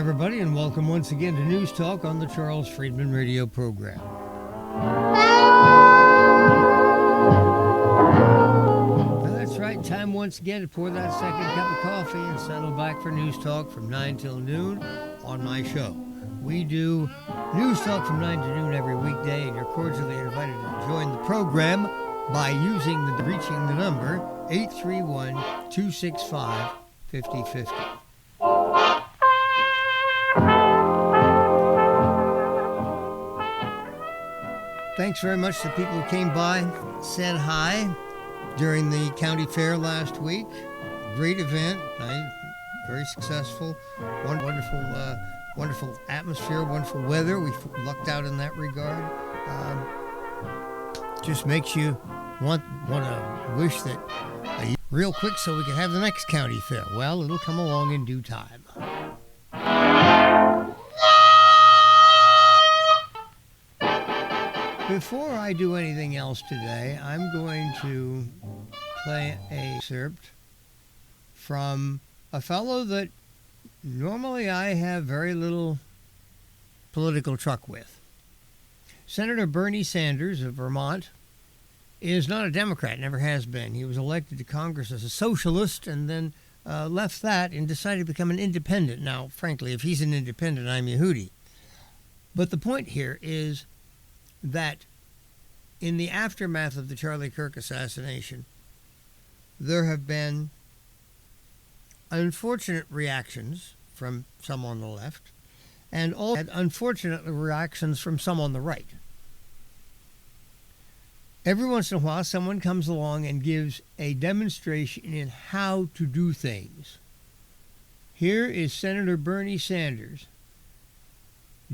everybody, and welcome once again to News Talk on the Charles Freedman radio program. That's right, time once again to pour that second cup of coffee and settle back for News Talk from 9 till noon on my show. We do News Talk from 9 to noon every weekday, and you're cordially invited to join the program by reaching the number 831-265-5050. Thanks very much to people who came by, said hi during the county fair last week. Great event, very successful, wonderful atmosphere, wonderful weather. We lucked out in that regard. Just makes you want to wish that real quick so we can have the next county fair. Well, it'll come along in due time. Before I do anything else today, I'm going to play an excerpt from a fellow that normally I have very little political truck with. Senator Bernie Sanders of Vermont is not a Democrat, never has been. He was elected to Congress as a socialist and then left that and decided to become an independent. Now, frankly, if he's an independent, I'm Yehudi. But the point here is that in the aftermath of the Charlie Kirk assassination, there have been unfortunate reactions from some on the left and also unfortunate reactions from some on the right. Every once in a while, someone comes along and gives a demonstration in how to do things. Here is Senator Bernie Sanders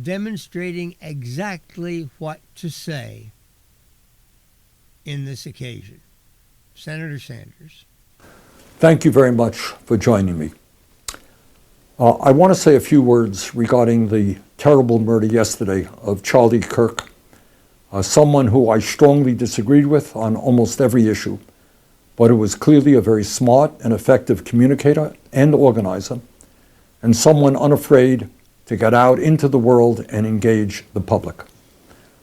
demonstrating exactly what to say in this occasion. Senator Sanders. Thank you very much for joining me. I want to say a few words regarding the terrible murder yesterday of Charlie Kirk, someone who I strongly disagreed with on almost every issue, but who was clearly a very smart and effective communicator and organizer, and someone unafraid to get out into the world and engage the public.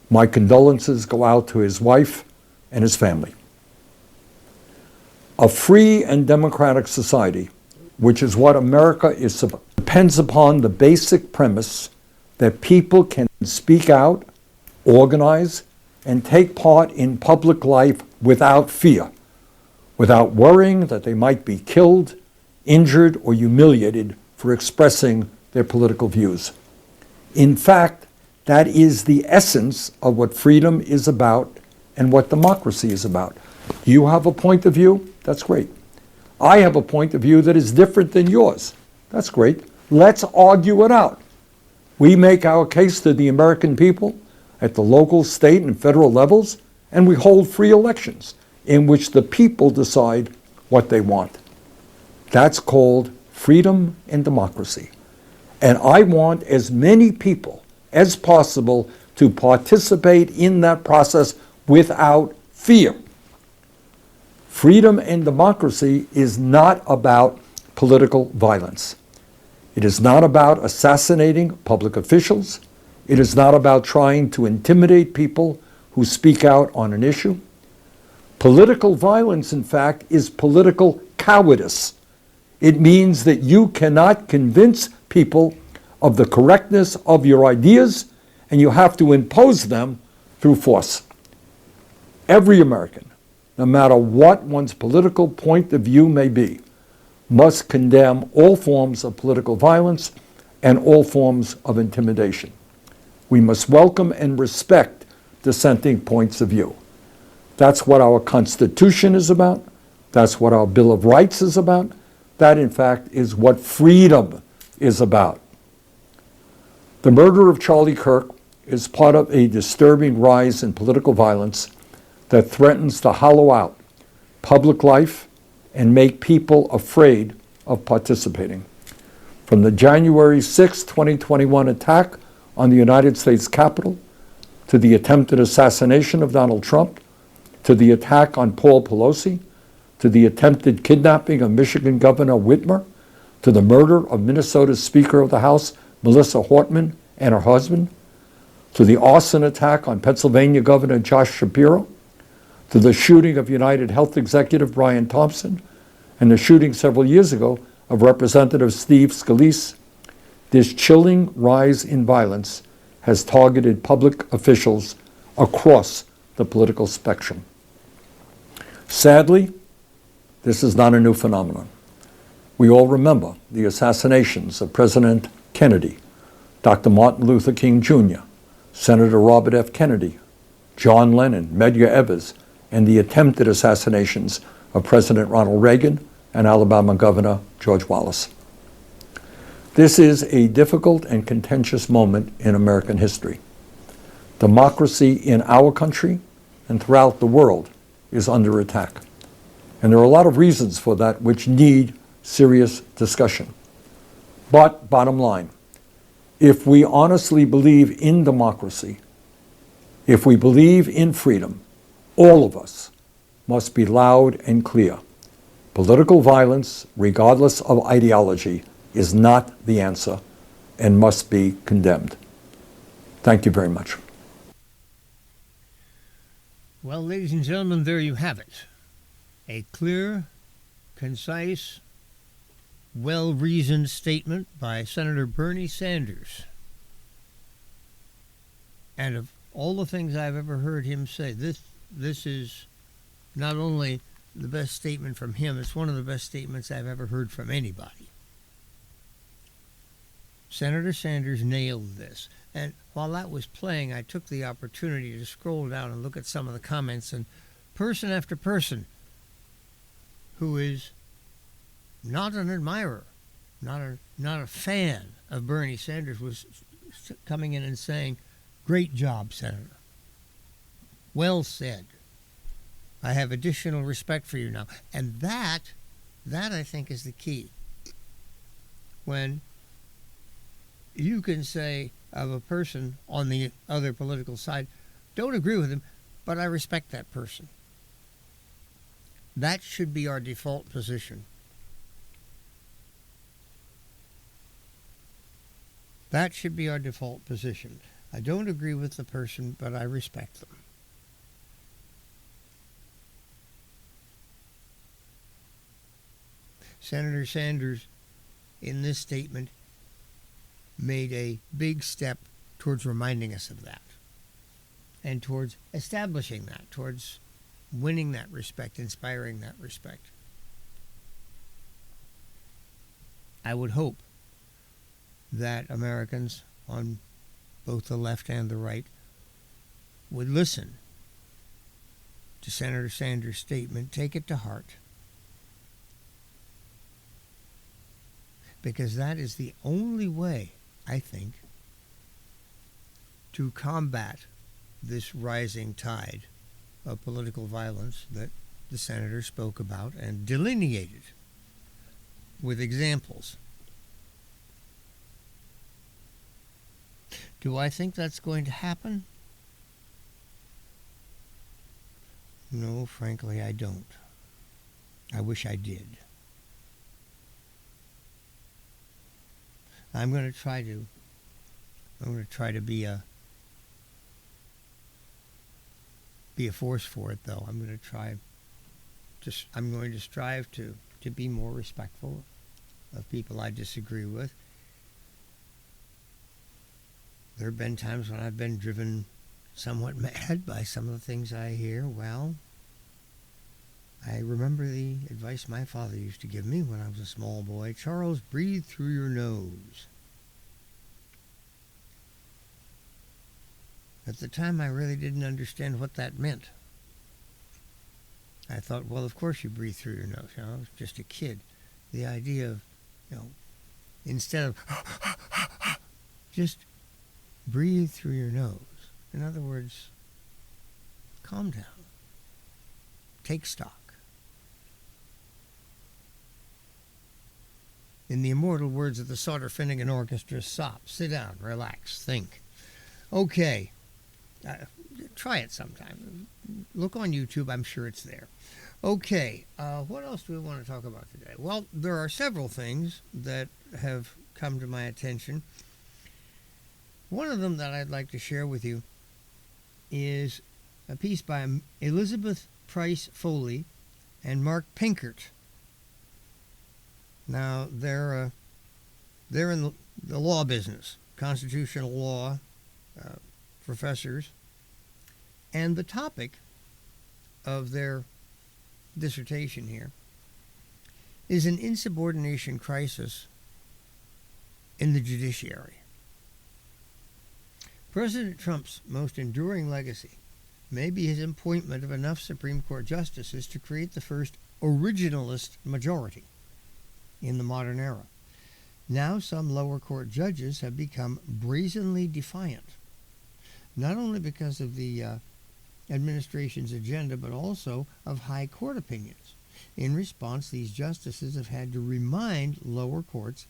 My condolences go out to his wife and his family. A free and democratic society, which is what America is, depends upon the basic premise that people can speak out, organize, and take part in public life without fear, without worrying that they might be killed, injured, or humiliated for expressing their political views. In fact, that is the essence of what freedom is about and what democracy is about. You have a point of view, that's great. I have a point of view that is different than yours. That's great. Let's argue it out. We make our case to the American people at the local, state, and federal levels, and we hold free elections in which the people decide what they want. That's called freedom and democracy. And I want as many people as possible to participate in that process without fear. Freedom and democracy is not about political violence. It is not about assassinating public officials. It is not about trying to intimidate people who speak out on an issue. Political violence, in fact, is political cowardice. It means that you cannot convince people of the correctness of your ideas, and you have to impose them through force. Every American, no matter what one's political point of view may be, must condemn all forms of political violence and all forms of intimidation. We must welcome and respect dissenting points of view. That's what our Constitution is about. That's what our Bill of Rights is about. That, in fact, is what freedom is about. The murder of Charlie Kirk is part of a disturbing rise in political violence that threatens to hollow out public life and make people afraid of participating. From the January 6, 2021 attack on the United States Capitol, to the attempted assassination of Donald Trump, to the attack on Paul Pelosi, to the attempted kidnapping of Michigan Governor Whitmer, to the murder of Minnesota's Speaker of the House, Melissa Hortman and her husband, to the arson attack on Pennsylvania Governor Josh Shapiro, to the shooting of United Health Executive Brian Thompson, and the shooting several years ago of Representative Steve Scalise, this chilling rise in violence has targeted public officials across the political spectrum. Sadly, this is not a new phenomenon. We all remember the assassinations of President Kennedy, Dr. Martin Luther King Jr., Senator Robert F. Kennedy, John Lennon, Medgar Evers, and the attempted assassinations of President Ronald Reagan and Alabama Governor George Wallace. This is a difficult and contentious moment in American history. Democracy in our country and throughout the world is under attack. And there are a lot of reasons for that which need serious discussion. But bottom line, if we honestly believe in democracy, if we believe in freedom, all of us must be loud and clear. Political violence, regardless of ideology, is not the answer and must be condemned. Thank you very much. Well, ladies and gentlemen, there you have it. A clear, concise, well-reasoned statement by Senator Bernie Sanders. And of all the things I've ever heard him say, this is not only the best statement from him, it's one of the best statements I've ever heard from anybody. Senator Sanders nailed this. And while that was playing, I took the opportunity to scroll down and look at some of the comments, and person after person who is not an admirer, not a fan of Bernie Sanders was coming in and saying, "Great job, Senator. Well said. I have additional respect for you now." And that I think is the key. When you can say of a person on the other political side, don't agree with him, but I respect that person. That should be our default position. That should be our default position. I don't agree with the person, but I respect them. Senator Sanders, in this statement, made a big step towards reminding us of that and towards establishing that, towards winning that respect, inspiring that respect. I would hope that Americans on both the left and the right would listen to Senator Sanders' statement, take it to heart, because that is the only way, I think, to combat this rising tide of political violence that the senator spoke about and delineated with examples. Do I think that's going to happen? No, frankly, I don't. I wish I did. I'm going to try to be a force for it, though. I'm going to strive to be more respectful of people I disagree with. There have been times when I've been driven somewhat mad by some of the things I hear. Well, I remember the advice my father used to give me when I was a small boy. Charles, breathe through your nose. At the time, I really didn't understand what that meant. I thought, well, of course you breathe through your nose. I was just a kid. The idea of, instead of just breathe through your nose. In other words, calm down. Take stock. In the immortal words of the Sauter Finnegan Orchestra, stop, sit down, relax, think. Okay, try it sometime. Look on YouTube, I'm sure it's there. Okay, what else do we want to talk about today? Well, there are several things that have come to my attention. One of them that I'd like to share with you is a piece by Elizabeth Price Foley and Mark Pinkert. Now, they're in the law business, constitutional law professors, and the topic of their dissertation here is an insubordination crisis in the judiciary. President Trump's most enduring legacy may be his appointment of enough Supreme Court justices to create the first originalist majority in the modern era. Now some lower court judges have become brazenly defiant, not only because of the administration's agenda, but also of high court opinions. In response, these justices have had to remind lower courts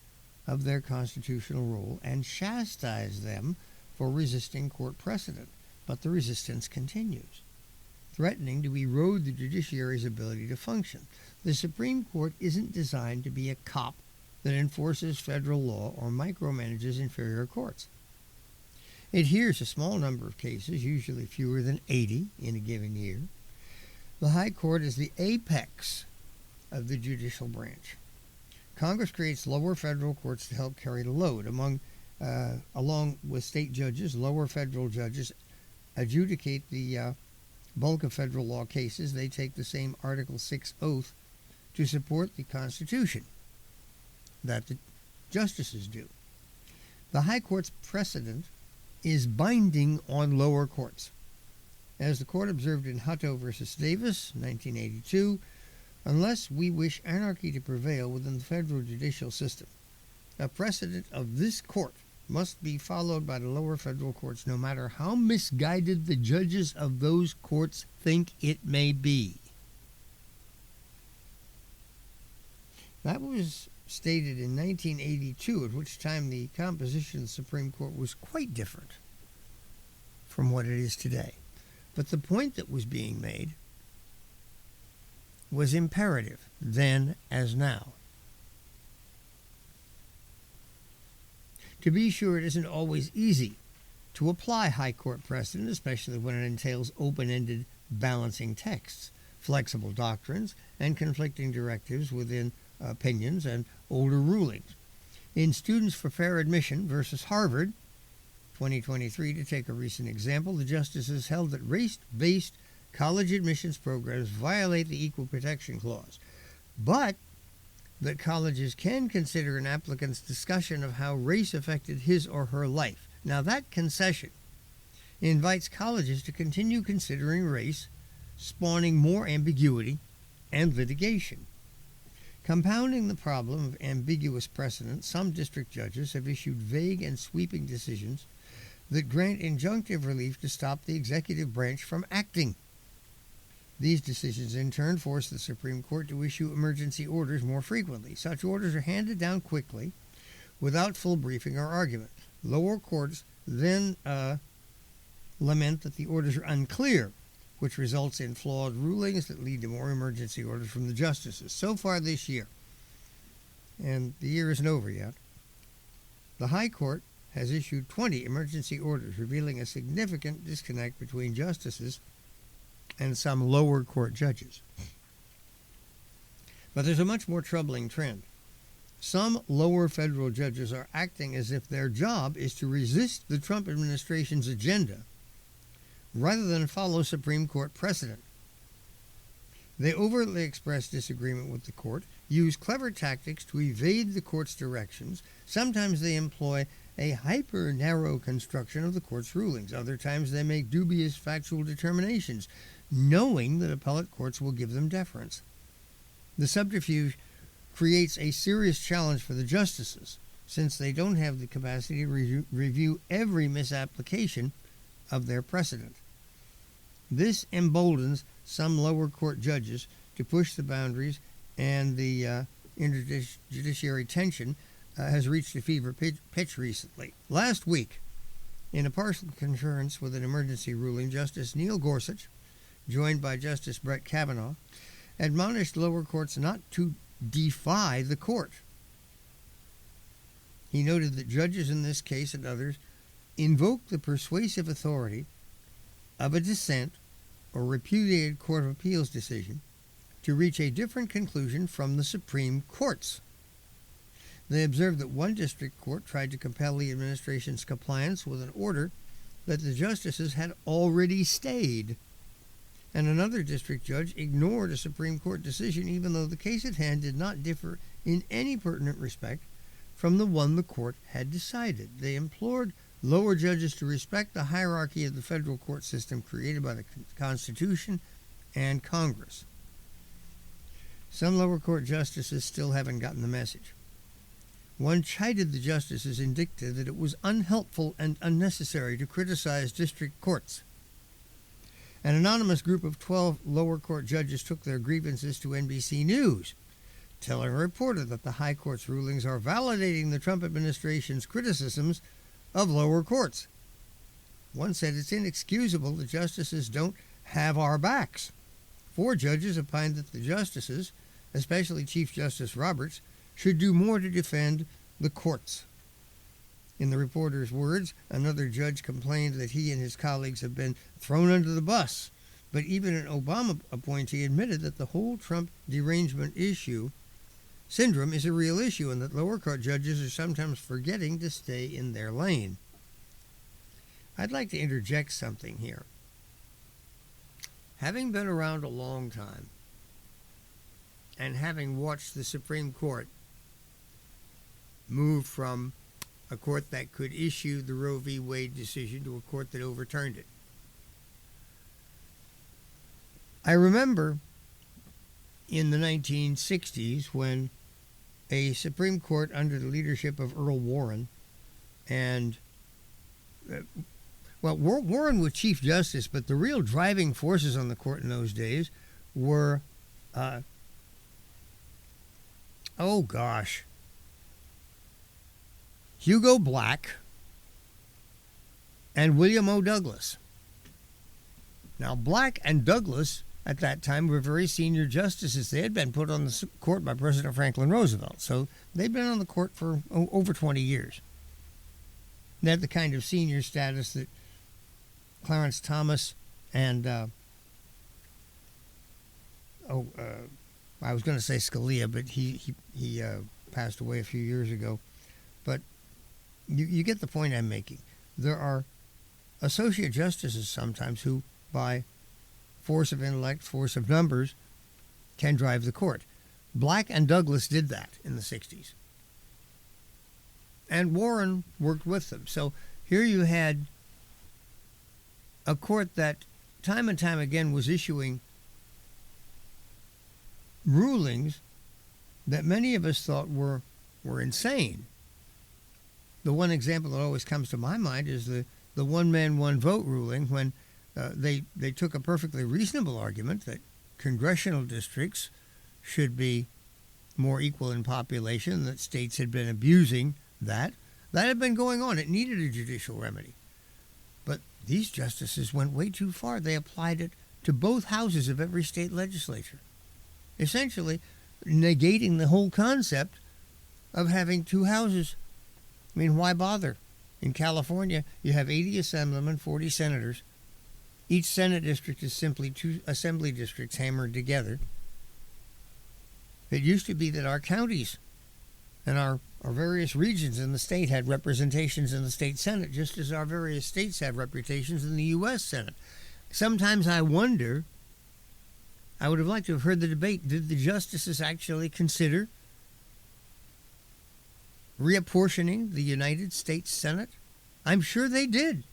of their constitutional role and chastise them for resisting court precedent. But the resistance continues, threatening to erode the judiciary's ability to function. The Supreme Court isn't designed to be a cop that enforces federal law or micromanages inferior courts. It hears a small number of cases, usually fewer than 80 in a given year. The High Court is the apex of the judicial branch. Congress creates lower federal courts to help carry the load. Along with state judges, lower federal judges adjudicate the bulk of federal law cases. They take the same Article 6 oath to support the Constitution that the justices do. The High Court's precedent is binding on lower courts. As the court observed in Hutto versus Davis, 1982, unless we wish anarchy to prevail within the federal judicial system, a precedent of this court must be followed by the lower federal courts, no matter how misguided the judges of those courts think it may be. That was stated in 1982, at which time the composition of the Supreme Court was quite different from what it is today. But the point that was being made was imperative, then as now. To be sure, it isn't always easy to apply high court precedent, especially when it entails open-ended balancing texts, flexible doctrines, and conflicting directives within opinions and older rulings. In Students for Fair Admission versus Harvard, 2023, to take a recent example, the justices held that race-based college admissions programs violate the Equal Protection Clause, but that colleges can consider an applicant's discussion of how race affected his or her life. Now, that concession invites colleges to continue considering race, spawning more ambiguity and litigation. Compounding the problem of ambiguous precedent, some district judges have issued vague and sweeping decisions that grant injunctive relief to stop the executive branch from acting. These decisions, in turn, force the Supreme Court to issue emergency orders more frequently. Such orders are handed down quickly, without full briefing or argument. Lower courts then lament that the orders are unclear, which results in flawed rulings that lead to more emergency orders from the justices. So far this year, and the year isn't over yet, the High Court has issued 20 emergency orders, revealing a significant disconnect between justices and some lower court judges. But there's a much more troubling trend. Some lower federal judges are acting as if their job is to resist the Trump administration's agenda rather than follow Supreme Court precedent. They overtly express disagreement with the court, use clever tactics to evade the court's directions. Sometimes they employ a hyper-narrow construction of the court's rulings. Other times they make dubious factual determinations, knowing that appellate courts will give them deference. The subterfuge creates a serious challenge for the justices, since they don't have the capacity to review every misapplication of their precedent. This emboldens some lower court judges to push the boundaries, and the interjudiciary tension has reached a fever pitch recently. Last week, in a partial concurrence with an emergency ruling, Justice Neil Gorsuch, joined by Justice Brett Kavanaugh, admonished lower courts not to defy the court. He noted that judges in this case and others invoke the persuasive authority of a dissent or repudiated Court of Appeals decision to reach a different conclusion from the Supreme Court's. They observed that one district court tried to compel the administration's compliance with an order that the justices had already stayed, and another district judge ignored a Supreme Court decision even though the case at hand did not differ in any pertinent respect from the one the court had decided. They implored lower judges to respect the hierarchy of the federal court system created by the Constitution and Congress. Some lower court justices still haven't gotten the message. One chided the justices in dicta that it was unhelpful and unnecessary to criticize district courts. An anonymous group of 12 lower court judges took their grievances to NBC News, telling a reporter that the high court's rulings are validating the Trump administration's criticisms of lower courts. One said it's inexcusable the justices don't have our backs. 4 judges opined that the justices, especially Chief Justice Roberts, should do more to defend the courts. In the reporter's words, another judge complained that he and his colleagues have been thrown under the bus, but even an Obama appointee admitted that the whole Trump derangement syndrome is a real issue and that lower court judges are sometimes forgetting to stay in their lane. I'd like to interject something here. Having been around a long time and having watched the Supreme Court move from a court that could issue the Roe v. Wade decision to a court that overturned it, I remember in the 1960s when a Supreme Court under the leadership of Earl Warren and Warren was Chief Justice, but the real driving forces on the court in those days were, Hugo Black and William O. Douglas. Now, Black and Douglas at that time were very senior justices. They had been put on the court by President Franklin Roosevelt, so they'd been on the court for over 20 years. They had the kind of senior status that Clarence Thomas and I was going to say Scalia, but he passed away a few years ago. But you get the point I'm making. There are associate justices sometimes who, by force of intellect, force of numbers, can drive the court. Black and Douglas did that in the 60s. And Warren worked with them. So here you had a court that time and time again was issuing rulings that many of us thought were insane. The one example that always comes to my mind is the one-man, one-vote ruling when they took a perfectly reasonable argument that congressional districts should be more equal in population, that states had been abusing that. That had been going on. It needed a judicial remedy. But these justices went way too far. They applied it to both houses of every state legislature, essentially negating the whole concept of having 2 houses. I mean, why bother? In California, you have 80 assemblymen, 40 senators. Each Senate district is simply 2 assembly districts hammered together. It used to be that our counties and our various regions in the state had representations in the state Senate, just as our various states have representations in the U.S. Senate. Sometimes I wonder, I would have liked to have heard the debate, did the justices actually consider reapportioning the United States Senate? I'm sure they did.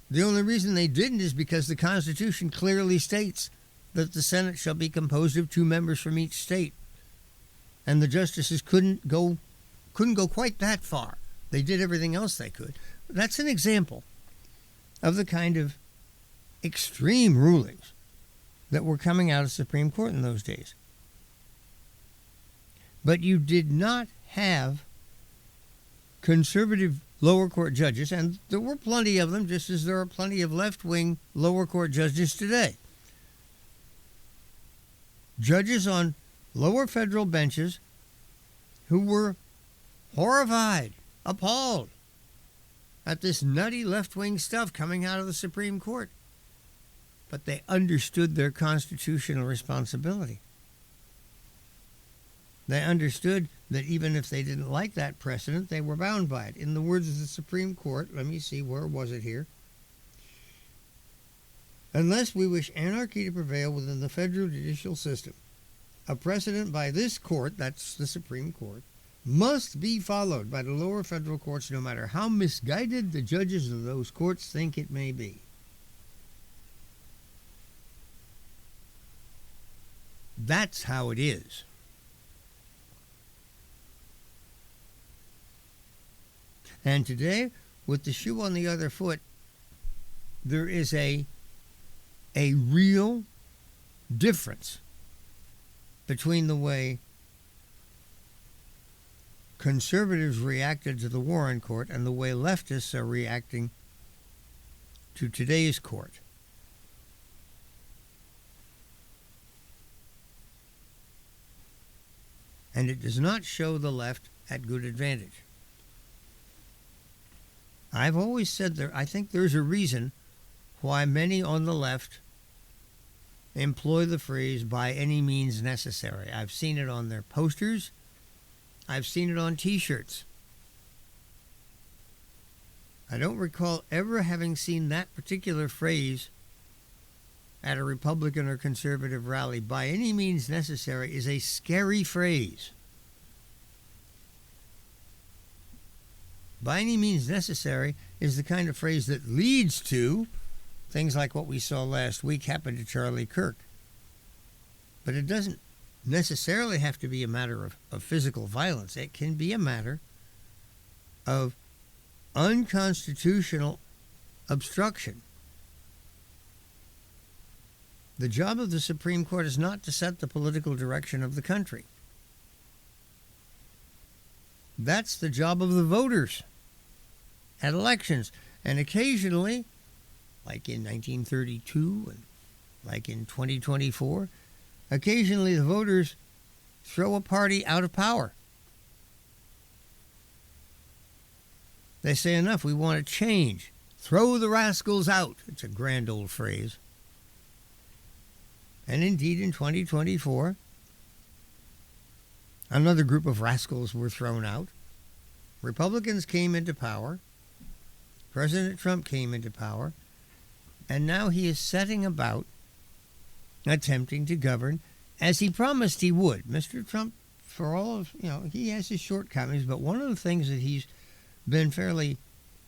The only reason they didn't is because the Constitution clearly states that the Senate shall be composed of 2 members from each state. And the justices couldn't go quite that far. They did everything else they could. That's an example of the kind of extreme rulings that were coming out of the Supreme Court in those days. But you did not have conservative lower court judges, and there were plenty of them, just as there are plenty of left-wing lower court judges today. Judges on lower federal benches who were horrified, appalled at this nutty left-wing stuff coming out of the Supreme Court. But they understood their constitutional responsibility. They understood that even if they didn't like that precedent, they were bound by it. In the words of the Supreme Court, let me see, where was it here? Unless we wish anarchy to prevail within the federal judicial system, a precedent by this court, that's the Supreme Court, must be followed by the lower federal courts no matter how misguided the judges of those courts think it may be. That's how it is. And today, with the shoe on the other foot, there is a real difference between the way conservatives reacted to the Warren Court and the way leftists are reacting to today's court. And it does not show the left at good advantage. I've always said I think there's a reason why many on the left employ the phrase by any means necessary. I've seen it on their posters. I've seen it on T-shirts. I don't recall ever having seen that particular phrase at a Republican or conservative rally. By any means necessary is a scary phrase. By any means necessary is the kind of phrase that leads to things like what we saw last week happen to Charlie Kirk. But it doesn't necessarily have to be a matter of physical violence. It can be a matter of unconstitutional obstruction. The job of the Supreme Court is not to set the political direction of the country. That's the job of the voters at elections. And occasionally, like in 1932 and like in 2024, occasionally the voters throw a party out of power. They say, enough, we want to change. Throw the rascals out. It's a grand old phrase. And indeed, in 2024, another group of rascals were thrown out. Republicans came into power. President Trump came into power. And now he is setting about attempting to govern as he promised he would. Mr. Trump, for all of, he has his shortcomings, but one of the things that he's been fairly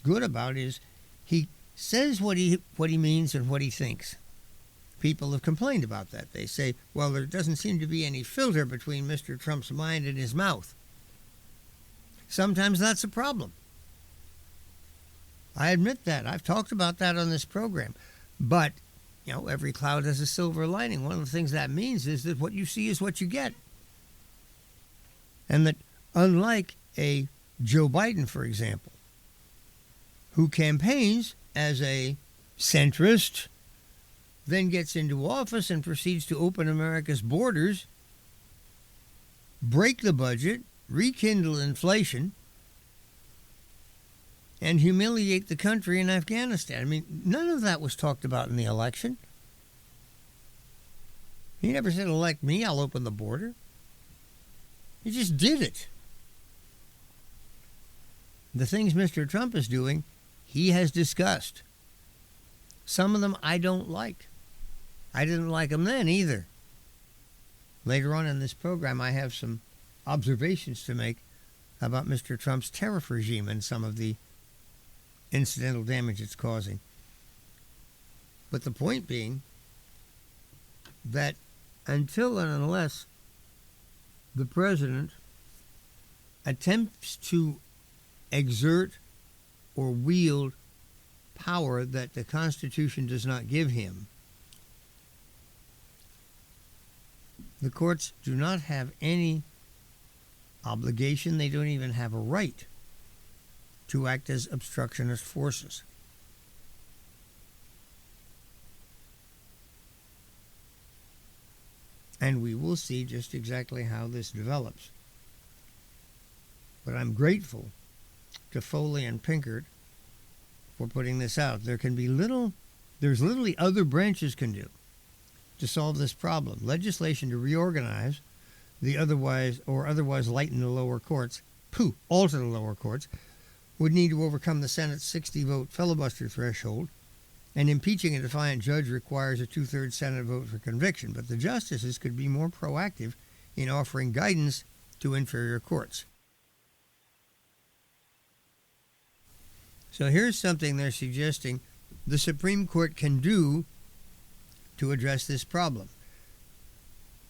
good about is he says what he means and what he thinks. People have complained about that. They say, well, there doesn't seem to be any filter between Mr. Trump's mind and his mouth. Sometimes that's a problem. I admit that. I've talked about that on this program. But, every cloud has a silver lining. One of the things that means is that what you see is what you get. And that unlike a Joe Biden, for example, who campaigns as a centrist, then gets into office and proceeds to open America's borders, break the budget, rekindle inflation, and humiliate the country in Afghanistan. I mean, none of that was talked about in the election. He never said, elect me, I'll open the border. He just did it. The things Mr. Trump is doing, he has discussed. Some of them I don't like. I didn't like them then either. Later on in this program, I have some observations to make about Mr. Trump's tariff regime and some of the incidental damage it's causing. But the point being that until and unless the president attempts to exert or wield power that the Constitution does not give him, the courts do not have any obligation, they don't even have a right to act as obstructionist forces. And we will see just exactly how this develops. But I'm grateful to Foley and Pinkert for putting this out. There's literally other branches can do to solve this problem. Legislation to reorganize the otherwise lighten the lower courts, alter the lower courts, would need to overcome the Senate's 60-vote filibuster threshold, and impeaching a defiant judge requires a 2/3 Senate vote for conviction. But the justices could be more proactive in offering guidance to inferior courts. So here's something they're suggesting the Supreme Court can do to address this problem.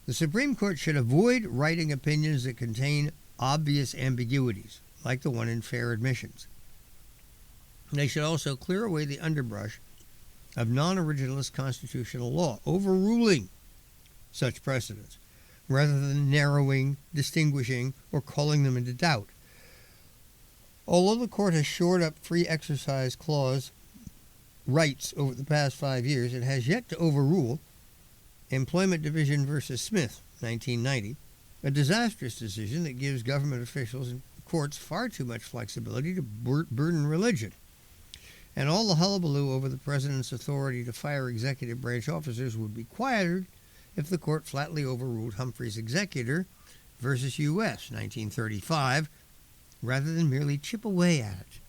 The Supreme Court should avoid writing opinions that contain obvious ambiguities, like the one in fair admissions. They should also clear away the underbrush of non-originalist constitutional law, overruling such precedents, rather than narrowing, distinguishing, or calling them into doubt. Although the court has shored up free exercise clause rights over the past 5 years, it has yet to overrule Employment Division versus Smith, 1990, a disastrous decision that gives government officials and courts far too much flexibility to burden religion. And all the hullabaloo over the president's authority to fire executive branch officers would be quieted if the court flatly overruled Humphrey's Executor versus U.S., 1935, rather than merely chip away at it.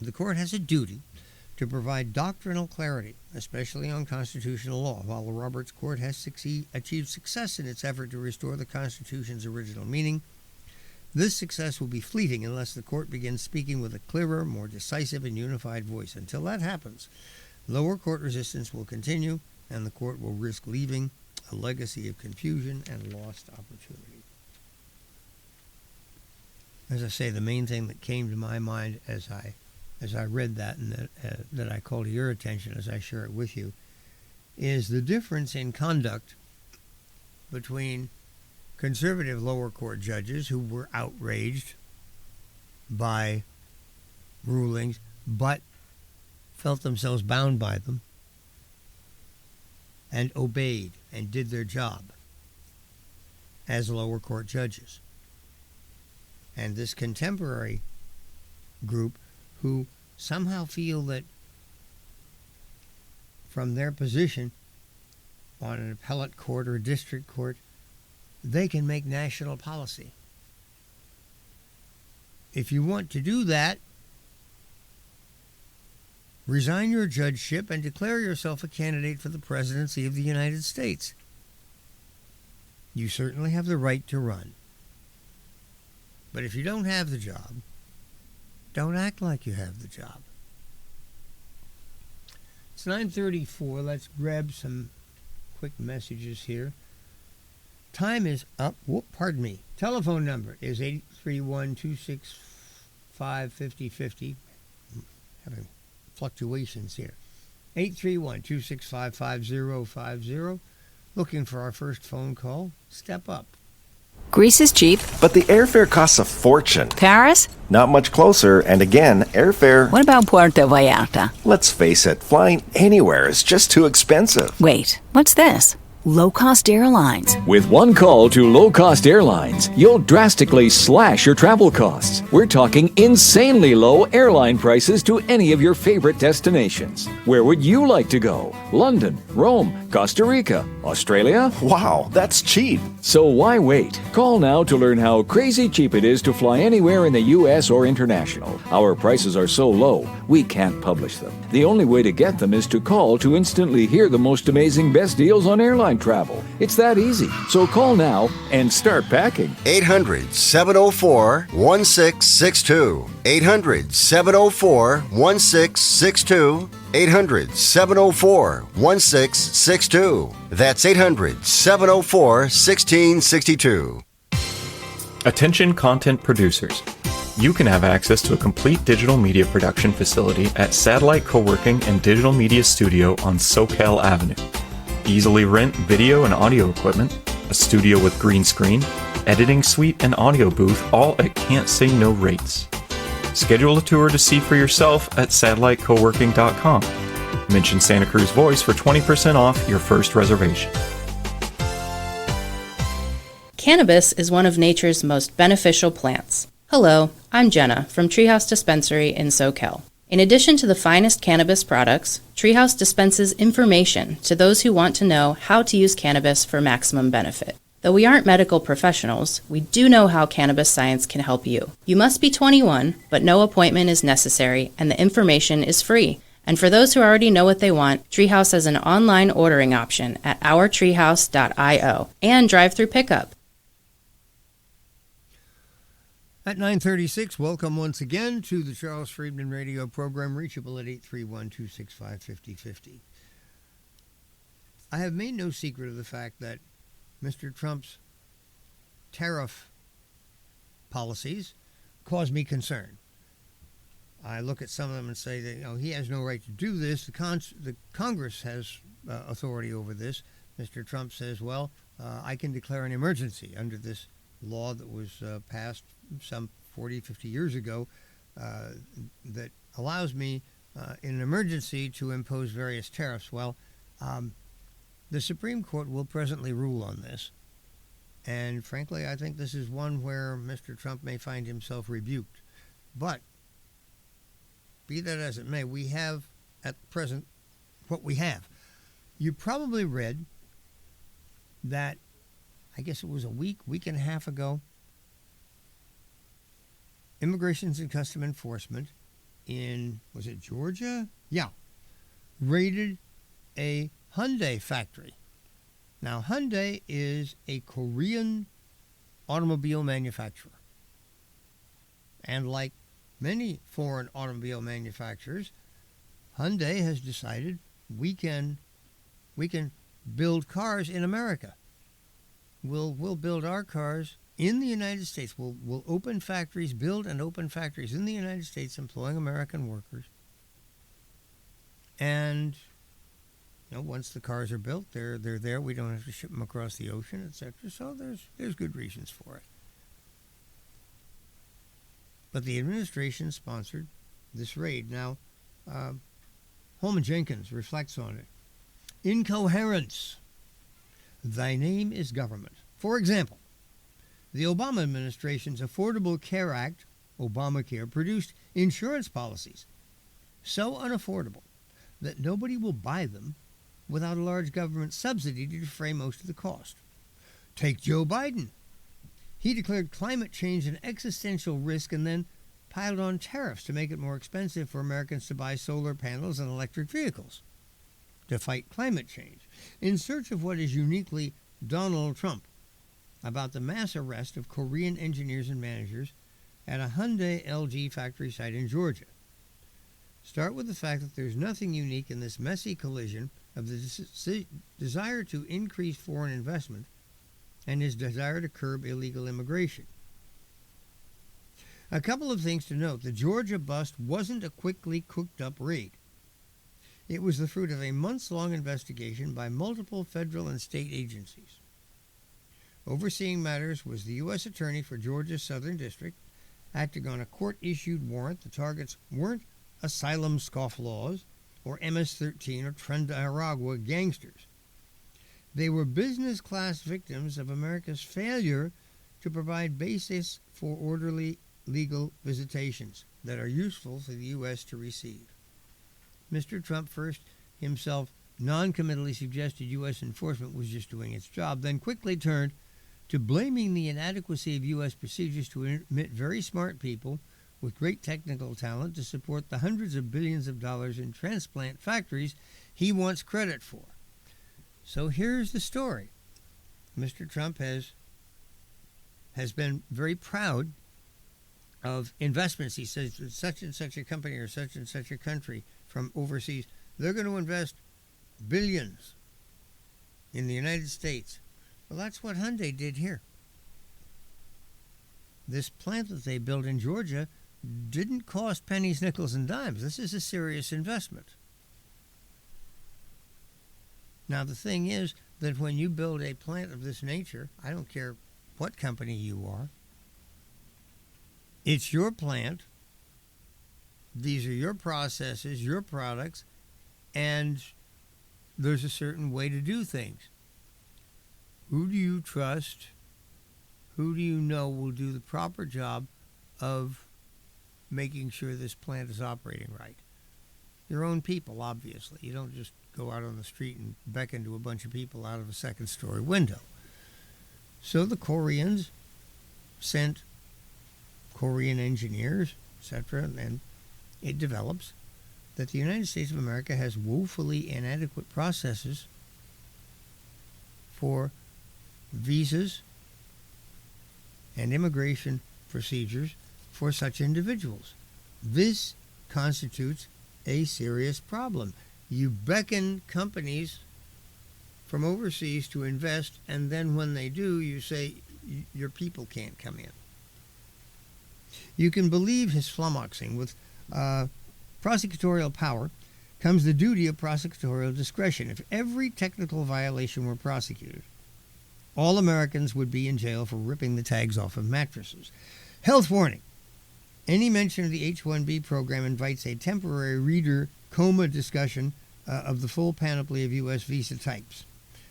The court has a duty to provide doctrinal clarity, especially on constitutional law. While the Roberts Court has achieved success in its effort to restore the Constitution's original meaning, this success will be fleeting unless the court begins speaking with a clearer, more decisive, and unified voice. Until that happens, lower court resistance will continue, and the court will risk leaving a legacy of confusion and lost opportunity. As I say, the main thing that came to my mind as I read that and that I call to your attention as I share it with you is the difference in conduct between conservative lower court judges who were outraged by rulings but felt themselves bound by them and obeyed and did their job as lower court judges. And this contemporary group who somehow feel that from their position on an appellate court or district court, they can make national policy. If you want to do that, resign your judgeship and declare yourself a candidate for the presidency of the United States. You certainly have the right to run. But if you don't have the job, don't act like you have the job. It's 9:34. Let's grab some quick messages here. Time is up. Pardon me. Telephone number is 831-265-5050. Having fluctuations here. 831-265-5050. Looking for our first phone call. Step up. Greece is cheap. But the airfare costs a fortune. Paris? Not much closer, and again, airfare... What about Puerto Vallarta? Let's face it, flying anywhere is just too expensive. Wait, what's this? Low-cost airlines. With one call to low-cost airlines, you'll drastically slash your travel costs. We're talking insanely low airline prices to any of your favorite destinations. Where would you like to go? London, Rome, Costa Rica, Australia? Wow, that's cheap. So why wait? Call now to learn how crazy cheap it is to fly anywhere in the U.S. or international. Our prices are so low, we can't publish them. The only way to get them is to call to instantly hear the most amazing best deals on airline travel. It's that easy. So call now and start packing. 800-704-1662. 800-704-1662. 800-704-1662. That's 800-704-1662. Attention content producers. You can have access to a complete digital media production facility at Satellite Co-working and Digital Media Studio on Soquel Avenue. Easily rent video and audio equipment, a studio with green screen, editing suite, and audio booth, all at can't say no rates. Schedule a tour to see for yourself at satellitecoworking.com. Mention Santa Cruz Voice for 20% off your first reservation. Cannabis is one of nature's most beneficial plants. Hello, I'm Jenna from Treehouse Dispensary in Soquel. In addition to the finest cannabis products, Treehouse dispenses information to those who want to know how to use cannabis for maximum benefit. Though we aren't medical professionals, we do know how cannabis science can help you. You must be 21, but no appointment is necessary, and the information is free. And for those who already know what they want, Treehouse has an online ordering option at ourtreehouse.io and drive-through pickup. At 9:36, welcome once again to the Charles Freedman radio program, reachable at 831-265-5050. I have made no secret of the fact that Mr. Trump's tariff policies cause me concern. I look at some of them and say that he has no right to do this. The Congress has authority over this. Mr. Trump says, well, I can declare an emergency under this law that was passed some 40, 50 years ago that allows me in an emergency to impose various tariffs. Well, the Supreme Court will presently rule on this. And frankly, I think this is one where Mr. Trump may find himself rebuked. But be that as it may, we have at present what we have. You probably read that, I guess it was a week and a half ago, Immigration and Customs Enforcement in, was it Georgia? Yeah. Raided a Hyundai factory. Now, Hyundai is a Korean automobile manufacturer. And like many foreign automobile manufacturers, Hyundai has decided we can build cars in America. We'll build our cars in the United States. We'll open factories, build and open factories in the United States, employing American workers. And once the cars are built, they're there. We don't have to ship them across the ocean, etc. So there's good reasons for it. But the administration sponsored this raid. Now, Holman Jenkins reflects on it. Incoherence. Thy name is government. For example, the Obama administration's Affordable Care Act, Obamacare, produced insurance policies so unaffordable that nobody will buy them without a large government subsidy to defray most of the cost. Take Joe Biden. He declared climate change an existential risk and then piled on tariffs to make it more expensive for Americans to buy solar panels and electric vehicles to fight climate change, in search of what is uniquely Donald Trump about the mass arrest of Korean engineers and managers at a Hyundai LG factory site in Georgia. Start with the fact that there's nothing unique in this messy collision of the desire to increase foreign investment and his desire to curb illegal immigration. A couple of things to note. The Georgia bust wasn't a quickly cooked-up raid. It was the fruit of a months-long investigation by multiple federal and state agencies. Overseeing matters was the U.S. Attorney for Georgia's Southern District, acting on a court-issued warrant. The targets weren't asylum scofflaws or MS-13 or Nicaragua gangsters. They were business-class victims of America's failure to provide basis for orderly legal visitations that are useful for the U.S. to receive. Mr. Trump first himself non-committally suggested U.S. enforcement was just doing its job, then quickly turned to blaming the inadequacy of U.S. procedures to admit very smart people with great technical talent to support the hundreds of billions of dollars in transplant factories he wants credit for. So here's the story. Mr. Trump has been very proud of investments. He says such and such a company or such and such a country from overseas, they're going to invest billions in the United States. Well, that's what Hyundai did here. This plant that they built in Georgia didn't cost pennies, nickels, and dimes. This is a serious investment. Now, the thing is that when you build a plant of this nature, I don't care what company you are, it's your plant. These are your processes, your products, and there's a certain way to do things. Who do you trust? Who do you know will do the proper job of making sure this plant is operating right? your own people, obviously. You don't just go out on the street and beckon to a bunch of people out of a second-story window. So the Koreans sent Korean engineers, etc., and it develops that the United States of America has woefully inadequate processes for visas and immigration procedures for such individuals. This constitutes a serious problem. You beckon companies from overseas to invest, and then when they do, you say your people can't come in. You can believe his flummoxing. With prosecutorial power comes the duty of prosecutorial discretion. If every technical violation were prosecuted, all Americans would be in jail for ripping the tags off of mattresses. Health warning. Any mention of the H-1B program invites a temporary reader coma discussion of the full panoply of U.S. visa types.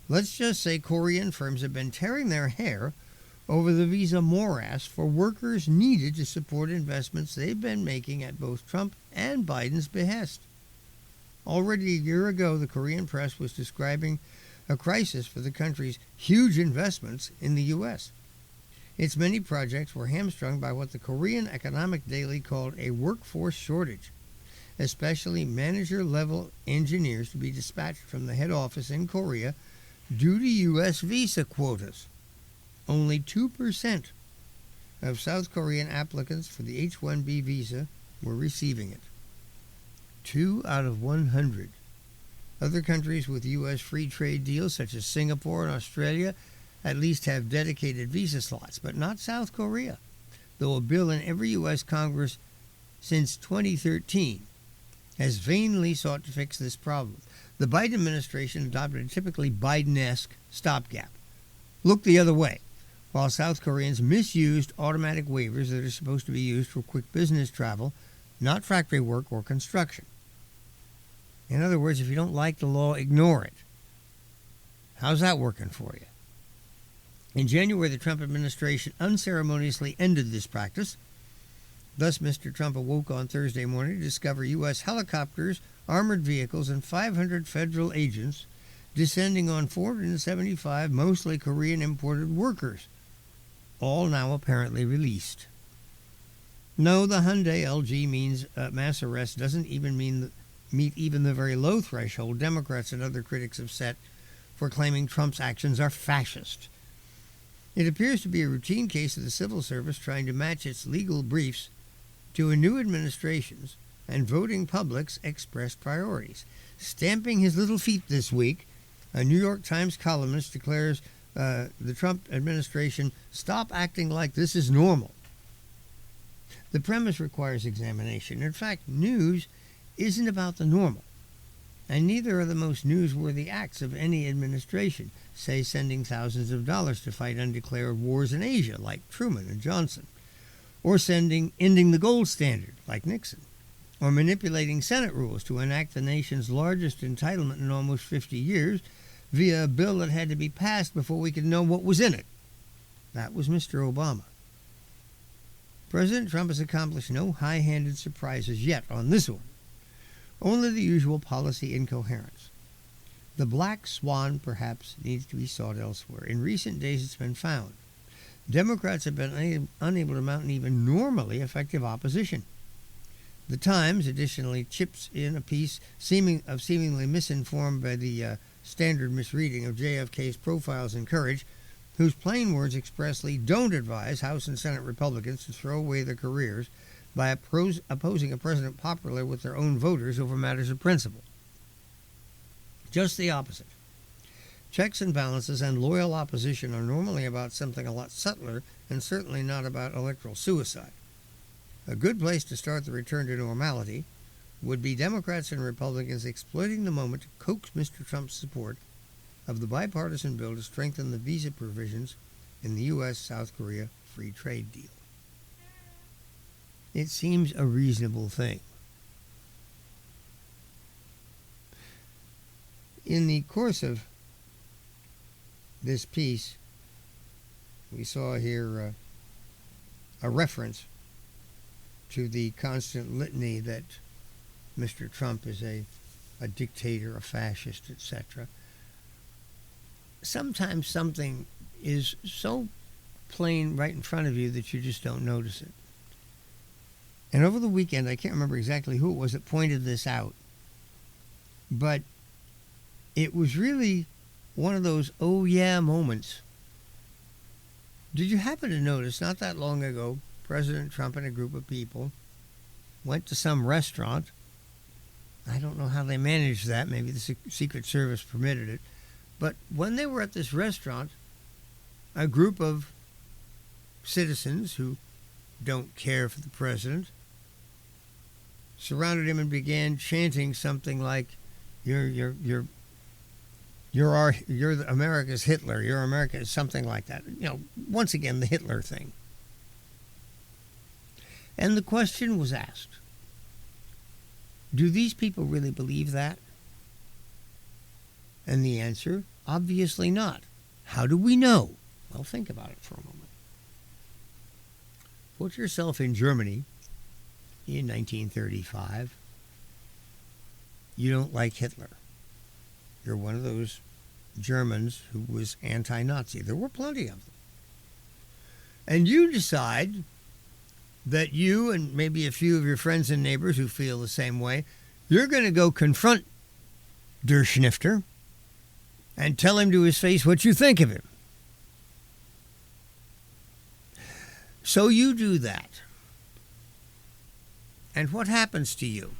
Let's just say Korean firms have been tearing their hair over the visa morass for workers needed to support investments they've been making at both Trump and Biden's behest. Already a year ago, the Korean press was describing a crisis for the country's huge investments in the U.S. Its many projects were hamstrung by what the Korean Economic Daily called a workforce shortage, especially manager-level engineers to be dispatched from the head office in Korea due to U.S. visa quotas. Only 2% of South Korean applicants for the H-1B visa were receiving it. 2 out of 100. Other countries with U.S. free trade deals, such as Singapore and Australia, at least have dedicated visa slots, but not South Korea, though a bill in every U.S. Congress since 2013 has vainly sought to fix this problem. The Biden administration adopted a typically Biden-esque stopgap. Look the other way. While South Koreans misused automatic waivers that are supposed to be used for quick business travel, not factory work or construction. In other words, if you don't like the law, ignore it. How's that working for you? In January, the Trump administration unceremoniously ended this practice. Thus, Mr. Trump awoke on Thursday morning to discover U.S. helicopters, armored vehicles, and 500 federal agents descending on 475 mostly Korean-imported workers, all now apparently released. No, the Hyundai LG means mass arrest doesn't even meet even the very low threshold Democrats and other critics have set for claiming Trump's actions are fascist. It appears to be a routine case of the civil service trying to match its legal briefs to a new administration's and voting public's expressed priorities. Stamping his little feet this week, a New York Times columnist declares the Trump administration stop acting like this is normal. The premise requires examination. In fact, news isn't about the normal, and neither are the most newsworthy acts of any administration, say sending thousands of dollars to fight undeclared wars in Asia, like Truman and Johnson, or ending the gold standard, like Nixon, or manipulating Senate rules to enact the nation's largest entitlement in almost 50 years via a bill that had to be passed before we could know what was in it. That was Mr. Obama. President Trump has accomplished no high-handed surprises yet on this one. Only the usual policy incoherence. The black swan, perhaps, needs to be sought elsewhere. In recent days, it's been found. Democrats have been unable to mount an even normally effective opposition. The Times additionally chips in a piece seemingly misinformed by the standard misreading of JFK's Profiles in Courage, whose plain words expressly don't advise House and Senate Republicans to throw away their careers by opposing a president popular with their own voters over matters of principle. Just the opposite. Checks and balances and loyal opposition are normally about something a lot subtler and certainly not about electoral suicide. A good place to start the return to normality would be Democrats and Republicans exploiting the moment to coax Mr. Trump's support of the bipartisan bill to strengthen the visa provisions in the U.S.-South Korea free trade deal. It seems a reasonable thing. In the course of this piece, we saw here a reference to the constant litany that Mr. Trump is a dictator, a fascist, etc. Sometimes something is so plain right in front of you that you just don't notice it. And over the weekend, I can't remember exactly who it was that pointed this out, but it was really one of those oh yeah moments. Did you happen to notice not that long ago, President Trump and a group of people went to some restaurant? I don't know how they managed that. Maybe the Secret Service permitted it. But when they were at this restaurant, a group of citizens who don't care for the president surrounded him and began chanting something like, "You're America's Hitler. You're America," something like that. You know, once again, the Hitler thing. And the question was asked, do these people really believe that? And the answer, obviously not. How do we know? Well, think about it for a moment. Put yourself in Germany in 1935. You don't like Hitler. You're one of those Germans who was anti-Nazi. There were plenty of them. And you decide that you and maybe a few of your friends and neighbors who feel the same way, you're going to go confront Der Schnifter and tell him to his face what you think of him. So you do that. And what happens to you?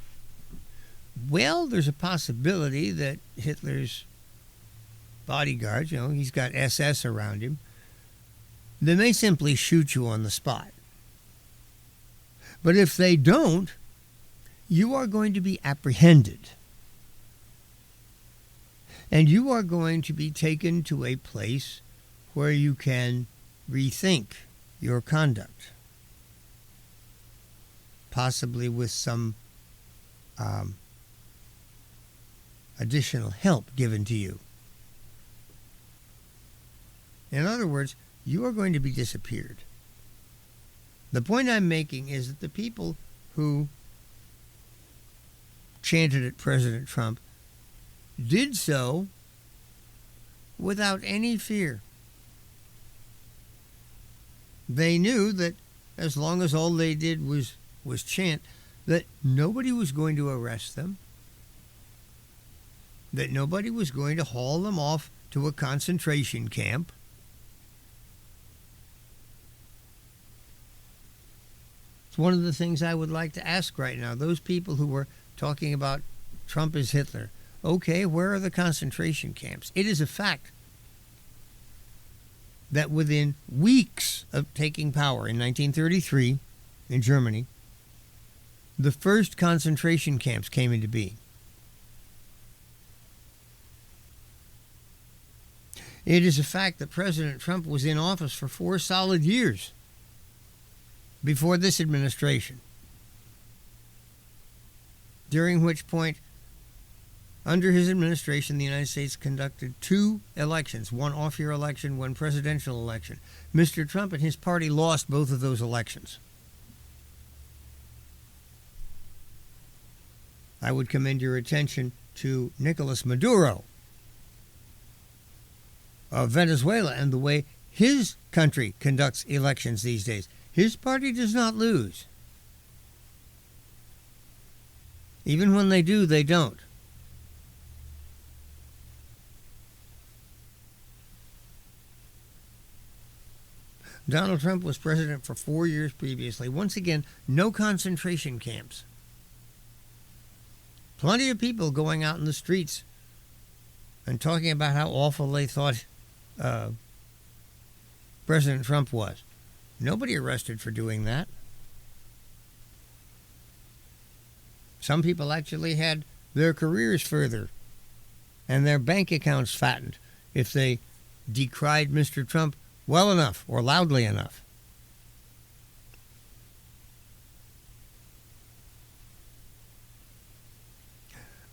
Well, there's a possibility that Hitler's bodyguards, he's got SS around him, they may simply shoot you on the spot. But if they don't, you are going to be apprehended. And you are going to be taken to a place where you can rethink your conduct, possibly with some additional help given to you. In other words, you are going to be disappeared. The point I'm making is that the people who chanted at President Trump did so without any fear. They knew that as long as all they did was chant, that nobody was going to arrest them, that nobody was going to haul them off to a concentration camp. It's one of the things I would like to ask right now. Those people who were talking about Trump is Hitler. Okay, where are the concentration camps? It is a fact that within weeks of taking power in 1933 in Germany, the first concentration camps came into being. It is a fact that President Trump was in office for 4 solid years before this administration, during which point, under his administration, the United States conducted 2 elections, one off-year election, one presidential election. Mr. Trump and his party lost both of those elections. I would commend your attention to Nicolas Maduro of Venezuela and the way his country conducts elections these days. His party does not lose. Even when they do, they don't. Donald Trump was president for 4 years previously. Once again, no concentration camps. Plenty of people going out in the streets and talking about how awful they thought President Trump was. Nobody arrested for doing that. Some people actually had their careers furthered and their bank accounts fattened if they decried Mr. Trump well enough or loudly enough.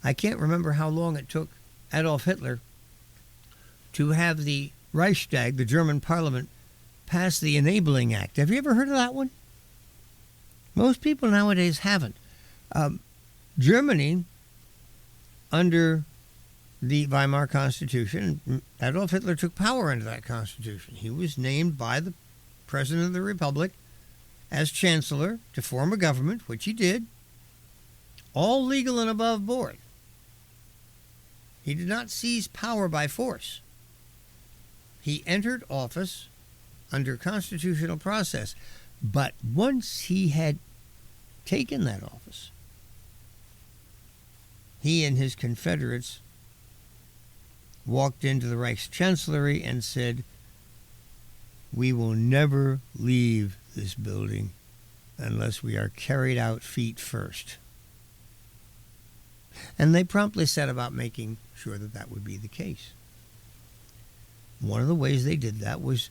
I can't remember how long it took Adolf Hitler to have the Reichstag, the German parliament, pass the Enabling Act. Have you ever heard of that one? Most people nowadays haven't. Germany, under the Weimar Constitution, Adolf Hitler took power under that constitution. He was named by the President of the Republic as Chancellor to form a government, which he did, all legal and above board. He did not seize power by force. He entered office under constitutional process. But once he had taken that office, he and his Confederates walked into the Reichschancellery and said, "We will never leave this building unless we are carried out feet first." And they promptly set about making sure that that would be the case. One of the ways they did that was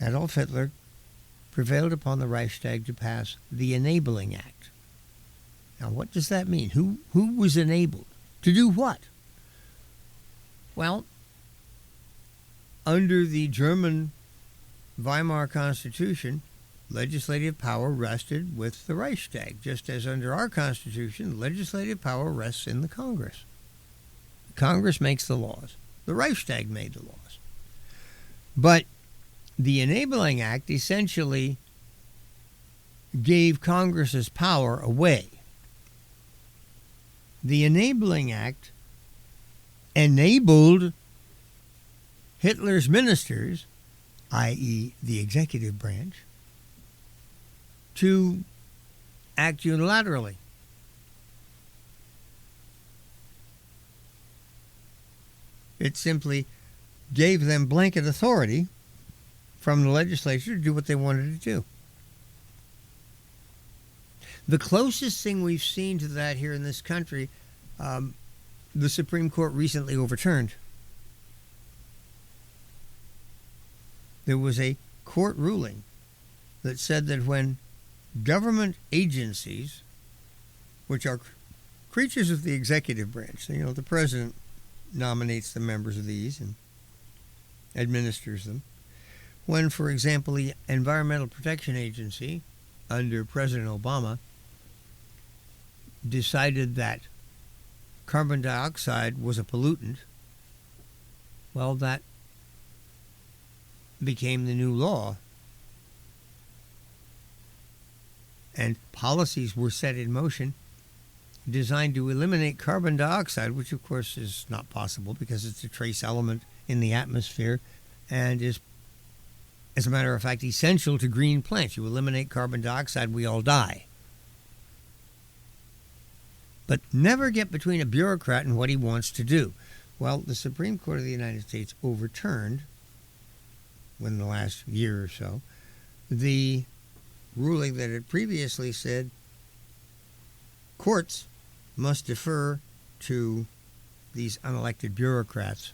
Adolf Hitler prevailed upon the Reichstag to pass the Enabling Act. Now, what does that mean? Who was enabled? To do what? Well, under the German Weimar Constitution, legislative power rested with the Reichstag, just as under our Constitution, legislative power rests in the Congress. Congress makes the laws. The Reichstag made the laws. But the Enabling Act essentially gave Congress's power away. The Enabling Act enabled Hitler's ministers, i.e. the executive branch, to act unilaterally. It simply gave them blanket authority from the legislature to do what they wanted to do. The closest thing we've seen to that here in this country, the Supreme Court recently overturned. There was a court ruling that said that when government agencies, which are creatures of the executive branch, the president nominates the members of these and administers them. When, for example, the Environmental Protection Agency, under President Obama, decided that carbon dioxide was a pollutant, well, that became the new law. And policies were set in motion designed to eliminate carbon dioxide, which of course is not possible because it's a trace element in the atmosphere and is, as a matter of fact, essential to green plants. You eliminate carbon dioxide, we all die. But never get between a bureaucrat and what he wants to do. Well, the Supreme Court of the United States overturned, within the last year or so, the ruling that had previously said courts must defer to these unelected bureaucrats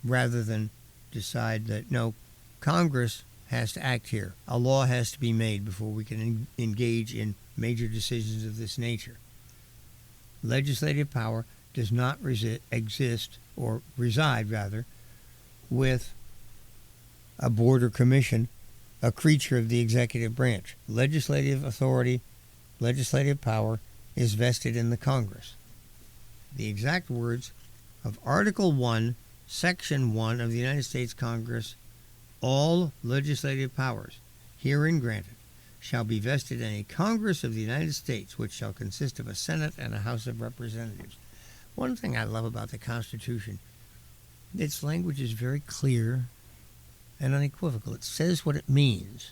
rather than decide that, no, Congress has to act here. A law has to be made before we can engage in major decisions of this nature. Legislative power does not exist, or reside, rather, with a board or commission, a creature of the executive branch. Legislative authority, legislative power is vested in the Congress. The exact words of Article 1, Section 1 of the United States Congress: all legislative powers herein granted shall be vested in a Congress of the United States, which shall consist of a Senate and a House of Representatives. One thing I love about the Constitution, its language is very clear and unequivocal. It says what it means.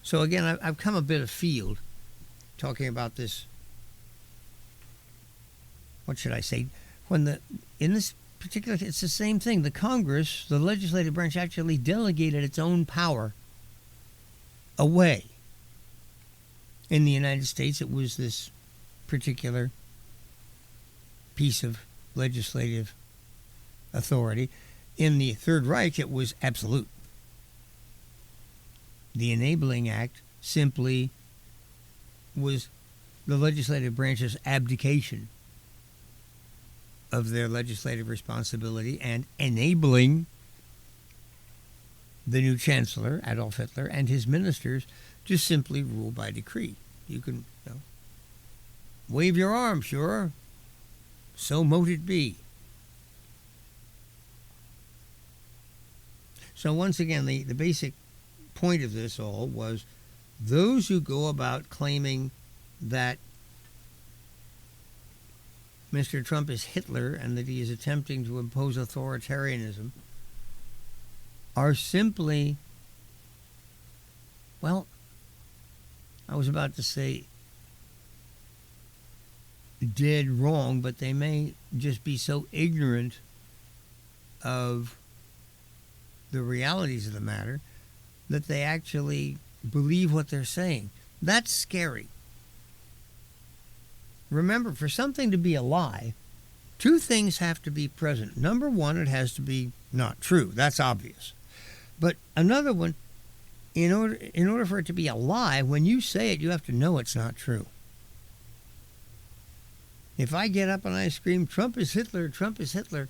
So again, I've come a bit afield talking about this. What should I say? In this particular, it's the same thing. The Congress, the legislative branch, actually delegated its own power away. In the United States, it was this particular piece of legislative authority. In the Third Reich, it was absolute. The Enabling Act simply was the legislative branch's abdication of their legislative responsibility and enabling the new chancellor, Adolf Hitler, and his ministers just simply rule by decree. You can wave your arm, sure. So mote it be. So once again, the basic point of this all was those who go about claiming that Mr. Trump is Hitler and that he is attempting to impose authoritarianism are simply, well, I was about to say dead wrong, but they may just be so ignorant of the realities of the matter that they actually believe what they're saying. That's scary. Remember, for something to be a lie, two things have to be present. Number one, it has to be not true. That's obvious. But another one, in order for it to be a lie, when you say it, you have to know it's not true. If I get up and I scream, Trump is Hitler, Trump is Hitler,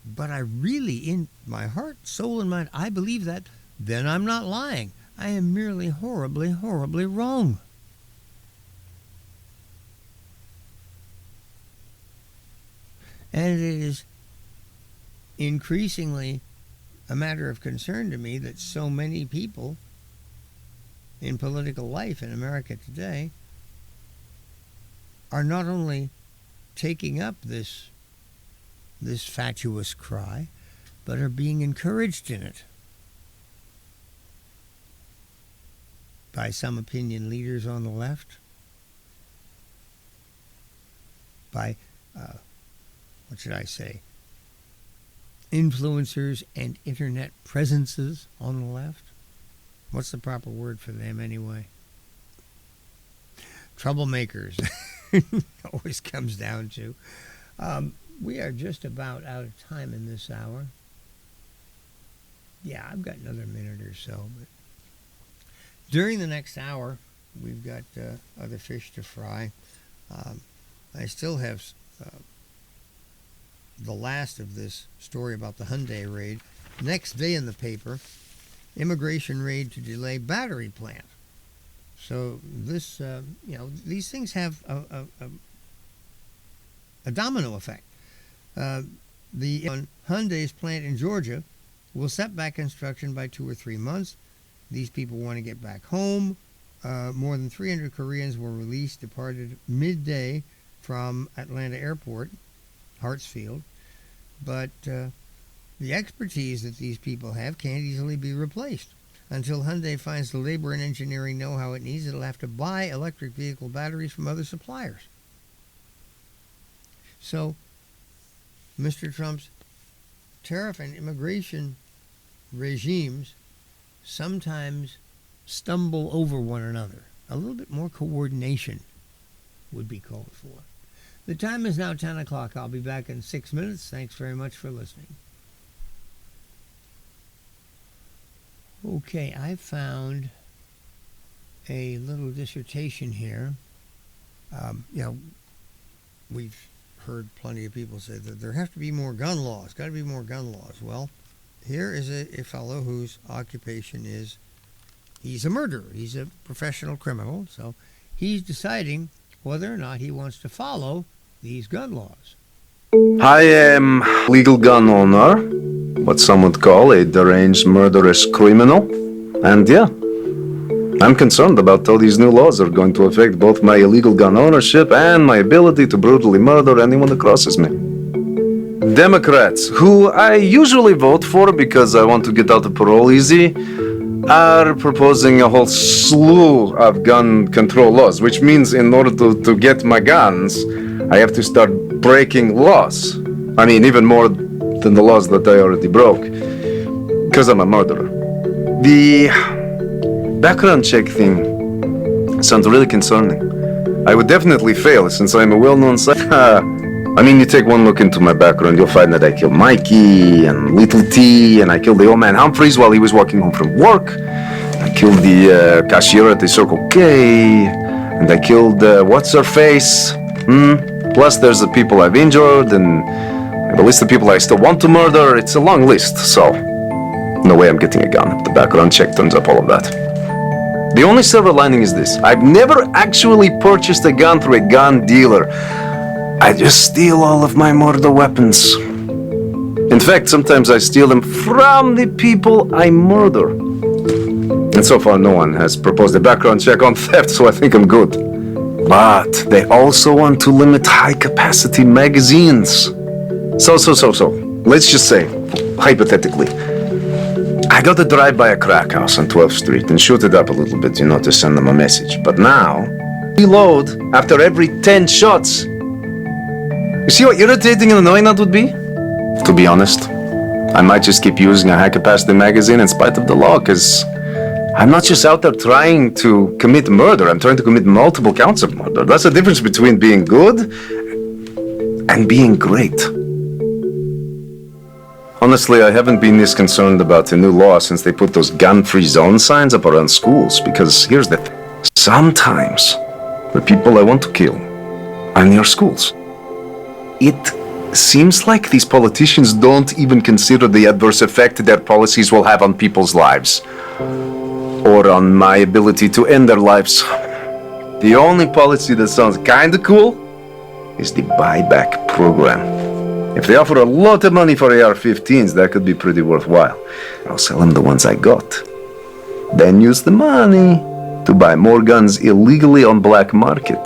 but I really, in my heart, soul, and mind, I believe that, then I'm not lying. I am merely horribly, horribly wrong. And it is increasingly a matter of concern to me that so many people in political life in America today are not only taking up this fatuous cry, but are being encouraged in it by some opinion leaders on the left, by what should I say, influencers and internet presences on the left. What's the proper word for them anyway? Troublemakers. Always comes down to. We are just about out of time in this hour. Yeah, I've got another minute or so. But during the next hour, we've got other fish to fry. I still have the last of this story about the Hyundai raid. Next day in the paper, immigration raid to delay battery plant. So this, these things have a domino effect. The Hyundai's plant in Georgia will set back construction by 2 or 3 months. These people want to get back home. More than 300 Koreans were released, departed midday from Atlanta Airport, Hartsfield. But the expertise that these people have can't easily be replaced. Until Hyundai finds the labor and engineering know-how it needs, it'll have to buy electric vehicle batteries from other suppliers. So, Mr. Trump's tariff and immigration regimes sometimes stumble over one another. A little bit more coordination would be called for. The time is now 10 o'clock. I'll be back in 6 minutes. Thanks very much for listening. Okay, I found a little dissertation here. We've heard plenty of people say that there have to be more gun laws. Got to be more gun laws. Well, here is a fellow whose occupation is, he's a murderer. He's a professional criminal. So he's deciding whether or not he wants to follow these gun laws. I am legal gun owner, what some would call a deranged murderous criminal. And yeah, I'm concerned about how these new laws are going to affect both my illegal gun ownership and my ability to brutally murder anyone that crosses me. Democrats, who I usually vote for because I want to get out of parole easy, are proposing a whole slew of gun control laws, which means in order to get my guns, I have to start breaking laws. I mean, even more than the laws that I already broke, because I'm a murderer. The background check thing sounds really concerning. I would definitely fail since I'm a well-known I mean, you take one look into my background, you'll find that I killed Mikey and Little T, and I killed the old man Humphreys while he was walking home from work. I killed the cashier at the Circle K, and I killed what's-her-face. Plus, there's the people I've injured, and the list of people I still want to murder. It's a long list, so No way I'm getting a gun. The background check turns up all of that. The only silver lining is this. I've never actually purchased a gun through a gun dealer. I just steal all of my murder weapons. In fact, sometimes I steal them from the people I murder. And so far, no one has proposed a background check on theft, so I think I'm good. But they also want to limit high-capacity magazines. So. Let's just say, hypothetically, I got to drive by a crack house on 12th Street and shoot it up a little bit, to send them a message. But now, reload after every 10 shots. You see how irritating and annoying that would be? To be honest, I might just keep using a high-capacity magazine in spite of the law, because I'm not just out there trying to commit murder, I'm trying to commit multiple counts of murder. That's the difference between being good and being great. Honestly, I haven't been this concerned about the new law since they put those gun-free zone signs up around schools, because here's the thing. Sometimes the people I want to kill are near schools. It seems like these politicians don't even consider the adverse effect their policies will have on people's lives, or on my ability to end their lives. The only policy that sounds kinda cool is the buyback program. If they offer a lot of money for AR-15s, that could be pretty worthwhile. I'll sell them the ones I got. Then use the money to buy more guns illegally on black market.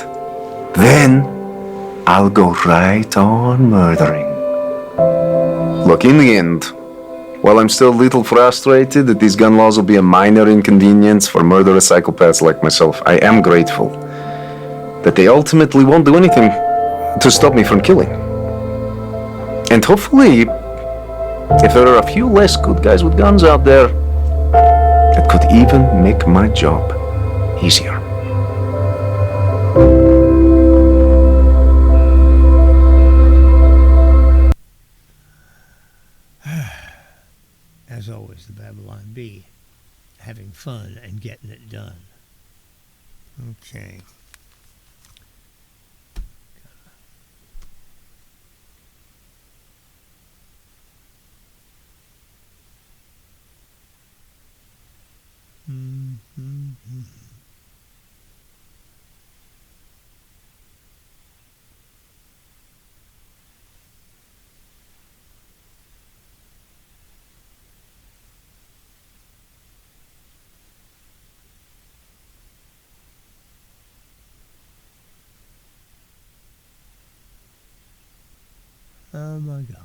Then I'll go right on murdering. Look, in the end, while I'm still a little frustrated that these gun laws will be a minor inconvenience for murderous psychopaths like myself, I am grateful that they ultimately won't do anything to stop me from killing. And hopefully, if there are a few less good guys with guns out there, it could even make my job easier. As always, the Babylon Bee, having fun and getting it done. Okay. Oh my God.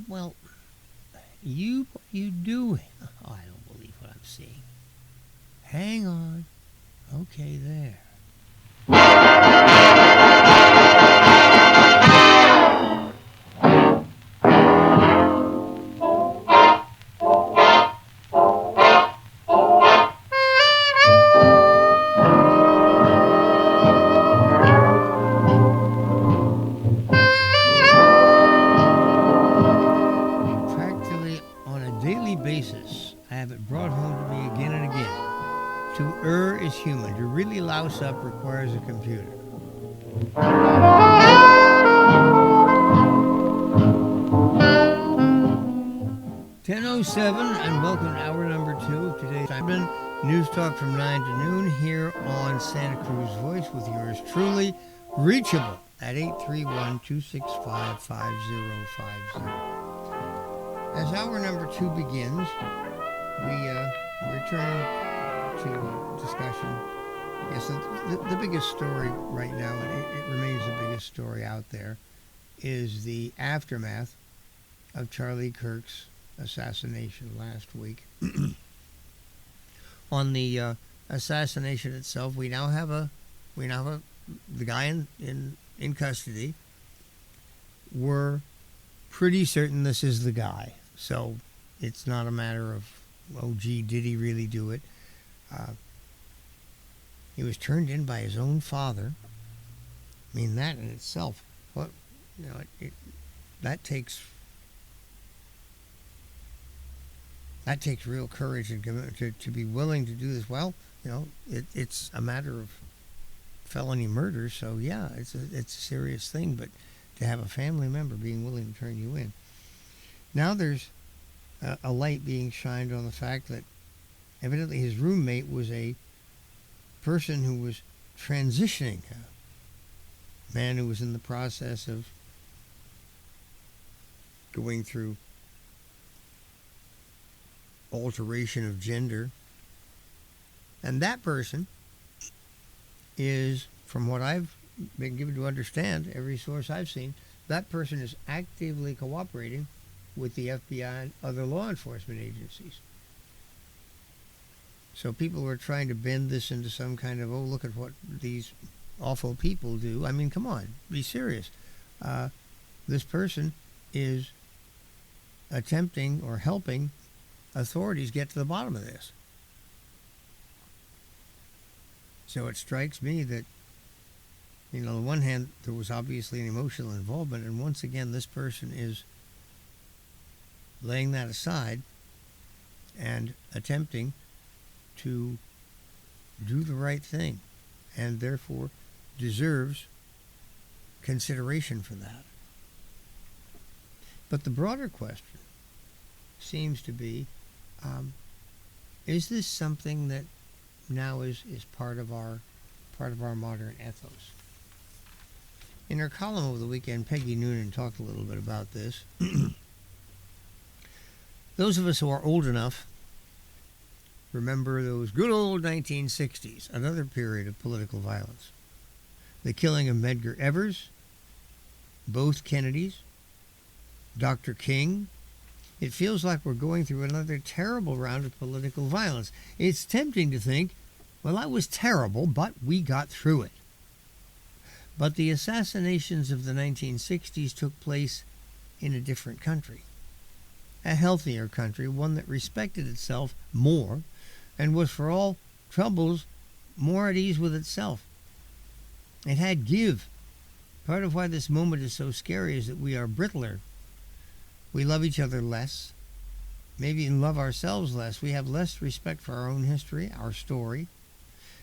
Well, you do. Oh, I don't believe what I'm seeing. Hang on. Okay, there. but brought home to me again and again. To err is human. To really louse up requires a computer. 10:07, and welcome to hour number 2 of today's Freedman News Talk from 9 to noon here on Santa Cruz Voice with yours truly, reachable at 831-265-5050. As hour number 2 begins, we return to discussion. Yes, the biggest story right now, and it remains the biggest story out there, is the aftermath of Charlie Kirk's assassination last week. On the assassination itself, we now have the guy in custody. We're pretty certain this is the guy, so it's not a matter of, oh gee, did he really do it? He was turned in by his own father. I mean, that in itself, that takes real courage and commitment to be willing to do this. Well, it's a matter of felony murder, so yeah, it's a serious thing. But to have a family member being willing to turn you in, now there's a light being shined on the fact that evidently his roommate was a person who was transitioning, a man who was in the process of going through alteration of gender. And that person is, from what I've been given to understand, every source I've seen, that person is actively cooperating with the FBI and other law enforcement agencies. So people are trying to bend this into some kind of, oh, look at what these awful people do. I mean, come on, be serious. This person is attempting or helping authorities get to the bottom of this. So it strikes me that, on the one hand, there was obviously an emotional involvement, and once again, this person is laying that aside and attempting to do the right thing, and therefore deserves consideration for that. But the broader question seems to be, is this something that now is part of our modern ethos? In her column over the weekend, Peggy Noonan talked a little bit about this. Those of us who are old enough remember those good old 1960s, another period of political violence. The killing of Medgar Evers, both Kennedys, Dr. King. It feels like we're going through another terrible round of political violence. It's tempting to think, well, that was terrible, but we got through it. But the assassinations of the 1960s took place in a different country, a healthier country, one that respected itself more and was, for all troubles, more at ease with itself. It had give. Part of why this moment is so scary is that we are brittler. We love each other less, maybe even love ourselves less. We have less respect for our own history, our story,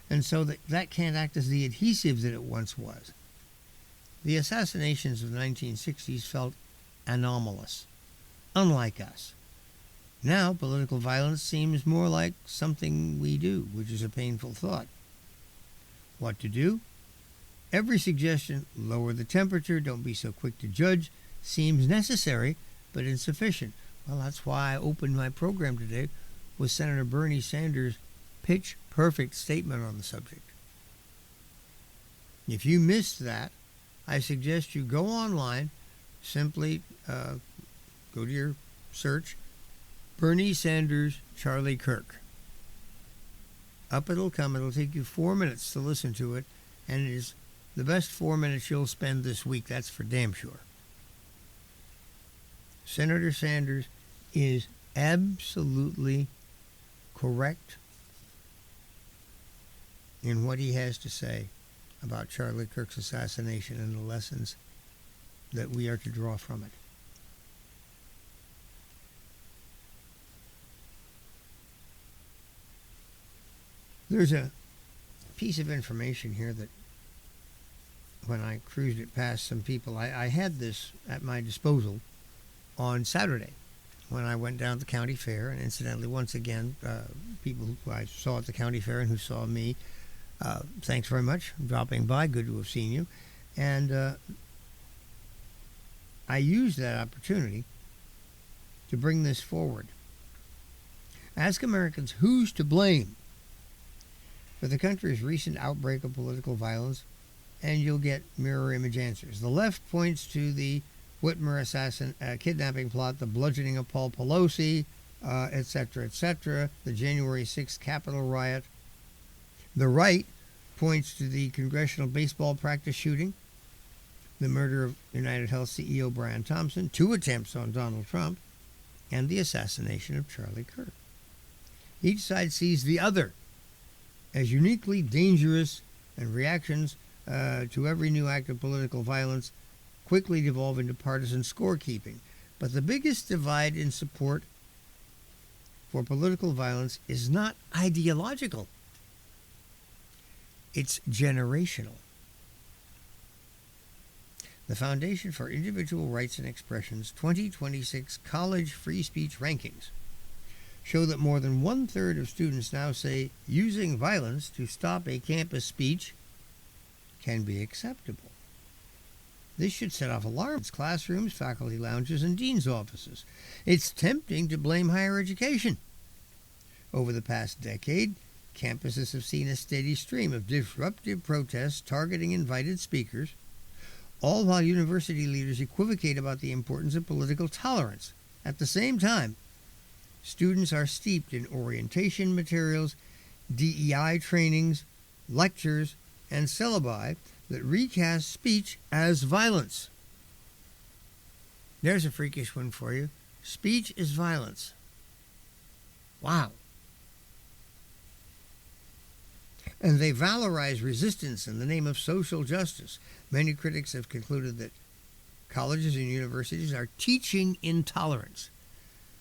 and so that can't act as the adhesive that it once was. The assassinations of the 1960s felt anomalous, unlike us. Now, political violence seems more like something we do, which is a painful thought. What to do? Every suggestion, lower the temperature, don't be so quick to judge, seems necessary, but insufficient. Well, that's why I opened my program today with Senator Bernie Sanders' pitch-perfect statement on the subject. If you missed that, I suggest you go online, simply go to your search, Bernie Sanders, Charlie Kirk. Up it'll come. It'll take you 4 minutes to listen to it, and it is the best 4 minutes you'll spend this week. That's for damn sure. Senator Sanders is absolutely correct in what he has to say about Charlie Kirk's assassination and the lessons that we are to draw from it. There's a piece of information here that when I cruised it past some people, I had this at my disposal on Saturday when I went down to the county fair. And incidentally, once again, people who I saw at the county fair and who saw me, thanks very much for dropping by. Good to have seen you. And I used that opportunity to bring this forward. Ask Americans who's to blame for the country's recent outbreak of political violence, and you'll get mirror image answers. The left points to the Whitmer kidnapping plot, the bludgeoning of Paul Pelosi, etc., the January 6th Capitol riot. The right points to the congressional baseball practice shooting, the murder of United Health CEO Brian Thompson, 2 attempts on Donald Trump, and the assassination of Charlie Kirk. Each side sees the other as uniquely dangerous, and reactions to every new act of political violence quickly devolve into partisan scorekeeping. But the biggest divide in support for political violence is not ideological. It's generational. The Foundation for Individual Rights and Expression's 2026 College Free Speech Rankings show that more than 1/3 of students now say using violence to stop a campus speech can be acceptable. This should set off alarms in classrooms, faculty lounges, and dean's offices. It's tempting to blame higher education. Over the past decade, campuses have seen a steady stream of disruptive protests targeting invited speakers, all while university leaders equivocate about the importance of political tolerance. At the same time, students are steeped in orientation materials, DEI trainings, lectures, and syllabi that recast speech as violence. There's a freakish one for you. Speech is violence. Wow. And they valorize resistance in the name of social justice. Many critics have concluded that colleges and universities are teaching intolerance.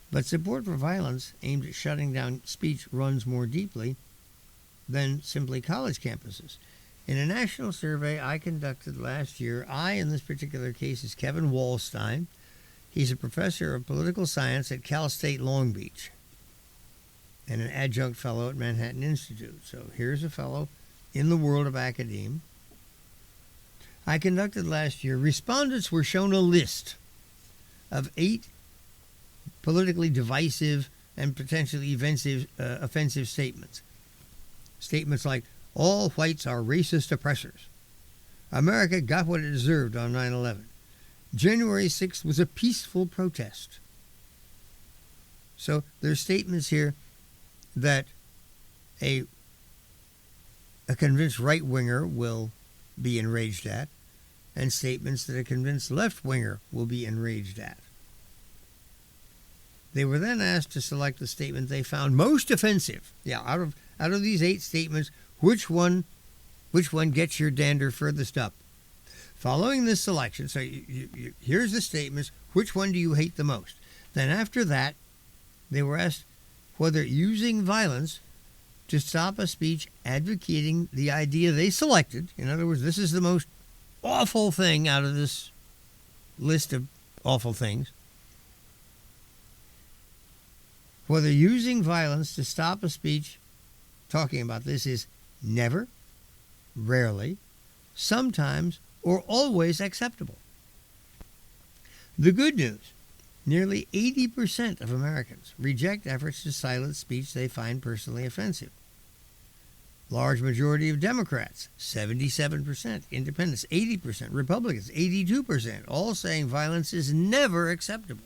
But support for violence aimed at shutting down speech runs more deeply than simply college campuses. In a national survey I conducted last year, in this particular case, is Kevin Wallstein. He's a professor of political science at Cal State Long Beach and an adjunct fellow at Manhattan Institute. So here's a fellow in the world of academia. I conducted last year, respondents were shown a list of 8 politically divisive and potentially offensive statements. Statements like, all whites are racist oppressors. America got what it deserved on 9/11. January 6th was a peaceful protest. So there's statements here that a convinced right-winger will be enraged at, and statements that a convinced left-winger will be enraged at. They were then asked to select the statement they found most offensive. Yeah, out of these 8 statements, which one gets your dander furthest up? Following this selection, so here's the statements, which one do you hate the most? Then after that, they were asked whether using violence to stop a speech advocating the idea they selected, in other words, this is the most awful thing out of this list of awful things, whether using violence to stop a speech talking about this is never, rarely, sometimes, or always acceptable. The good news, nearly 80% of Americans reject efforts to silence speech they find personally offensive. Large majority of Democrats, 77%, independents, 80%, Republicans, 82%, all saying violence is never acceptable.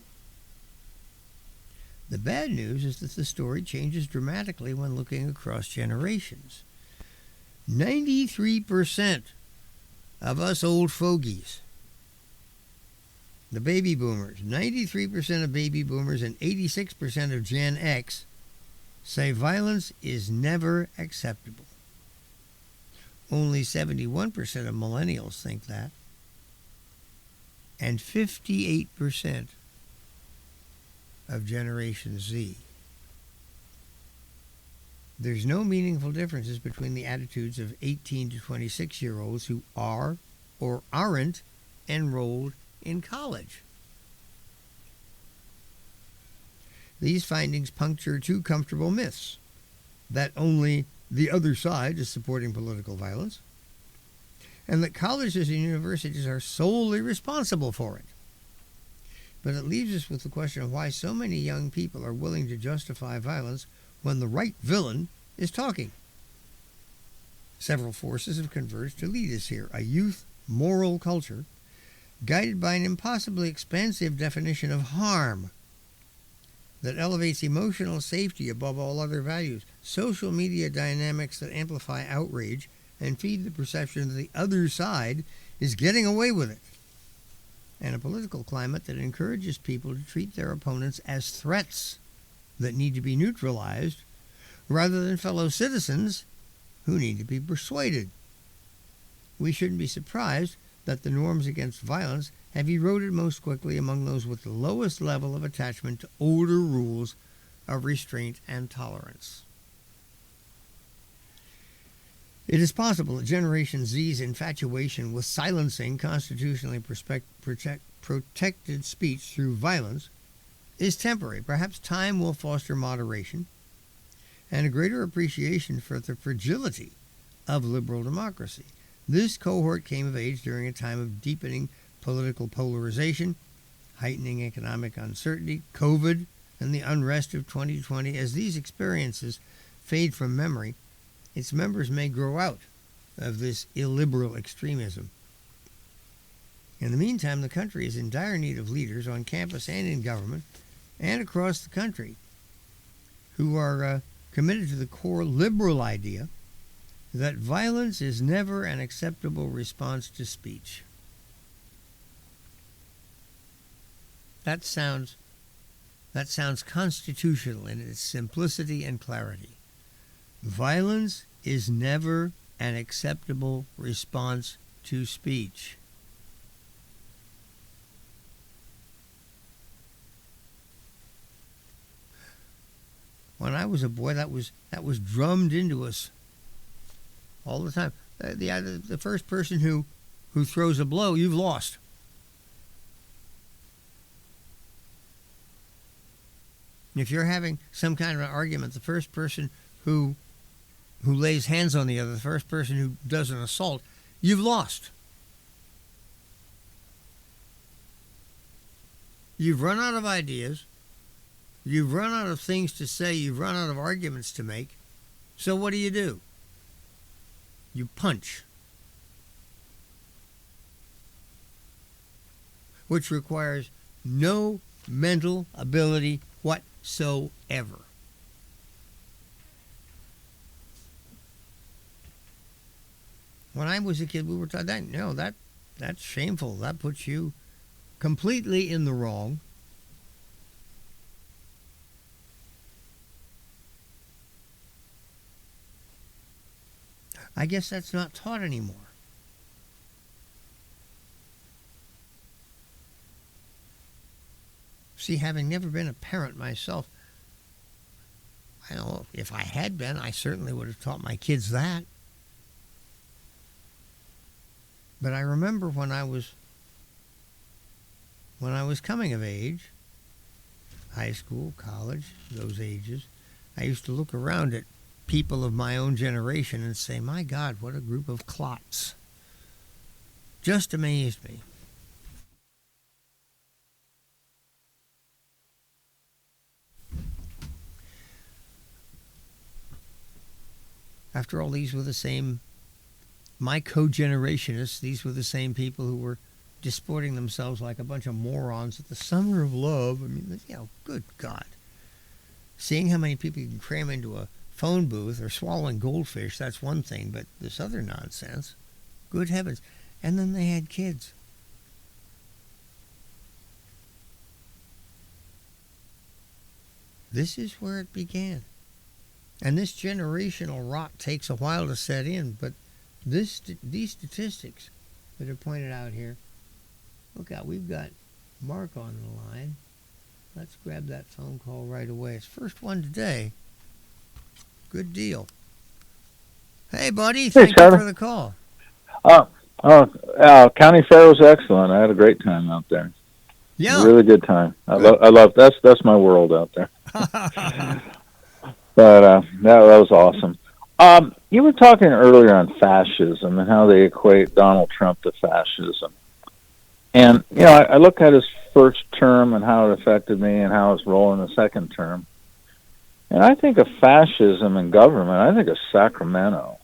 The bad news is that the story changes dramatically when looking across generations. 93% of us old fogies, the baby boomers, 93% of baby boomers and 86% of Gen X say violence is never acceptable. Only 71% of millennials think that, and 58% of Generation Z. There's no meaningful differences between the attitudes of 18 to 26-year-olds who are or aren't enrolled in college. These findings puncture two comfortable myths: that only the other side is supporting political violence, and that colleges and universities are solely responsible for it. But it leaves us with the question of why so many young people are willing to justify violence when the right villain is talking. Several forces have converged to lead us here: a youth moral culture guided by an impossibly expansive definition of harm that elevates emotional safety above all other values, social media dynamics that amplify outrage and feed the perception that the other side is getting away with it, and a political climate that encourages people to treat their opponents as threats that need to be neutralized rather than fellow citizens who need to be persuaded. We shouldn't be surprised that the norms against violence have eroded most quickly among those with the lowest level of attachment to older rules of restraint and tolerance. It is possible that Generation Z's infatuation with silencing constitutionally protected speech through violence is temporary. Perhaps time will foster moderation and a greater appreciation for the fragility of liberal democracy. This cohort came of age during a time of deepening political polarization, heightening economic uncertainty, COVID, and the unrest of 2020. As these experiences fade from memory, its members may grow out of this illiberal extremism. In the meantime, the country is in dire need of leaders on campus and in government and across the country who are committed to the core liberal idea that violence is never an acceptable response to speech. That sounds constitutional in its simplicity and clarity. Violence is never an acceptable response to speech. When I was a boy, that was drummed into us all the time. The first person who throws a blow, you've lost. If you're having some kind of an argument, the first person who lays hands on the other, the first person who does an assault, you've lost. You've run out of ideas. You've run out of things to say. You've run out of arguments to make. So what do? You punch, which requires no mental ability whatsoever. When I was a kid, we were taught that, no, that's shameful. That puts you completely in the wrong. I guess that's not taught anymore. See, having never been a parent myself, I don't know, if I had been, I certainly would have taught my kids that. But I remember when I was coming of age, high school, college, those ages, I used to look around at people of my own generation and say, my God, what a group of clots. Just amazed me. After all, these were the same, my co-generationists, these were the same people who were disporting themselves like a bunch of morons at the Summer of Love. I mean, good God. Seeing how many people you can cram into a phone booth or swallowing goldfish, that's one thing, but this other nonsense, good heavens. And then they had kids. This is where it began. And this generational rot takes a while to set in, but these statistics that are pointed out here, look out, we've got Mark on the line. Let's grab that phone call right away. It's first one today. Good deal. Hey, buddy. Hey, Thank you Charlie. for the call. County fair was excellent. I had a great time out there. Yeah. Really good time. I love that's my world out there. But that was awesome. You were talking earlier on fascism and how they equate Donald Trump to fascism. And, I look at his first term and how it affected me and how it's rolling the second term. And I think of fascism in government, I think of Sacramento.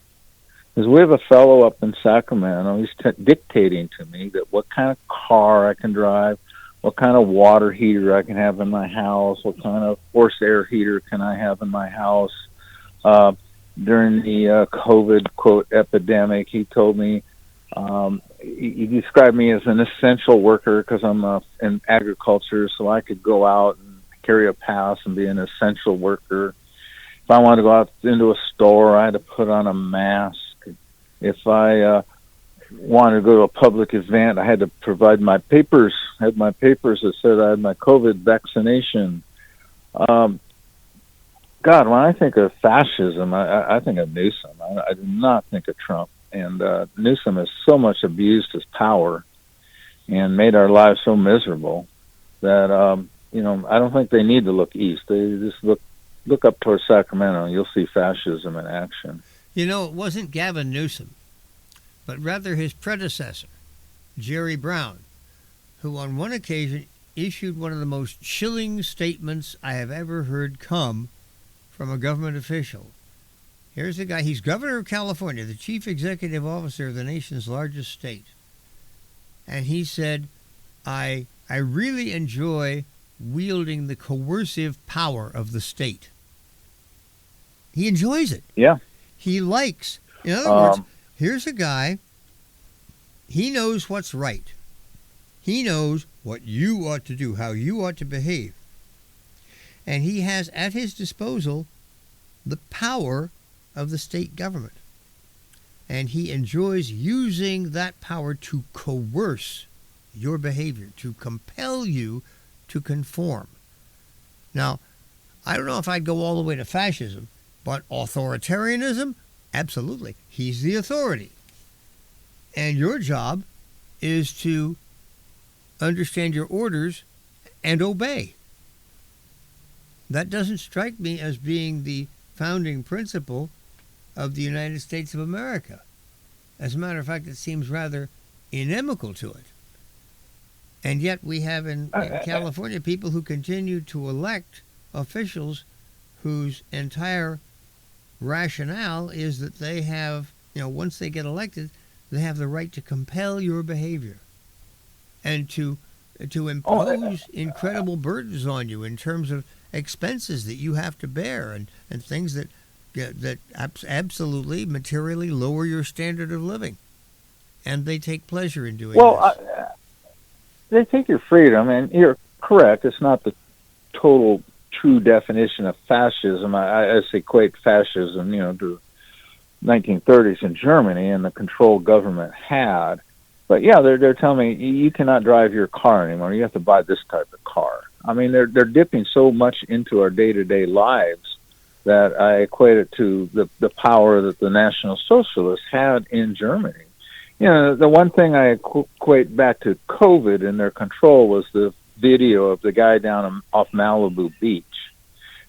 Because we have a fellow up in Sacramento, he's dictating to me that what kind of car I can drive, what kind of water heater I can have in my house, what kind of forced air heater can I have in my house. During the COVID, quote, epidemic, he told me, he described me as an essential worker because I'm in agriculture, so I could go out and carry a pass and be an essential worker. If I wanted to go out into a store, I had to put on a mask. If I wanted to go to a public event, I had to provide my papers. I had my papers that said I had my COVID vaccination. God, when I think of fascism, I think of Newsom. I do not think of Trump. And Newsom has so much abused his power and made our lives so miserable that, I don't think they need to look east. They just look up towards Sacramento, and you'll see fascism in action. It wasn't Gavin Newsom, but rather his predecessor, Jerry Brown, who on one occasion issued one of the most chilling statements I have ever heard come from a government official. Here's the guy. He's governor of California, the chief executive officer of the nation's largest state. And he said, I really enjoy wielding the coercive power of the state. He enjoys it. Yeah. He likes. In other words, here's a guy. He knows what's right. He knows what you ought to do, how you ought to behave. And he has at his disposal the power of the state government. And he enjoys using that power to coerce your behavior, to compel you to conform. Now, I don't know if I'd go all the way to fascism, but authoritarianism, absolutely. He's the authority. And your job is to understand your orders and obey. That doesn't strike me as being the founding principle of the United States of America. As a matter of fact, it seems rather inimical to it. And yet we have in California people who continue to elect officials whose entire rationale is that they have, once they get elected, they have the right to compel your behavior and to impose incredible burdens on you in terms of expenses that you have to bear and things that absolutely materially lower your standard of living. And they take pleasure in doing this. They take your freedom, and you're correct. It's not the total true definition of fascism. I equate fascism, to 1930s in Germany and the control government had. But yeah, they're telling me you cannot drive your car anymore. You have to buy this type of car. I mean, they're dipping so much into our day-to-day lives that I equate it to the power that the National Socialists had in Germany. The one thing I equate back to COVID and their control was the video of the guy down off Malibu Beach.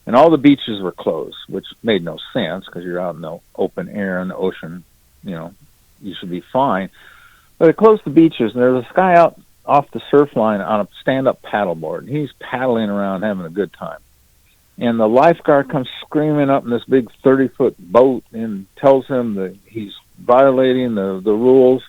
And all the beaches were closed, which made no sense because you're out in the open air in the ocean, you should be fine. But it closed the beaches, and there was this guy out off the surf line on a stand-up paddleboard, and he's paddling around having a good time. And the lifeguard comes screaming up in this big 30-foot boat and tells him that he's violating the rules.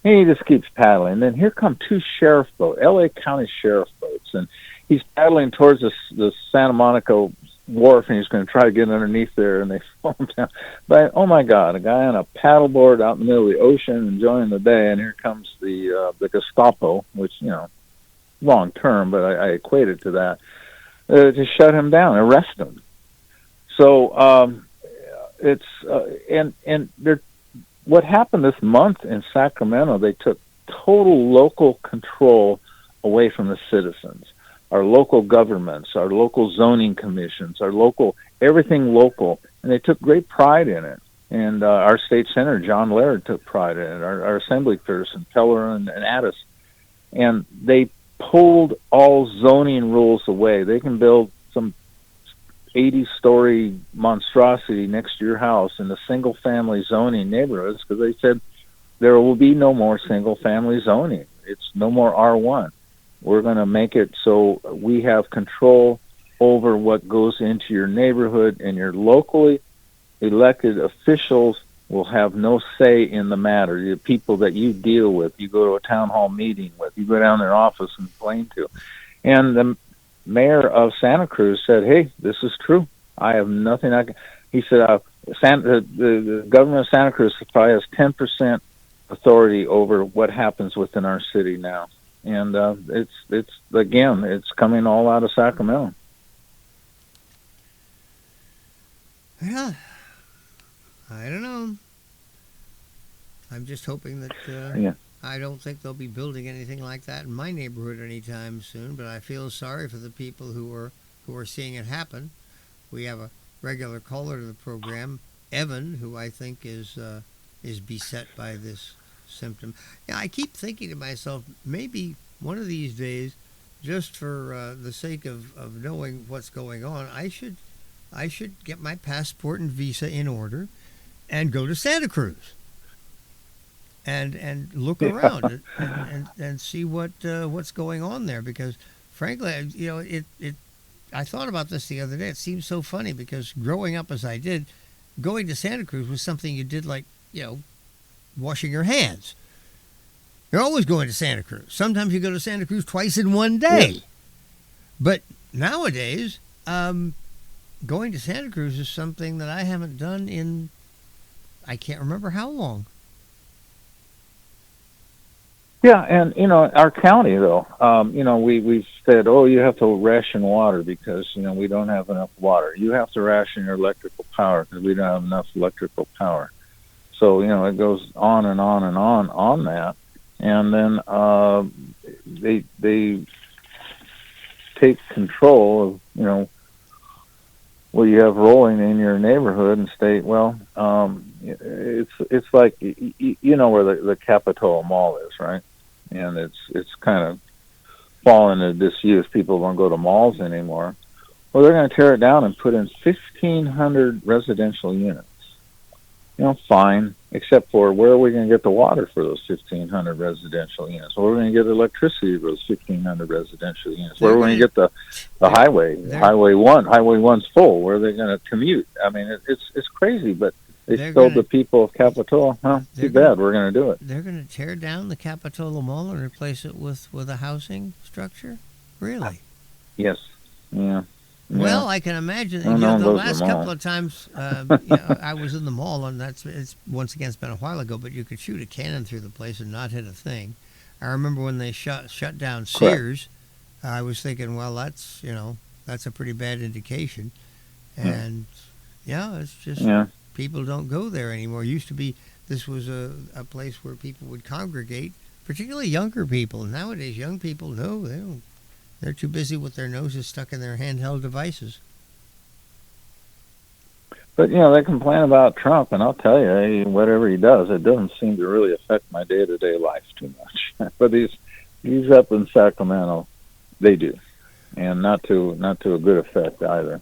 And he just keeps paddling. And then here come two sheriff boats, L.A. County sheriff boats, and he's paddling towards the Santa Monica wharf, and he's going to try to get underneath there, and they fall down. But, oh, my God, a guy on a paddleboard out in the middle of the ocean enjoying the day, and here comes the Gestapo, which, long term, but I equate it to that, to shut him down, arrest him. So it's and they're, what happened this month in Sacramento, they took total local control away from the citizens. Our local governments, our local zoning commissions, our local, everything local, and they took great pride in it. And our state senator, John Laird, took pride in it. Our assembly person, Peller and Addis. And they pulled all zoning rules away. They can build some 80-story monstrosity next to your house in the single-family zoning neighborhoods because they said there will be no more single-family zoning. It's no more R1. We're going to make it so we have control over what goes into your neighborhood, and your locally elected officials will have no say in the matter. The people that you deal with, you go to a town hall meeting with, you go down their office and complain to. And the mayor of Santa Cruz said, hey, this is true. I have nothing I can... He said, the government of Santa Cruz probably has 10% authority over what happens within our city now. And it's coming all out of Sacramento. Yeah. I don't know. I'm just hoping that I don't think they'll be building anything like that in my neighborhood anytime soon, but I feel sorry for the people who are seeing it happen. We have a regular caller to the program, Evan, who I think is beset by this symptom. Yeah, I keep thinking to myself, maybe one of these days, just for the sake of knowing what's going on, I should get my passport and visa in order and go to Santa Cruz and look around and see what's going on there, because frankly, I thought about this the other day. It seems so funny because growing up as I did, going to Santa Cruz was something you did, like, washing your hands. You're always going to Santa Cruz. Sometimes you go to Santa Cruz twice in one day. Yes. But nowadays, going to Santa Cruz is something that I haven't done in, I can't remember how long. Yeah, and, our county, though, we've said, you have to ration water because, we don't have enough water. You have to ration your electrical power because we don't have enough electrical power. So, it goes on and on and on that. And then they take control of, what you have rolling in your neighborhood and state, it's like, where the Capitola Mall is, right? And it's kind of fallen into disuse. People don't go to malls anymore. Well, they're going to tear it down and put in 1,500 residential units. Fine, except for where are we going to get the water for those 1,500 residential units? Where are we going to get electricity for those 1,500 residential units? Where are we going to get the highway? Highway 1. Highway 1's full. Where are they going to commute? I mean, it's crazy, but they told the people of Capitola, too bad, we're going to do it. They're going to tear down the Capitola Mall and replace it with a housing structure? Really? Yes. Yeah. Well, I can imagine. The last couple of times I was in the mall, and it's once again, it's been a while ago, but you could shoot a cannon through the place and not hit a thing. I remember when they shut down Sears. I was thinking, well, that's a pretty bad indication, and it's just people don't go there anymore. Used to be this was a place where people would congregate, particularly younger people. Nowadays, young people, no, they don't. They're too busy with their noses stuck in their handheld devices. But, they complain about Trump, and I'll tell you, whatever he does, it doesn't seem to really affect my day-to-day life too much. But he's up in Sacramento, they do, and not to a good effect either.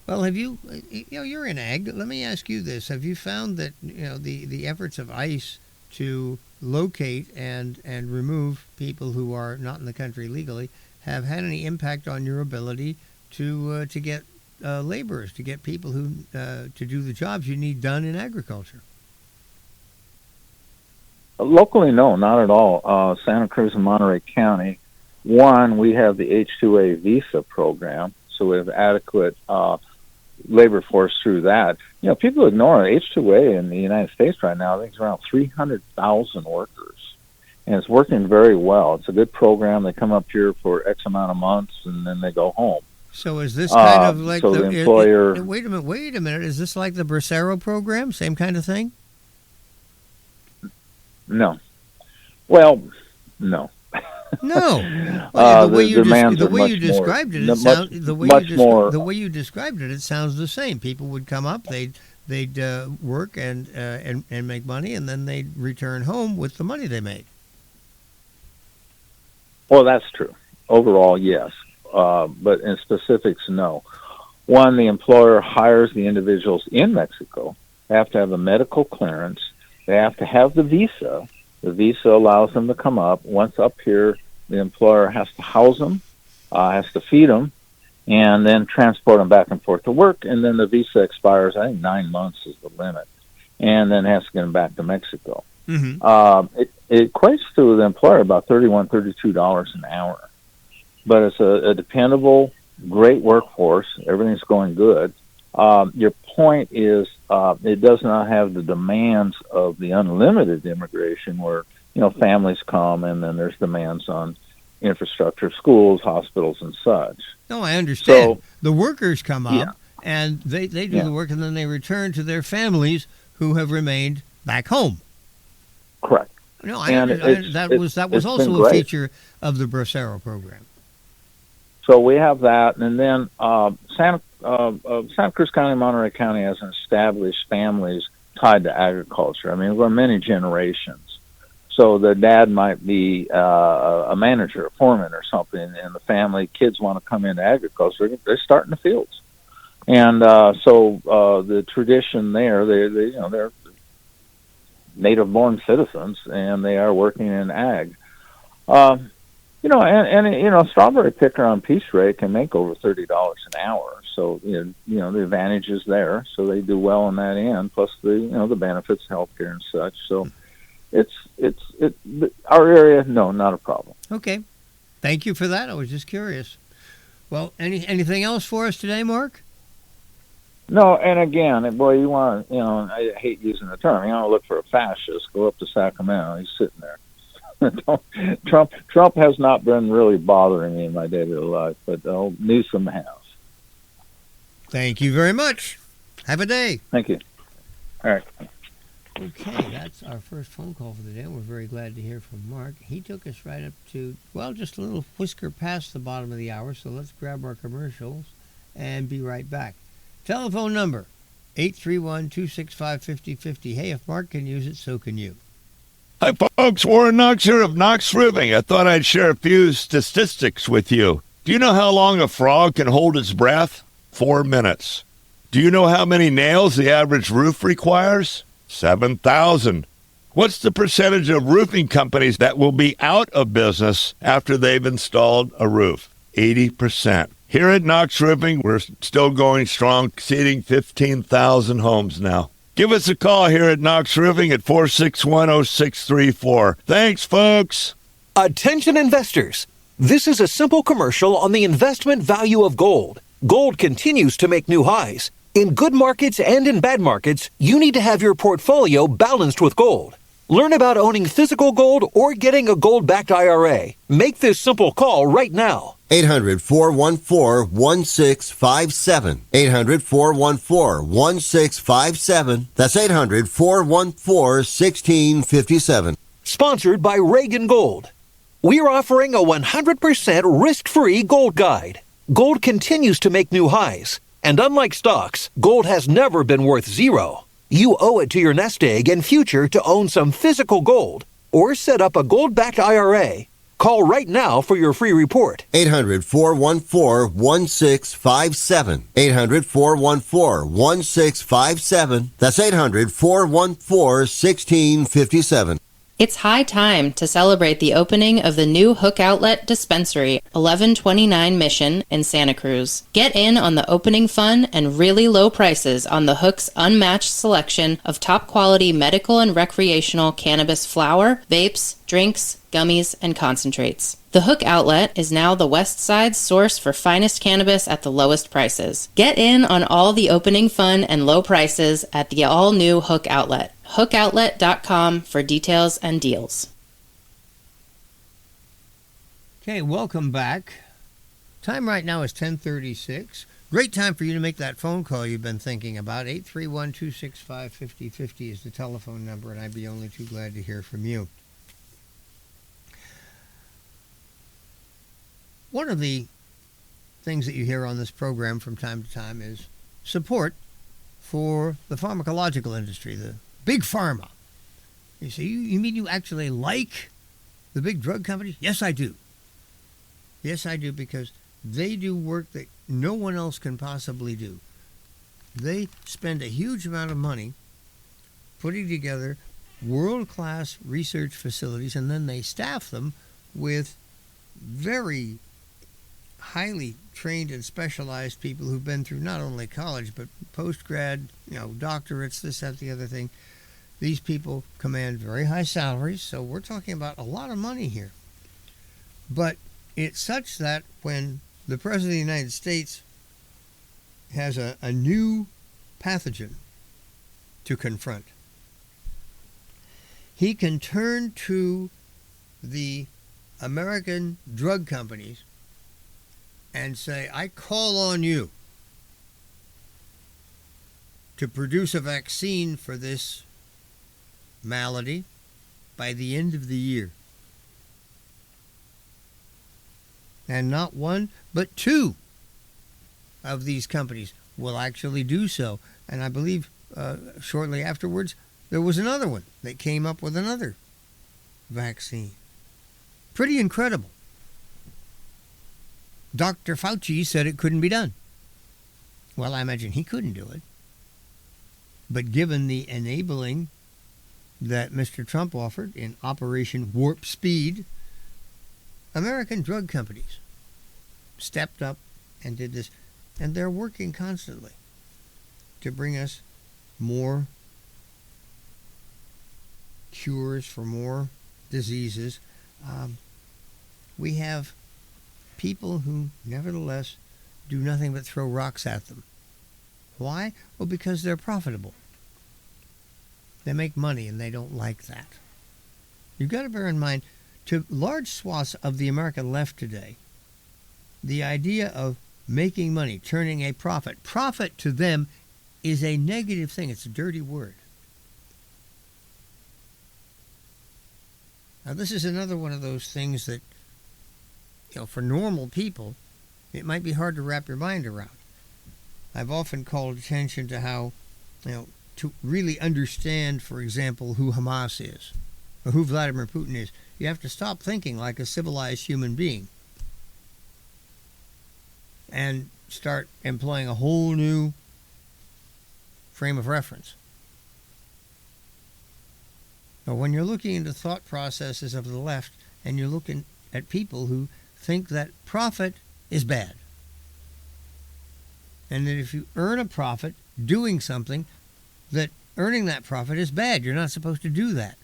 Well, have you, you're in ag. Let me ask you this. Have you found that, the efforts of ICE to locate and remove people who are not in the country legally have had any impact on your ability to get laborers, to get people who to do the jobs you need done in agriculture? Locally, no, not at all. Santa Cruz and Monterey County, we have the H-2A visa program, so we have adequate labor force through that. People ignore it. H-2A in the United States right now, I think it's around 300,000 workers, and it's working very well. It's a good program. They come up here for X amount of months, and then they go home. So is this kind of like the employer? Wait a minute. Is this like the Bracero program? Same kind of thing? No. Well, no. No. Well, The demands are much you described more, it, the way you described it, it sounds the same. People would come up, they'd work and make money, and then they'd return home with the money they made. Well, that's true. Overall, yes. But in specifics, no. One, the employer hires the individuals in Mexico. They have to have a medical clearance. They have to have the visa. The visa allows them to come up. Once up here, the employer has to house them, has to feed them, and then transport them back and forth to work. And then the visa expires, I think 9 months is the limit, and then has to get them back to Mexico. Mm-hmm. It equates to the employer about $31, $32 an hour. But it's a dependable, great workforce. Everything's going good. Your point is it does not have the demands of the unlimited immigration where, families come and then there's demands on infrastructure, schools, hospitals, and such. No, I understand. So, the workers come up and they do the work and then they return to their families who have remained back home. Correct. No, that was it's also a feature of the Bracero program. So we have that, and then Santa Cruz County, Monterey County has established families tied to agriculture. I mean, we're many generations. So the dad might be a manager, a foreman, or something, and the family kids want to come into agriculture. They start in the fields, and so the tradition there, they're native-born citizens, and they are working in ag. A strawberry picker on Peace Ray can make over $30 an hour. So, the advantage is there. So they do well on that end. Plus the benefits, healthcare and such. So it's our area. No, not a problem. Okay. Thank you for that. I was just curious. Well, anything else for us today, Mark? No, and again, boy, you want I hate using the term. You want to look for a fascist, go up to Sacramento. He's sitting there. Trump has not been really bothering me in my daily life, but Newsom has. Thank you very much. Have a day. Thank you. All right. Okay, that's our first phone call for the day. We're very glad to hear from Mark. He took us right up to, just a little whisker past the bottom of the hour, so let's grab our commercials and be right back. Telephone number, 831-265-5050. Hey, if Mark can use it, so can you. Hi, folks. Warren Knox here of Knox Roofing. I thought I'd share a few statistics with you. Do you know how long a frog can hold its breath? 4 minutes. Do you know how many nails the average roof requires? 7,000. What's the percentage of roofing companies that will be out of business after they've installed a roof? 80%. Here at Knox Roofing, we're still going strong, exceeding 15,000 homes now. Give us a call here at Knox Roofing at 461-0634. Thanks, folks. Attention investors. This is a simple commercial on the investment value of gold. Gold continues to make new highs. In good markets and in bad markets, you need to have your portfolio balanced with gold. Learn about owning physical gold or getting a gold-backed IRA. Make this simple call right now. 800-414-1657. 800-414-1657. That's 800-414-1657. Sponsored by Reagan Gold. We're offering a 100% risk-free gold guide. Gold continues to make new highs. And unlike stocks, gold has never been worth zero. You owe it to your nest egg and future to own some physical gold or set up a gold-backed IRA. Call right now for your free report. 800-414-1657. 800-414-1657. That's 800-414-1657. It's high time to celebrate the opening of the new Hook Outlet Dispensary, 1129 Mission in Santa Cruz. Get in on the opening fun and really low prices on the Hook's unmatched selection of top-quality medical and recreational cannabis flower, vapes, drinks, gummies, and concentrates. The Hook Outlet is now the West Side's source for finest cannabis at the lowest prices. Get in on all the opening fun and low prices at the all-new Hook Outlet. HookOutlet.com for details and deals. Okay, welcome back. Time right now is 10:36. Great time for you to make that phone call you've been thinking about. 831-265-5050 is the telephone number, and I'd be only too glad to hear from you. One of the things that you hear on this program from time to time is support for the pharmacological industry, the big pharma. You say, you mean you actually like the big drug companies? Yes, I do. Yes, I do, because they do work that no one else can possibly do. They spend a huge amount of money putting together world-class research facilities, and then they staff them with very highly trained and specialized people who've been through not only college but post-grad, doctorates, this, that, the other thing. These people command very high salaries, so we're talking about a lot of money here. But it's such that when the President of the United States has a new pathogen to confront, he can turn to the American drug companies and say, I call on you to produce a vaccine for this malady by the end of the year. And not one, but two of these companies will actually do so. And I believe shortly afterwards, there was another one that came up with another vaccine. Pretty incredible. Dr. Fauci said it couldn't be done. Well, I imagine he couldn't do it. But given the enabling that Mr. Trump offered in Operation Warp Speed, American drug companies stepped up and did this. And they're working constantly to bring us more cures for more diseases. We have people who nevertheless do nothing but throw rocks at them. Why? Well, because they're profitable. They make money, and they don't like that. You've got to bear in mind, to large swaths of the American left today, the idea of making money, turning a profit to them is a negative thing. It's a dirty word. Now, this is another one of those things that, for normal people, it might be hard to wrap your mind around. I've often called attention to how, to really understand, for example, who Hamas is, or who Vladimir Putin is, you have to stop thinking like a civilized human being and start employing a whole new frame of reference. Now, when you're looking into thought processes of the left, and you're looking at people who think that profit is bad, and that if you earn a profit doing something, that earning that profit is bad. You're not supposed to do that.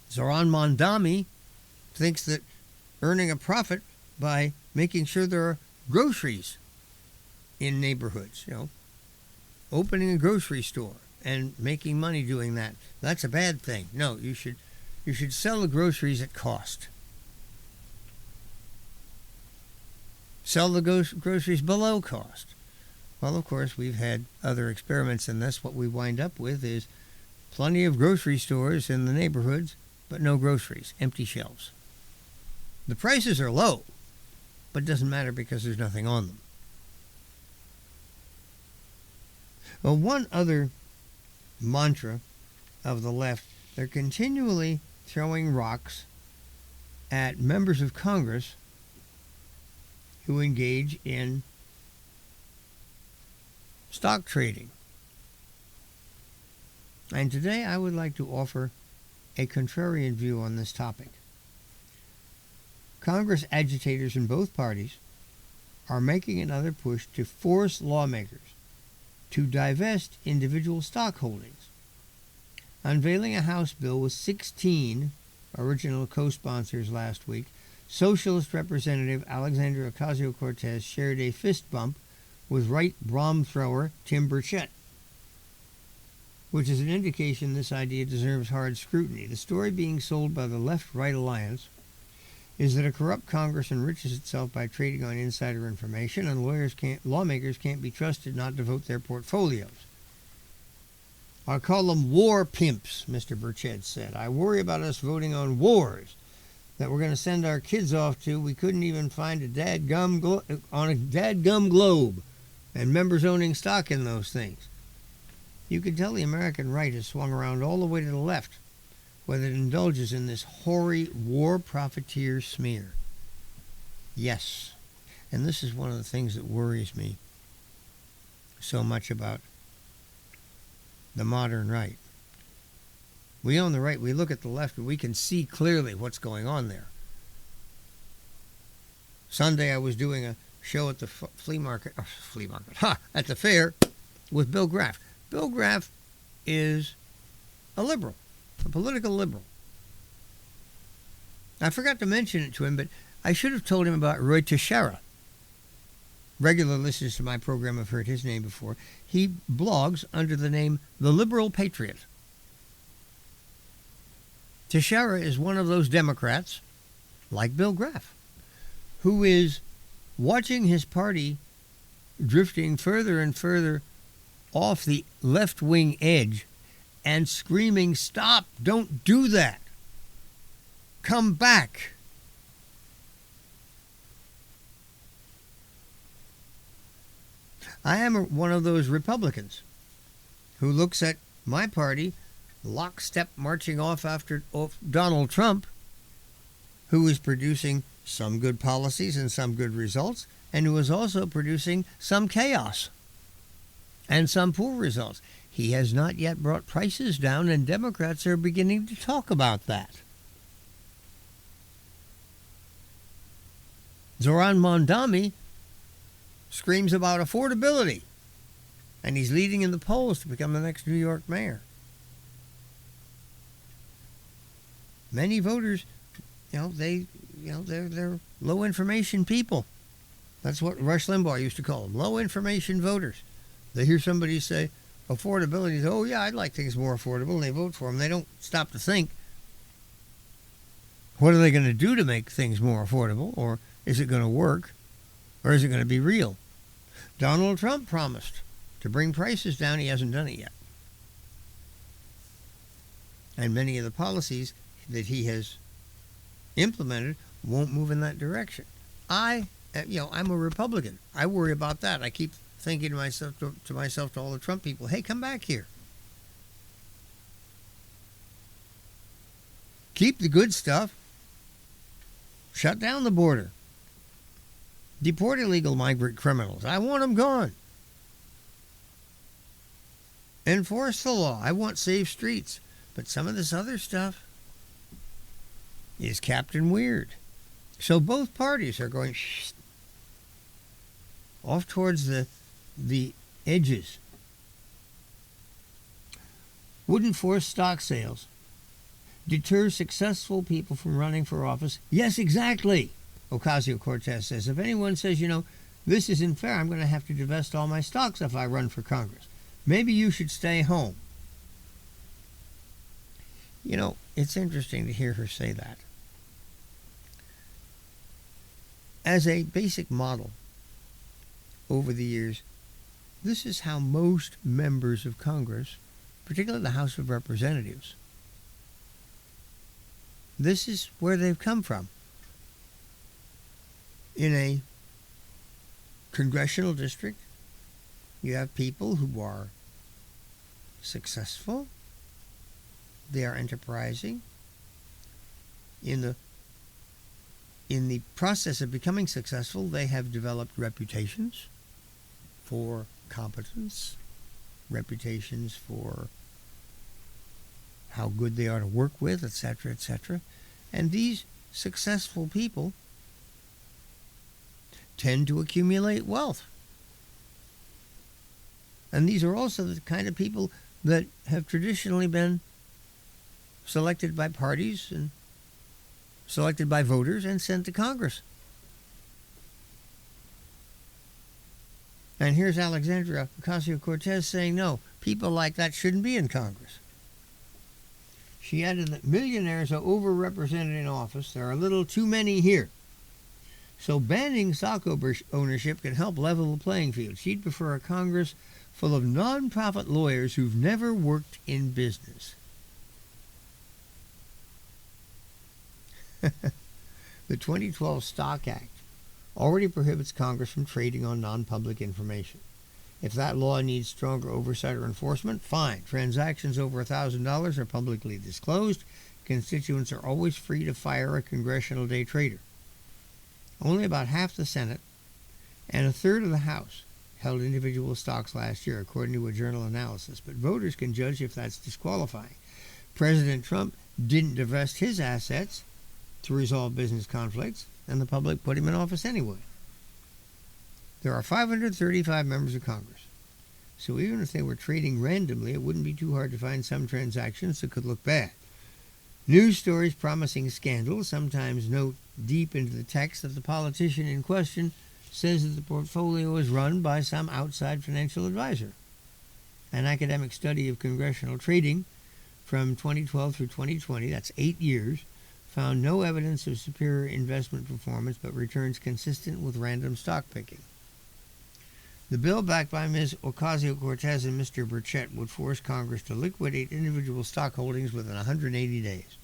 Zoran Mondami thinks that earning a profit by making sure there are groceries in neighborhoods, opening a grocery store and making money doing that, that's a bad thing. No, you should sell the groceries at cost. Sell the groceries below cost. Well, of course, we've had other experiments in this. What we wind up with is plenty of grocery stores in the neighborhoods, but no groceries, empty shelves. The prices are low, but it doesn't matter because there's nothing on them. Well, one other mantra of the left, they're continually throwing rocks at members of Congress who engage in stock trading. And today I would like to offer a contrarian view on this topic. Congress agitators in both parties are making another push to force lawmakers to divest individual stock holdings, unveiling a House bill with 16 original co-sponsors last week. Socialist Representative Alexandria Ocasio-Cortez shared a fist bump with right bomb thrower Tim Burchett, which is an indication this idea deserves hard scrutiny. The story being sold by the left-right alliance is that a corrupt Congress enriches itself by trading on insider information, and lawmakers can't be trusted not to vote their portfolios. I'll call them war pimps, Mr. Burchett said. I worry about us voting on wars. that we're going to send our kids off to, we couldn't even find a on a dadgum globe and members owning stock in those things. You can tell the American right has swung around all the way to the left, whether it indulges in this hoary war profiteer smear. Yes, and this is one of the things that worries me so much about the modern right. We own the right, we look at the left, and we can see clearly what's going on there. Sunday I was doing a show at the at the fair with Bill Graff. Bill Graff is a liberal, a political liberal. I forgot to mention it to him, but I should have told him about Roy Teixeira. Regular listeners to my program have heard his name before. He blogs under the name The Liberal Patriot. Teixeira is one of those Democrats, like Bill Graff, who is watching his party drifting further and further off the left-wing edge and screaming, "Stop, don't do that. Come back." I am one of those Republicans who looks at my party lockstep marching off after Donald Trump, who is producing some good policies and some good results, and who is also producing some chaos and some poor results. He has not yet brought prices down, and Democrats are beginning to talk about that. Zoran Mondami screams about affordability, and he's leading in the polls to become the next New York mayor. Many voters, they're low information people. That's what Rush Limbaugh used to call them, low information voters. They hear somebody say affordability, oh yeah, I'd like things more affordable, and they vote for them. They don't stop to think, what are they going to do to make things more affordable, or is it going to work, or is it going to be real? Donald Trump promised to bring prices down. He hasn't done it yet. And many of the policies that he has implemented won't move in that direction. I'm a Republican. I worry about that. I keep thinking to myself, to all the Trump people, hey, come back here. Keep the good stuff. Shut down the border. Deport illegal migrant criminals. I want them gone. Enforce the law. I want safe streets. But some of this other stuff is Captain Weird. So both parties are going off towards the edges. Wouldn't force stock sales deter successful people from running for office? Yes, exactly. Ocasio-Cortez says, if anyone says, this isn't fair, I'm going to have to divest all my stocks if I run for Congress. Maybe you should stay home. It's interesting to hear her say that. As a basic model over the years, this is how most members of Congress, particularly the House of Representatives, this is where they've come from. In a congressional district, you have people who are successful. They are enterprising. In the process of becoming successful, they have developed reputations for competence, reputations for how good they are to work with, etc., etc. And these successful people tend to accumulate wealth. And these are also the kind of people that have traditionally been selected by parties and selected by voters and sent to Congress. And here's Alexandria Ocasio-Cortez saying, no, people like that shouldn't be in Congress. She added that millionaires are overrepresented in office. There are a little too many here. So banning stock ownership can help level the playing field. She'd prefer a Congress full of non-profit lawyers who've never worked in business. The 2012 Stock Act already prohibits Congress from trading on non-public information. If that law needs stronger oversight or enforcement, fine. Transactions over $1,000 are publicly disclosed. Constituents are always free to fire a congressional day trader. Only about half the Senate and a third of the House held individual stocks last year, according to a journal analysis, but voters can judge if that's disqualifying. President Trump didn't divest his assets to resolve business conflicts, and the public put him in office anyway. There are 535 members of Congress, so even if they were trading randomly, it wouldn't be too hard to find some transactions that could look bad. News stories promising scandals sometimes note deep into the text that the politician in question says that the portfolio is run by some outside financial advisor. An academic study of congressional trading from 2012 through 2020, that's 8 years, found no evidence of superior investment performance but returns consistent with random stock picking. The bill backed by Ms. Ocasio-Cortez and Mr. Burchett would force Congress to liquidate individual stock holdings within 180 days.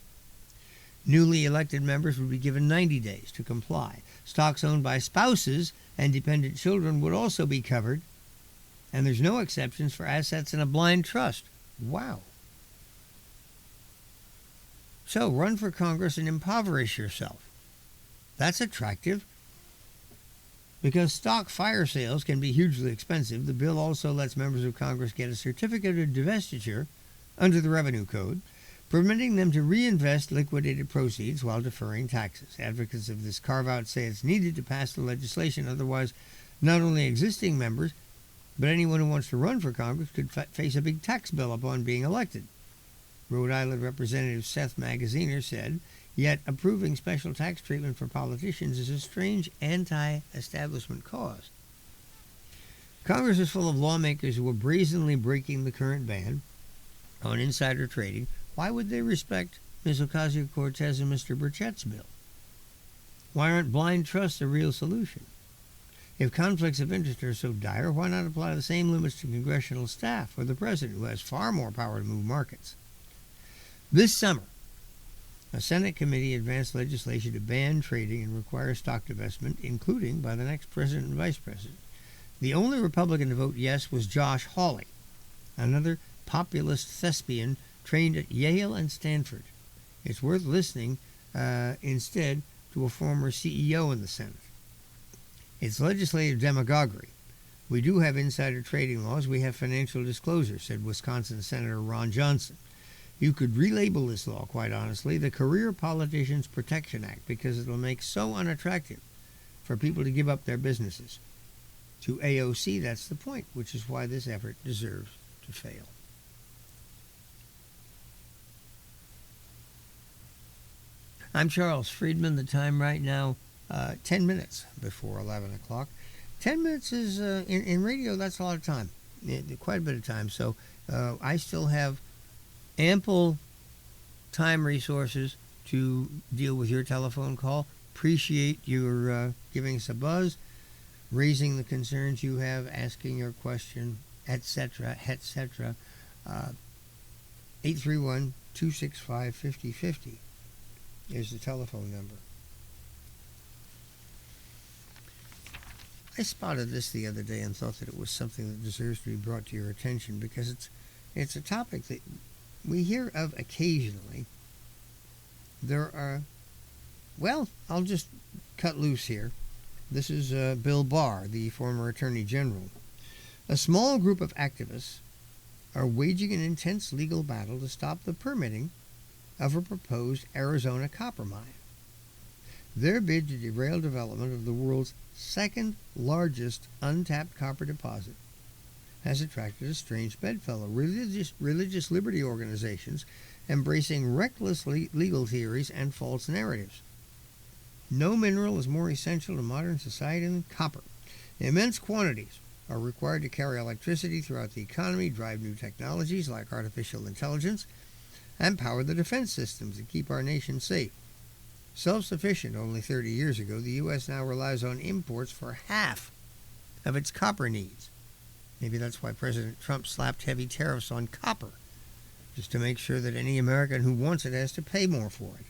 Newly elected members would be given 90 days to comply. Stocks owned by spouses and dependent children would also be covered, and there's no exceptions for assets in a blind trust. Wow. So run for Congress and impoverish yourself. That's attractive. Because stock fire sales can be hugely expensive, the bill also lets members of Congress get a certificate of divestiture under the Revenue Code, permitting them to reinvest liquidated proceeds while deferring taxes. Advocates of this carve-out say it's needed to pass the legislation, otherwise not only existing members, but anyone who wants to run for Congress could face a big tax bill upon being elected. Rhode Island Representative Seth Magaziner said, yet approving special tax treatment for politicians is a strange anti-establishment cause. Congress is full of lawmakers who are brazenly breaking the current ban on insider trading. Why would they respect Ms. Ocasio-Cortez and Mr. Burchett's bill? Why aren't blind trusts a real solution? If conflicts of interest are so dire, why not apply the same limits to congressional staff or the president, who has far more power to move markets? This summer, a Senate committee advanced legislation to ban trading and require stock divestment, including by the next president and vice president. The only Republican to vote yes was Josh Hawley, another populist thespian trained at Yale and Stanford. It's worth listening instead to a former CEO in the Senate. It's legislative demagoguery. We do have insider trading laws. We have financial disclosure, said Wisconsin Senator Ron Johnson. You could relabel this law, quite honestly, the Career Politicians Protection Act, because it'll make so unattractive for people to give up their businesses. To AOC, that's the point, which is why this effort deserves to fail. I'm Charles Freedman. The time right now, 10 minutes before 11 o'clock. 10 minutes is, in radio, that's a lot of time, quite a bit of time. So I still have ample time resources to deal with your telephone call. Appreciate your giving us a buzz, raising the concerns you have, asking your question, etc., etc. 831-265-5050 is the telephone number. I spotted this the other day and thought that it was something that deserves to be brought to your attention, because it's a topic that we hear of occasionally. There are, well, I'll just cut loose here. This is Bill Barr, the former Attorney General. A small group of activists are waging an intense legal battle to stop the permitting of a proposed Arizona copper mine. Their bid to derail development of the world's second largest untapped copper deposit has attracted a strange bedfellow. Religious liberty organizations embracing reckless legal theories and false narratives. No mineral is more essential to modern society than copper. Immense quantities are required to carry electricity throughout the economy, drive new technologies like artificial intelligence, and power the defense systems that keep our nation safe. Self-sufficient only 30 years ago, the U.S. now relies on imports for half of its copper needs. Maybe that's why President Trump slapped heavy tariffs on copper, just to make sure that any American who wants it has to pay more for it.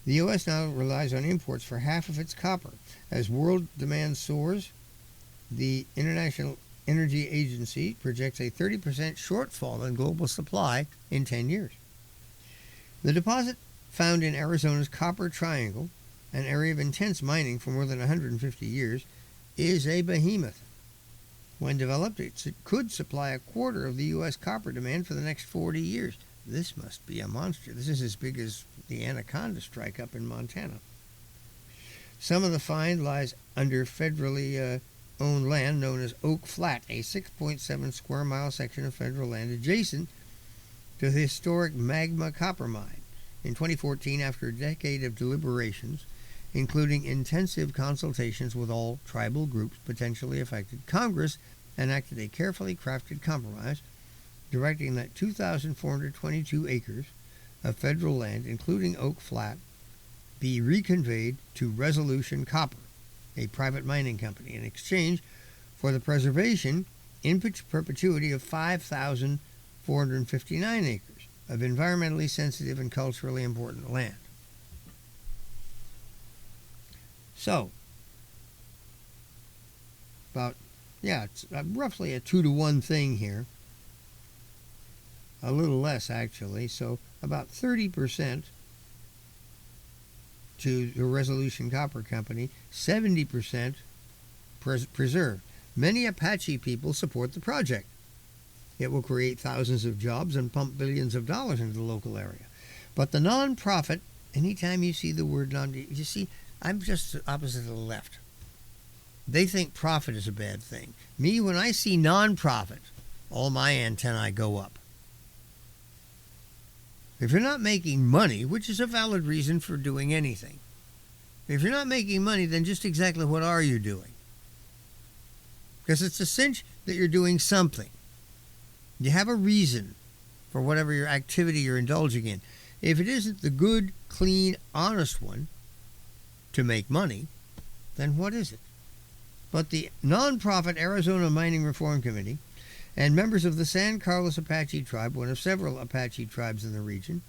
The U.S. now relies on imports for half of its copper. As world demand soars, the International Energy Agency projects a 30% shortfall in global supply in 10 years. The deposit found in Arizona's Copper Triangle, an area of intense mining for more than 150 years, is a behemoth. When developed, it could supply a quarter of the U.S. copper demand for the next 40 years. This must be a monster. This is as big as the Anaconda strike up in Montana. Some of the find lies under federally owned land known as Oak Flat, a 6.7 square mile section of federal land adjacent to the historic Magma copper mine. In 2014, after a decade of deliberations, including intensive consultations with all tribal groups potentially affected, Congress enacted a carefully crafted compromise directing that 2,422 acres of federal land, including Oak Flat, be reconveyed to Resolution Copper, a private mining company, in exchange for the preservation in perpetuity of 5,459 acres of environmentally sensitive and culturally important land. So, it's roughly a 2-to-1 thing here. A little less, actually. So, about 30% to the Resolution Copper Company, 70% preserved. Many Apache people support the project. It will create thousands of jobs and pump billions of dollars into the local area. But the nonprofit, anytime you see the word you see, I'm just the opposite of the left. They think profit is a bad thing. Me, when I see nonprofit, all my antennae go up. If you're not making money, which is a valid reason for doing anything, if you're not making money, then just exactly what are you doing? Because it's a cinch that you're doing something. You have a reason for whatever your activity you're indulging in. If it isn't the good, clean, honest one to make money, then what is it? But the nonprofit Arizona Mining Reform Committee and members of the San Carlos Apache tribe, one of several Apache tribes in the region,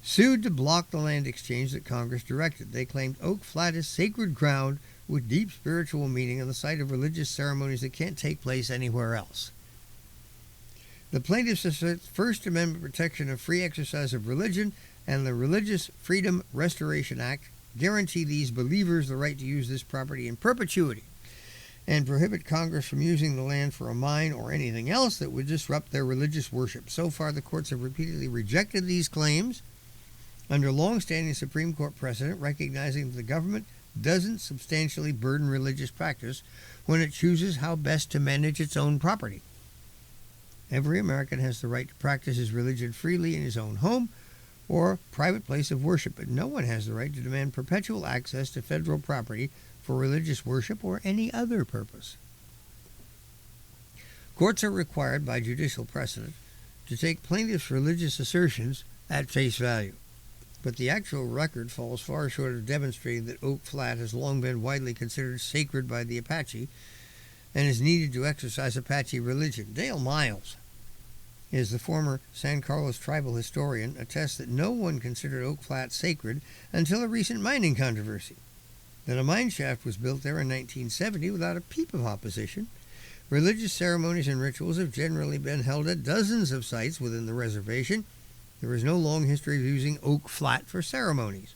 sued to block the land exchange that Congress directed. They claimed Oak Flat is sacred ground with deep spiritual meaning on the site of religious ceremonies that can't take place anywhere else. The plaintiffs assert First Amendment protection of free exercise of religion and the Religious Freedom Restoration Act guarantee these believers the right to use this property in perpetuity and prohibit Congress from using the land for a mine or anything else that would disrupt their religious worship. So far, the courts have repeatedly rejected these claims under long-standing Supreme Court precedent, recognizing that the government doesn't substantially burden religious practice when it chooses how best to manage its own property. Every American has the right to practice his religion freely in his own home or private place of worship, but no one has the right to demand perpetual access to federal property for religious worship or any other purpose. Courts are required by judicial precedent to take plaintiffs' religious assertions at face value, but the actual record falls far short of demonstrating that Oak Flat has long been widely considered sacred by the Apache and is needed to exercise Apache religion. Dale Miles is the former San Carlos tribal historian, attests that no one considered Oak Flat sacred until a recent mining controversy. That a mine shaft was built there in 1970 without a peep of opposition. Religious ceremonies and rituals have generally been held at dozens of sites within the reservation. There is no long history of using Oak Flat for ceremonies.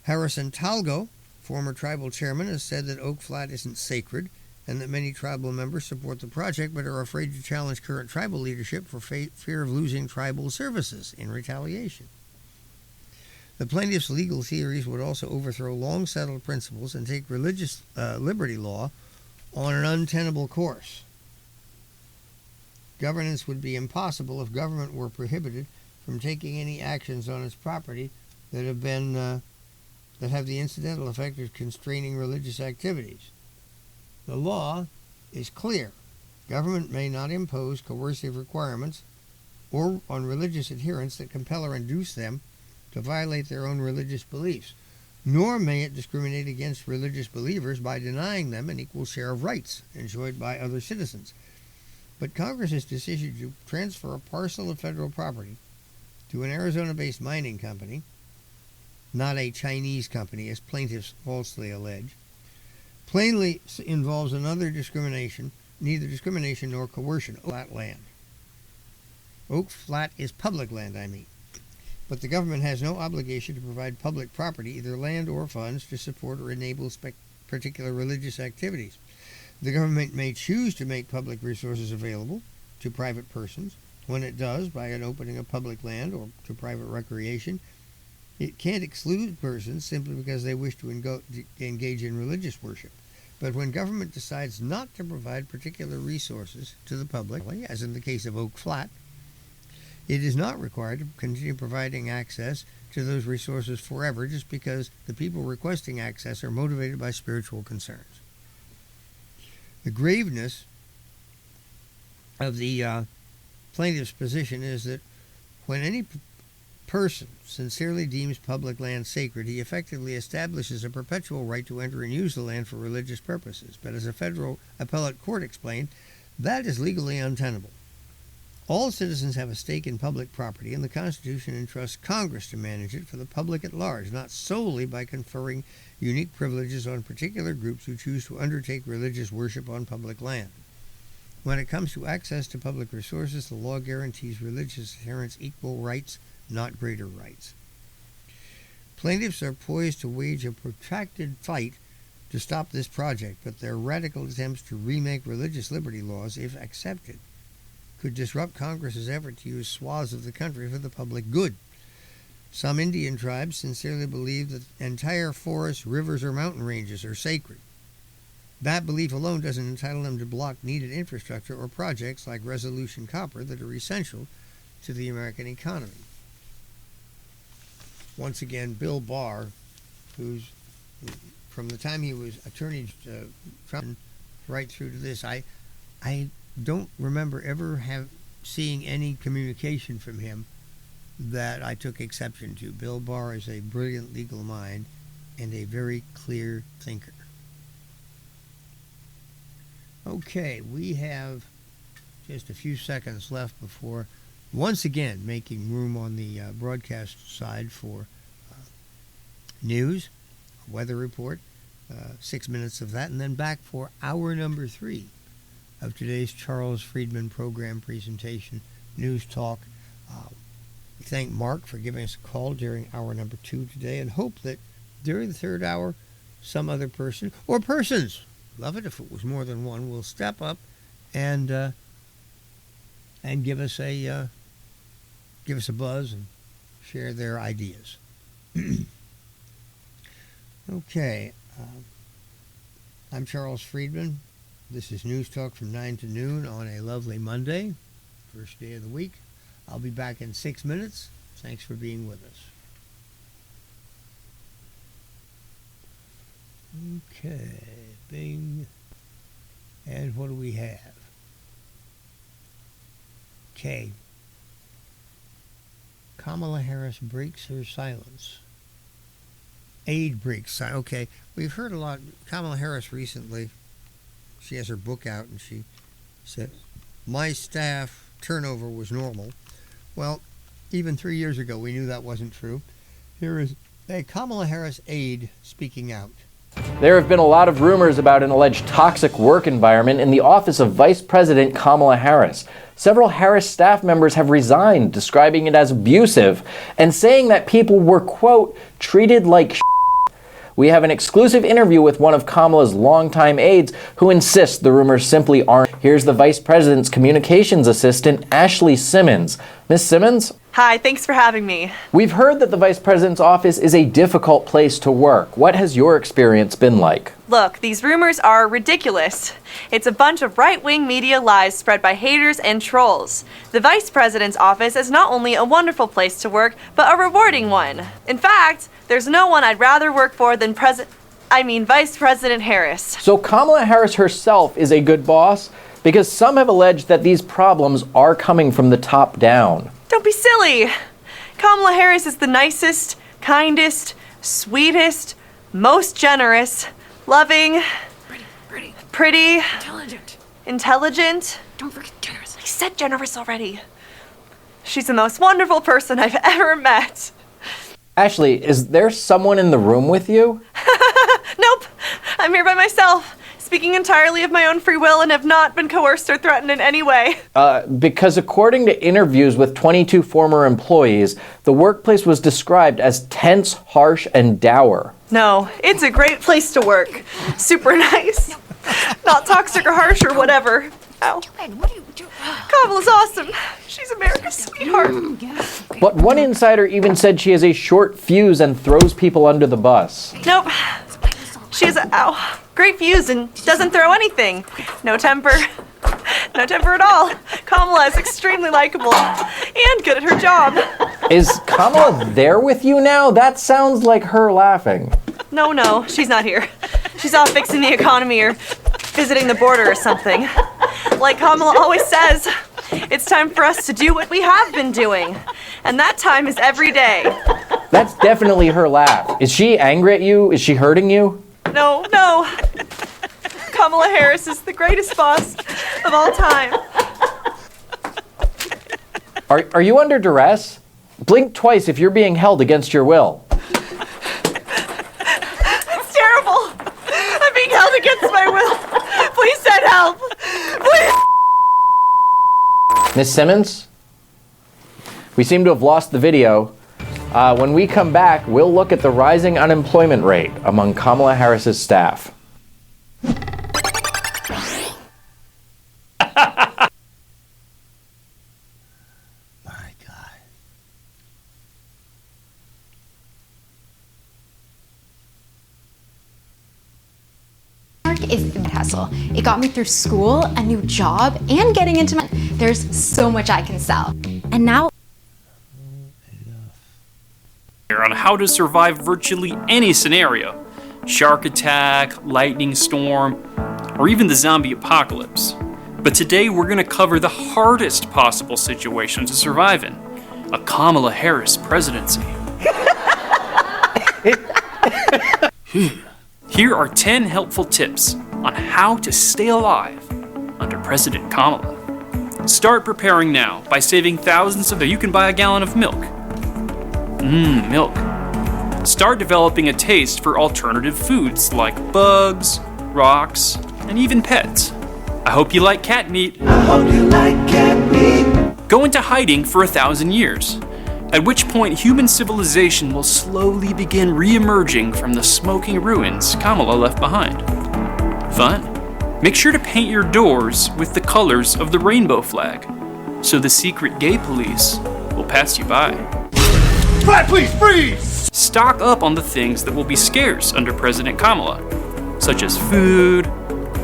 Harrison Talgo, former tribal chairman, has said that Oak Flat isn't sacred and that many tribal members support the project but are afraid to challenge current tribal leadership for fear of losing tribal services in retaliation. The plaintiffs' legal theories would also overthrow long-settled principles and take religious liberty law on an untenable course. Governance would be impossible if government were prohibited from taking any actions on its property that have the incidental effect of constraining religious activities. The law is clear. Government may not impose coercive requirements or on religious adherents that compel or induce them to violate their own religious beliefs, nor may it discriminate against religious believers by denying them an equal share of rights enjoyed by other citizens. But Congress's decision to transfer a parcel of federal property to an Arizona-based mining company not a Chinese company, as plaintiffs falsely allege, plainly involves another discrimination, neither discrimination nor coercion. Flat land. Oak Flat is public land, But the government has no obligation to provide public property, either land or funds, to support or enable particular religious activities. The government may choose to make public resources available to private persons. When it does, by an opening of public land or to private recreation, it can't exclude persons simply because they wish to engage in religious worship. But when government decides not to provide particular resources to the public, as in the case of Oak Flat, it is not required to continue providing access to those resources forever just because the people requesting access are motivated by spiritual concerns. The graveness of the plaintiff's position is that when any person sincerely deems public land sacred, he effectively establishes a perpetual right to enter and use the land for religious purposes. But as a federal appellate court explained, that is legally untenable. All citizens have a stake in public property, and the Constitution entrusts Congress to manage it for the public at large, not solely by conferring unique privileges on particular groups who choose to undertake religious worship on public land. When it comes to access to public resources, the law guarantees religious adherents equal rights, not greater rights. Plaintiffs are poised to wage a protracted fight to stop this project, but their radical attempts to remake religious liberty laws, if accepted, could disrupt Congress's effort to use swaths of the country for the public good. Some Indian tribes sincerely believe that entire forests, rivers, or mountain ranges are sacred. That belief alone doesn't entitle them to block needed infrastructure or projects like Resolution Copper that are essential to the American economy. Once again, Bill Barr, who's, from the time he was Attorney Trump right through to this, I don't remember ever seeing any communication from him that I took exception to. Bill Barr is a brilliant legal mind and a very clear thinker. Okay, we have just a few seconds left before once again making room on the broadcast side for news, weather report, 6 minutes of that, and then back for hour number 3 of today's Charles Freedman program presentation, News Talk. We thank Mark for giving us a call during hour number 2 today, and hope that during the third hour, some other person, or persons, love it if it was more than one, will step up and give us a buzz and share their ideas. Okay, I'm Charles Freedman. This is News Talk from 9 to noon on a lovely Monday, first day of the week. I'll be back in 6 minutes. Thanks for being with us. Okay, bing. And what do we have? Okay. Kamala Harris breaks her silence. Aide breaks silence. Okay, we've heard a lot. Kamala Harris recently, she has her book out, and she said, my staff turnover was normal. Well, even 3 years ago, we knew that wasn't true. Here is a Kamala Harris aide speaking out. There have been a lot of rumors about an alleged toxic work environment in the office of Vice President Kamala Harris. Several Harris staff members have resigned, describing it as abusive, and saying that people were, quote, treated like shit. We have an exclusive interview with one of Kamala's longtime aides who insists the rumors simply aren't. Here's the Vice President's communications assistant, Ashley Simmons. Miss Simmons? Hi, thanks for having me. We've heard that the Vice President's office is a difficult place to work. What has your experience been like? Look, these rumors are ridiculous. It's a bunch of right-wing media lies spread by haters and trolls. The Vice President's office is not only a wonderful place to work, but a rewarding one. In fact, there's no one I'd rather work for than Vice President Harris. So Kamala Harris herself is a good boss? Because some have alleged that these problems are coming from the top down. Don't be silly. Kamala Harris is the nicest, kindest, sweetest, most generous, loving, pretty, intelligent. Don't forget generous. I said generous already. She's the most wonderful person I've ever met. Ashley, is there someone in the room with you? Nope. I'm here by myself, speaking entirely of my own free will and have not been coerced or threatened in any way. Because according to interviews with 22 former employees, the workplace was described as tense, harsh, and dour. No, it's a great place to work. Super nice. Not toxic or harsh or whatever. Ow. Kamala's awesome. She's America's sweetheart. But one insider even said she has a short fuse and throws people under the bus. Nope. She has a great fuse and doesn't throw anything. No temper. No temper at all. Kamala is extremely likable and good at her job. Is Kamala there with you now? That sounds like her laughing. No, she's not here. She's off fixing the economy or visiting the border or something. Like Kamala always says, it's time for us to do what we have been doing. And that time is every day. That's definitely her laugh. Is she angry at you? Is she hurting you? No. Kamala Harris is the greatest boss of all time. Are you under duress? Blink twice if you're being held against your will. It's terrible. I'm being held against my will. Please send help. Please. Miss Simmons? We seem to have lost the video. When we come back, we'll look at the rising unemployment rate among Kamala Harris's staff. Is the hustle. It got me through school, a new job, and getting into my... There's so much I can sell. And now... On how to survive virtually any scenario. Shark attack, lightning storm, or even the zombie apocalypse. But today we're going to cover the hardest possible situation to survive in. A Kamala Harris presidency. Here are 10 helpful tips on how to stay alive under President Kamala. Start preparing now by saving thousands so that you can buy a gallon of milk. Milk. Start developing a taste for alternative foods like bugs, rocks, and even pets. I hope you like cat meat. Go into hiding for 1,000 years. At which point human civilization will slowly begin re-emerging from the smoking ruins Kamala left behind. Fun? Make sure to paint your doors with the colors of the rainbow flag, so the secret gay police will pass you by. Flag, please, freeze! Stock up on the things that will be scarce under President Kamala, such as food,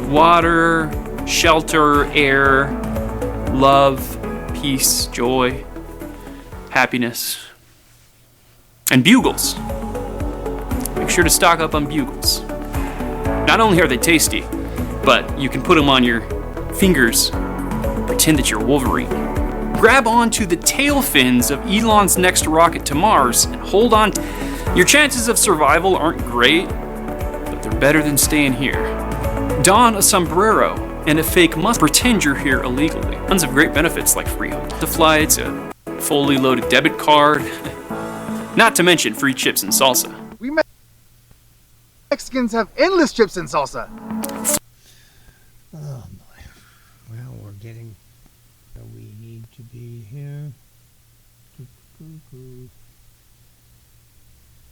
water, shelter, air, love, peace, joy, happiness, and bugles. Make sure to stock up on bugles. Not only are they tasty, but you can put them on your fingers, pretend that you're Wolverine. Grab onto the tail fins of Elon's next rocket to Mars and hold on. Your chances of survival aren't great, but they're better than staying here. Don a sombrero and a fake mustache. Pretend you're here illegally. Tons of great benefits like free hotel flights, a fully loaded debit card, not to mention free chips and salsa. We Mexicans have endless chips and salsa. Oh boy. Well, we're getting where we need to be here.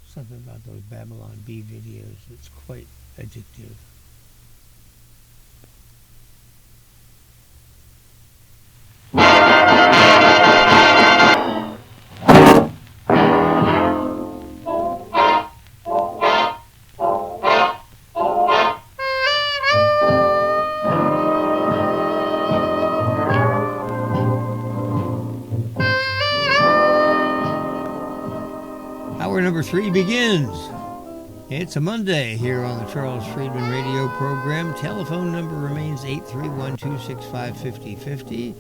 Something about those Babylon Bee videos that's quite addictive. Hour number 3 begins. It's a Monday here on the Charles Freedman radio program. Telephone number remains 831-265-5050.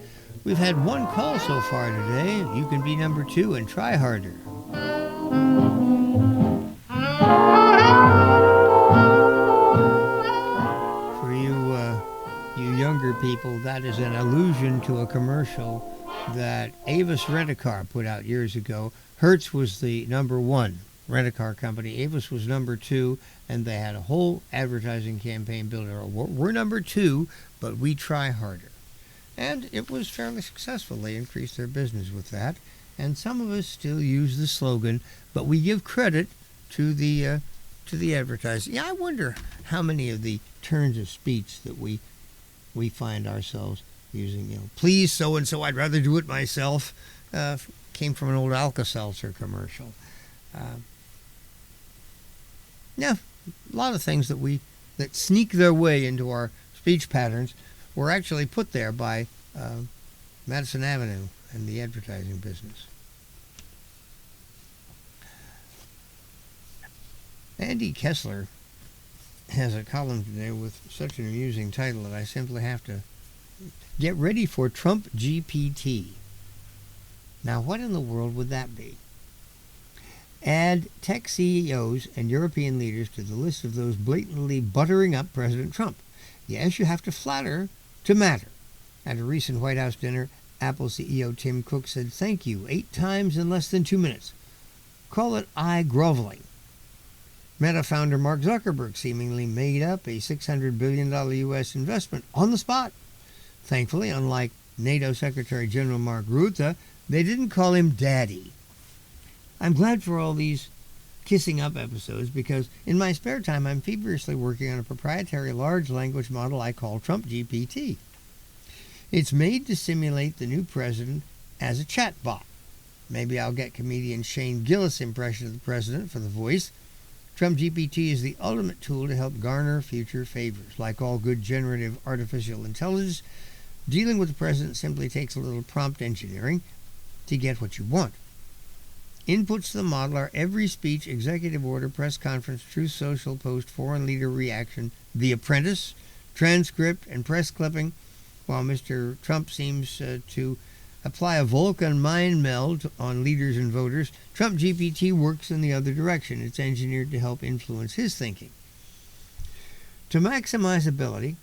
We've had one call so far today. You can be number 2 and try harder. For you younger people, that is an allusion to a commercial that Avis Rent-A-Car put out years ago. Hertz was the number 1. rent-a-car company. Avis was number 2, and they had a whole advertising campaign built around, we're number 2, but we try harder. And it was fairly successful. They increased their business with that. And some of us still use the slogan, but we give credit to the advertising. Yeah, I wonder how many of the turns of speech that we find ourselves using. Please so-and-so, I'd rather do it myself, came from an old Alka-Seltzer commercial. Yeah, a lot of things that sneak their way into our speech patterns were actually put there by Madison Avenue and the advertising business. Andy Kessler has a column today with such an amusing title that I simply have to get ready for Trump GPT. Now, what in the world would that be? Add tech CEOs and European leaders to the list of those blatantly buttering up President Trump. Yes, you have to flatter to matter. At a recent White House dinner, Apple CEO Tim Cook said thank you 8 times in less than 2 minutes. Call it eye groveling. Meta founder Mark Zuckerberg seemingly made up a $600 billion U.S. investment on the spot. Thankfully, unlike NATO Secretary General Mark Rutte, they didn't call him Daddy. I'm glad for all these kissing up episodes because in my spare time I'm feverishly working on a proprietary large language model I call Trump GPT. It's made to simulate the new president as a chatbot. Maybe I'll get comedian Shane Gillis' impression of the president for the voice. Trump GPT is the ultimate tool to help garner future favors. Like all good generative artificial intelligence, dealing with the president simply takes a little prompt engineering to get what you want. Inputs to the model are every speech, executive order, press conference, Truth Social post, foreign leader reaction, The Apprentice, transcript, and press clipping. While Mr. Trump seems to apply a Vulcan mind meld on leaders and voters, Trump GPT works in the other direction. It's engineered to help influence his thinking. To maximize ability,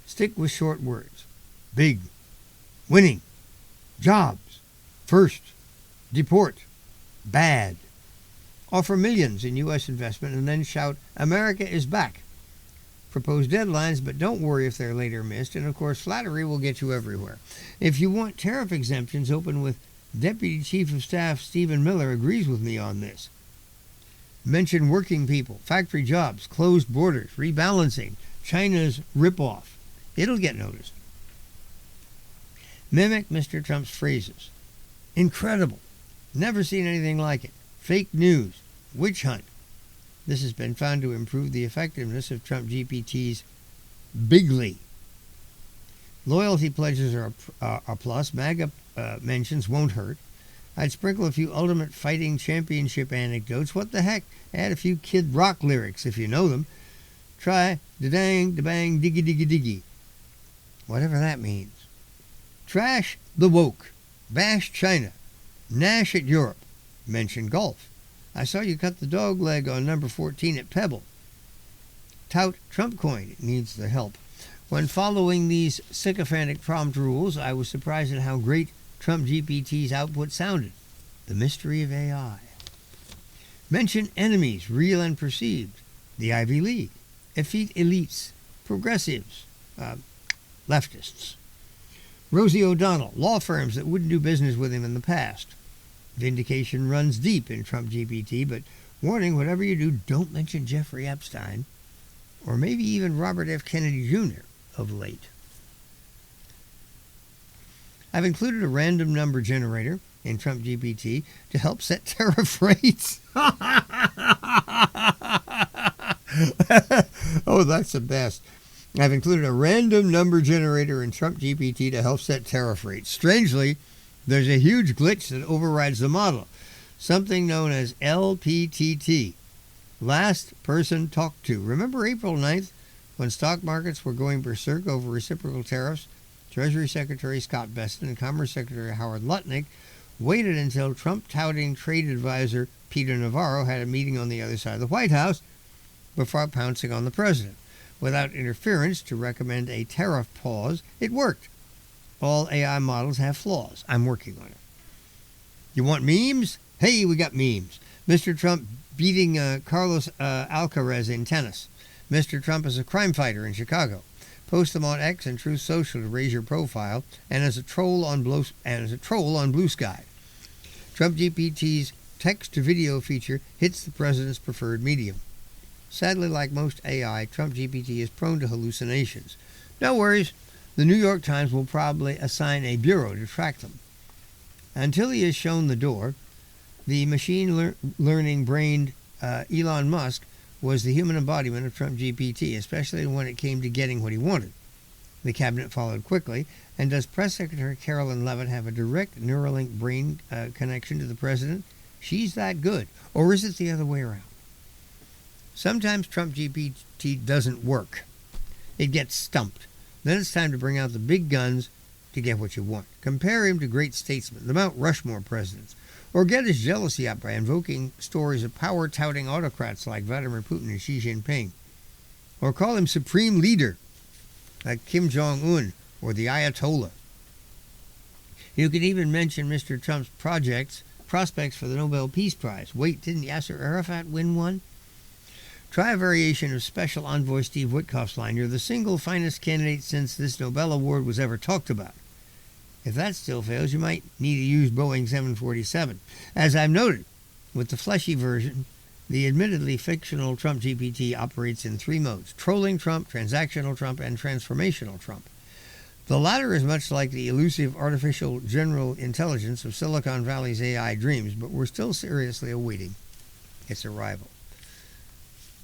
stick with short words. Big, winning, jobs, first, deport, bad. Offer millions in U.S. investment and then shout, America is back. Propose deadlines, but don't worry if they're later missed. And, of course, flattery will get you everywhere. If you want tariff exemptions, open with Deputy Chief of Staff Stephen Miller agrees with me on this. Mention working people, factory jobs, closed borders, rebalancing, China's ripoff. It'll get noticed. Mimic Mr. Trump's phrases. Incredible. Never seen anything like it. Fake news. Witch hunt. This has been found to improve the effectiveness of Trump GPT's bigly. Loyalty pledges are a plus. MAGA mentions won't hurt. I'd sprinkle a few Ultimate Fighting Championship anecdotes. What the heck? Add a few Kid Rock lyrics if you know them. Try da-dang, da-bang, diggy-diggy-diggy. Whatever that means. Trash the woke. Bash China. Gnash at Europe. Mention golf. I saw you cut the dog leg on number 14 at Pebble. Tout Trump coin. It needs the help. When following these sycophantic prompt rules, I was surprised at how great Trump GPT's output sounded. The mystery of AI. Mention enemies, real and perceived. The Ivy League. Effete elites. Progressives. Leftists. Rosie O'Donnell. Law firms that wouldn't do business with him in the past. Vindication runs deep in Trump GPT, but warning, whatever you do, don't mention Jeffrey Epstein, or maybe even Robert F. Kennedy Jr. of late. I've included a random number generator in Trump GPT to help set tariff rates. Oh, that's the best. I've included a random number generator in Trump GPT to help set tariff rates. Strangely, there's a huge glitch that overrides the model, something known as LPTT, last person talked to. Remember April 9th, when stock markets were going berserk over reciprocal tariffs? Treasury Secretary Scott Bessent and Commerce Secretary Howard Lutnick waited until Trump-touting trade advisor Peter Navarro had a meeting on the other side of the White House before pouncing on the president. Without interference to recommend a tariff pause, it worked. All AI models have flaws. I'm working on it. You want memes? Hey, we got memes. Mr. Trump beating Carlos Alcaraz in tennis. Mr. Trump is a crime fighter in Chicago. Post them on X and Truth Social to raise your profile, and as a troll on Blue Sky. Trump GPT's text-to-video feature hits the president's preferred medium. Sadly, like most AI, Trump GPT is prone to hallucinations. No worries, the New York Times will probably assign a bureau to track them. Until he is shown the door, the machine-learning-brained Elon Musk was the human embodiment of Trump GPT, especially when it came to getting what he wanted. The cabinet followed quickly, and does Press Secretary Carolyn Leavitt have a direct Neuralink brain connection to the president? She's that good. Or is it the other way around? Sometimes Trump GPT doesn't work. It gets stumped. Then it's time to bring out the big guns to get what you want. Compare him to great statesmen, the Mount Rushmore presidents, or get his jealousy up by invoking stories of power-touting autocrats like Vladimir Putin and Xi Jinping. Or call him supreme leader, like Kim Jong-un or the Ayatollah. You could even mention Mr. Trump's prospects for the Nobel Peace Prize. Wait, didn't Yasser Arafat win one? Try a variation of Special Envoy Steve Witkoff's line, "You're the single finest candidate since this Nobel Award was ever talked about." If that still fails, you might need to use Boeing 747. As I've noted, with the fleshy version, the admittedly fictional Trump GPT operates in 3 modes: trolling Trump, transactional Trump, and transformational Trump. The latter is much like the elusive artificial general intelligence of Silicon Valley's AI dreams, but we're still seriously awaiting its arrival.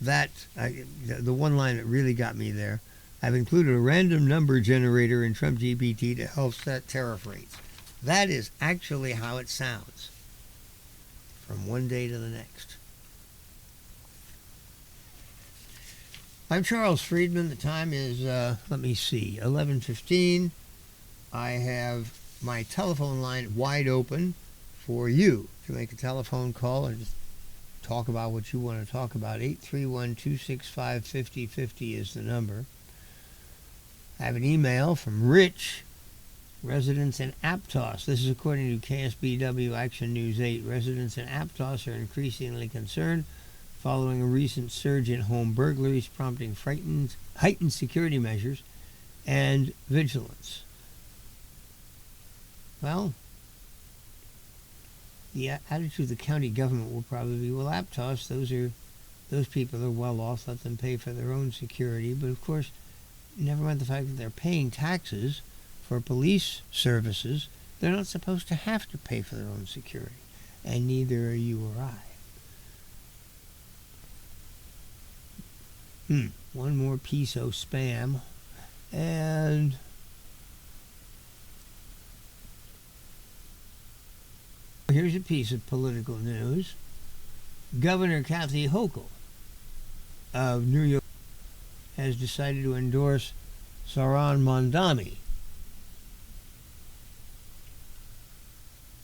The one line that really got me there, I've included a random number generator in Trump GPT to help set tariff rates. That is actually how it sounds from one day to the next. I'm Charles Freedman. The time is, 11:15. I have my telephone line wide open for you to make a telephone call and just talk about what you want to talk about. 831-265-5050 is the number. I have an email from Rich, residents in Aptos. This is according to KSBW Action News 8. Residents in Aptos are increasingly concerned following a recent surge in home burglaries, prompting heightened security measures and vigilance. Well, the attitude of the county government will probably be, well, Aptos, those people are well off, let them pay for their own security. But of course, never mind the fact that they're paying taxes for police services, they're not supposed to have to pay for their own security. And neither are you or I. One more piece of spam. And here's a piece of political news. Governor Kathy Hochul of New York has decided to endorse Zohran Mamdani.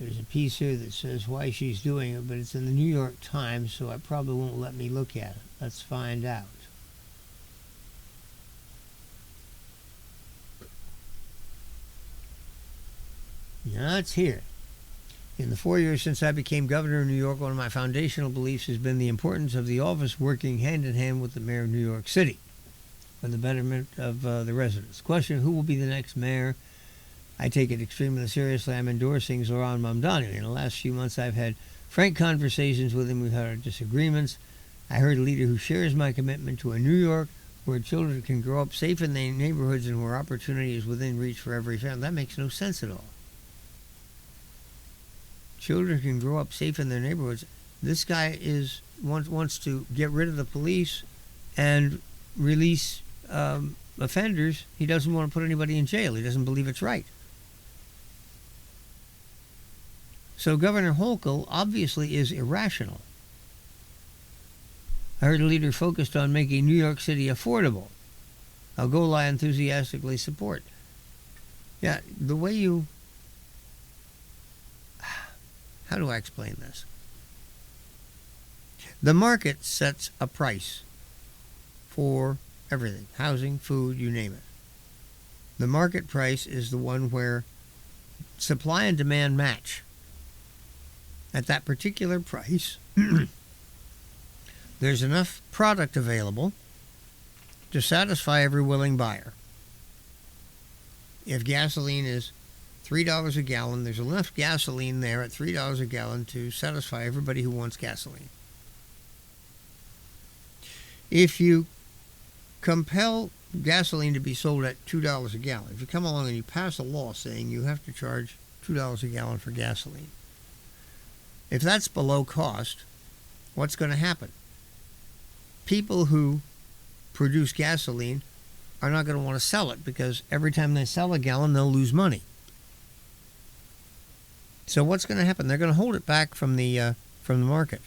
There's a piece here that says why she's doing it, but it's in the New York Times, so it probably won't let me look at it. Let's find out. Now it's here. In the 4 years since I became governor of New York, one of my foundational beliefs has been the importance of the office working hand-in-hand with the mayor of New York City for the betterment of the residents. Question, who will be the next mayor? I take it extremely seriously. I'm endorsing Zohran Mamdani. In the last few months, I've had frank conversations with him. We've had our disagreements. I heard a leader who shares my commitment to a New York where children can grow up safe in their neighborhoods and where opportunity is within reach for every family. That makes no sense at all. Children can grow up safe in their neighborhoods. This guy wants to get rid of the police and release offenders. He doesn't want to put anybody in jail. He doesn't believe it's right. So Governor Hochul obviously is irrational. I heard a leader focused on making New York City affordable. A goal I enthusiastically support. Yeah, the way you... How do I explain this? The market sets a price for everything. Housing, food, you name it. The market price is the one where supply and demand match. at that particular price, there's enough product available to satisfy every willing buyer. If gasoline is $3 a gallon, there's enough gasoline there at $3 a gallon to satisfy everybody who wants gasoline. If you compel gasoline to be sold at $2 a gallon, if you come along and you pass a law saying you have to charge $2 a gallon for gasoline, if that's below cost, what's going to happen? People who produce gasoline are not going to want to sell it because every time they sell a gallon, they'll lose money. So what's going to happen? They're going to hold it back from the market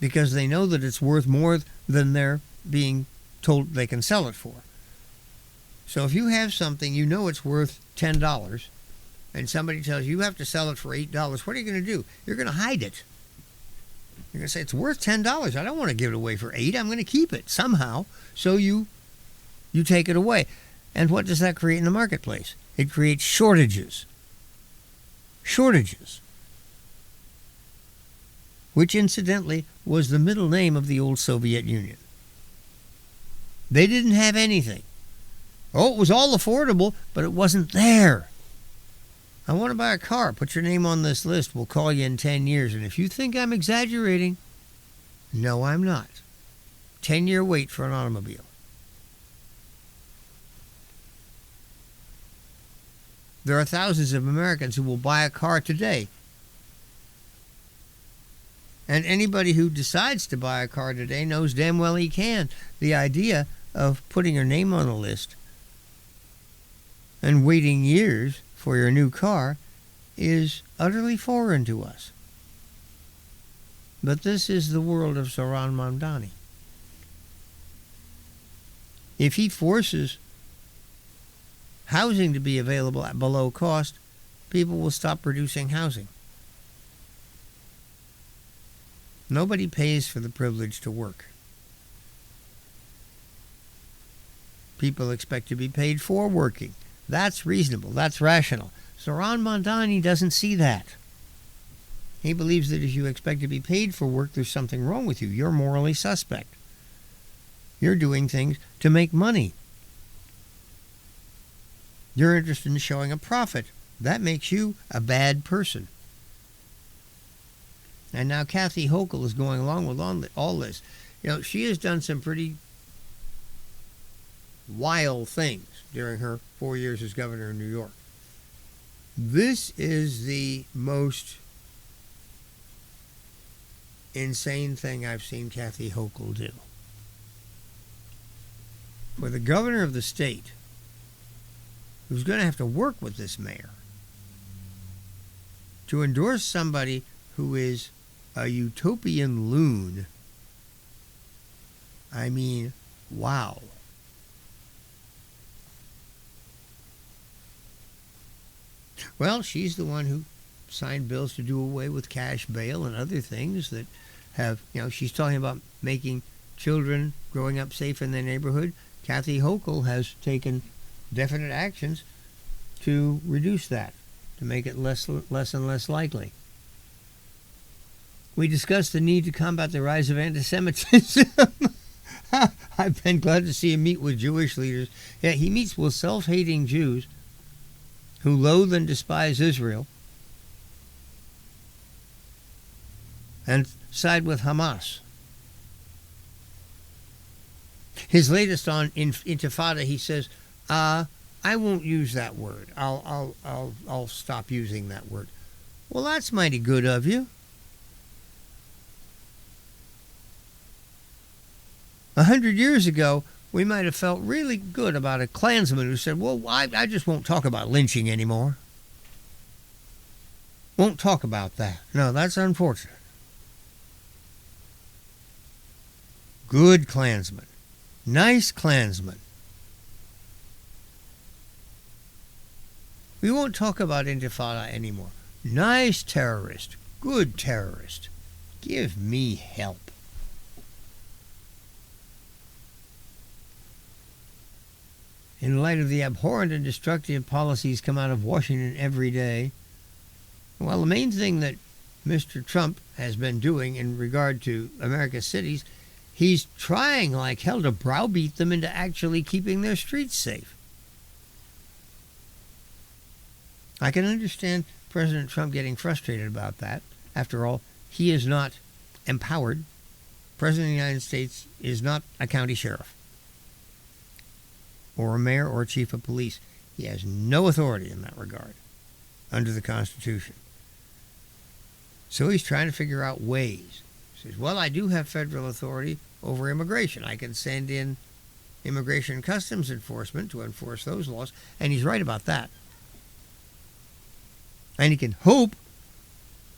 because they know that it's worth more than they're being told they can sell it for. So if you have something you know it's worth $10 and somebody tells you have to sell it for $8, what are you going to do? You're going to hide it. You're going to say, it's worth $10. I don't want to give it away for $8. I'm going to keep it somehow. So you take it away. And what does that create in the marketplace? It creates shortages. Shortages. Which, incidentally, was the middle name of the old Soviet Union. They didn't have anything. Oh, it was all affordable, but it wasn't there. I want to buy a car. Put your name on this list. We'll call you in 10 years. And if you think I'm exaggerating, no, I'm not. 10-year wait for an automobile. There are thousands of Americans who will buy a car today. And anybody who decides to buy a car today knows damn well he can. The idea of putting your name on a list and waiting years for your new car is utterly foreign to us. But this is the world of Zohran Mamdani. If he forces housing to be available at below cost, people will stop producing housing. Nobody pays for the privilege to work. People expect to be paid for working. That's reasonable. That's rational. Zohran Mamdani doesn't see that. He believes that if you expect to be paid for work, there's something wrong with you. You're morally suspect. You're doing things to make money. You're interested in showing a profit. That makes you a bad person. And now Kathy Hochul is going along with all this. You know, she has done some pretty wild things during her 4 years as governor of New York. This is the most insane thing I've seen Kathy Hochul do. For the governor of the state, who's going to have to work with this mayor, to endorse somebody who is a utopian loon, I mean, wow. Well, she's the one who signed bills to do away with cash bail and other things that have, you know, she's talking about making children growing up safe in their neighborhood. Kathy Hochul has taken definite actions to reduce that, to make it less and less likely. We discussed the need to combat the rise of anti-Semitism. I've been glad to see him meet with Jewish leaders. Yeah, he meets with self-hating Jews who loathe and despise Israel and side with Hamas. His latest on Intifada, he says, I won't use that word. I'll stop using that word. Well, that's mighty good of you. 100 years ago, we might have felt really good about a Klansman who said, well, I just won't talk about lynching anymore. Won't talk about that. No, that's unfortunate. Good Klansman. Nice Klansman. We won't talk about Intifada anymore. Nice terrorist. Good terrorist. Give me help. In light of the abhorrent and destructive policies come out of Washington every day, Well, the main thing that Mr. Trump has been doing in regard to America's cities, he's trying like hell to browbeat them into actually keeping their streets safe. I can understand President Trump getting frustrated about that. After all, he is not empowered. President of the United States is not a county sheriff or a mayor or a chief of police. He has no authority in that regard under the Constitution. So he's trying to figure out ways. He says, well, I do have federal authority over immigration. I can send in Immigration and Customs Enforcement to enforce those laws. And he's right about that. And he can hope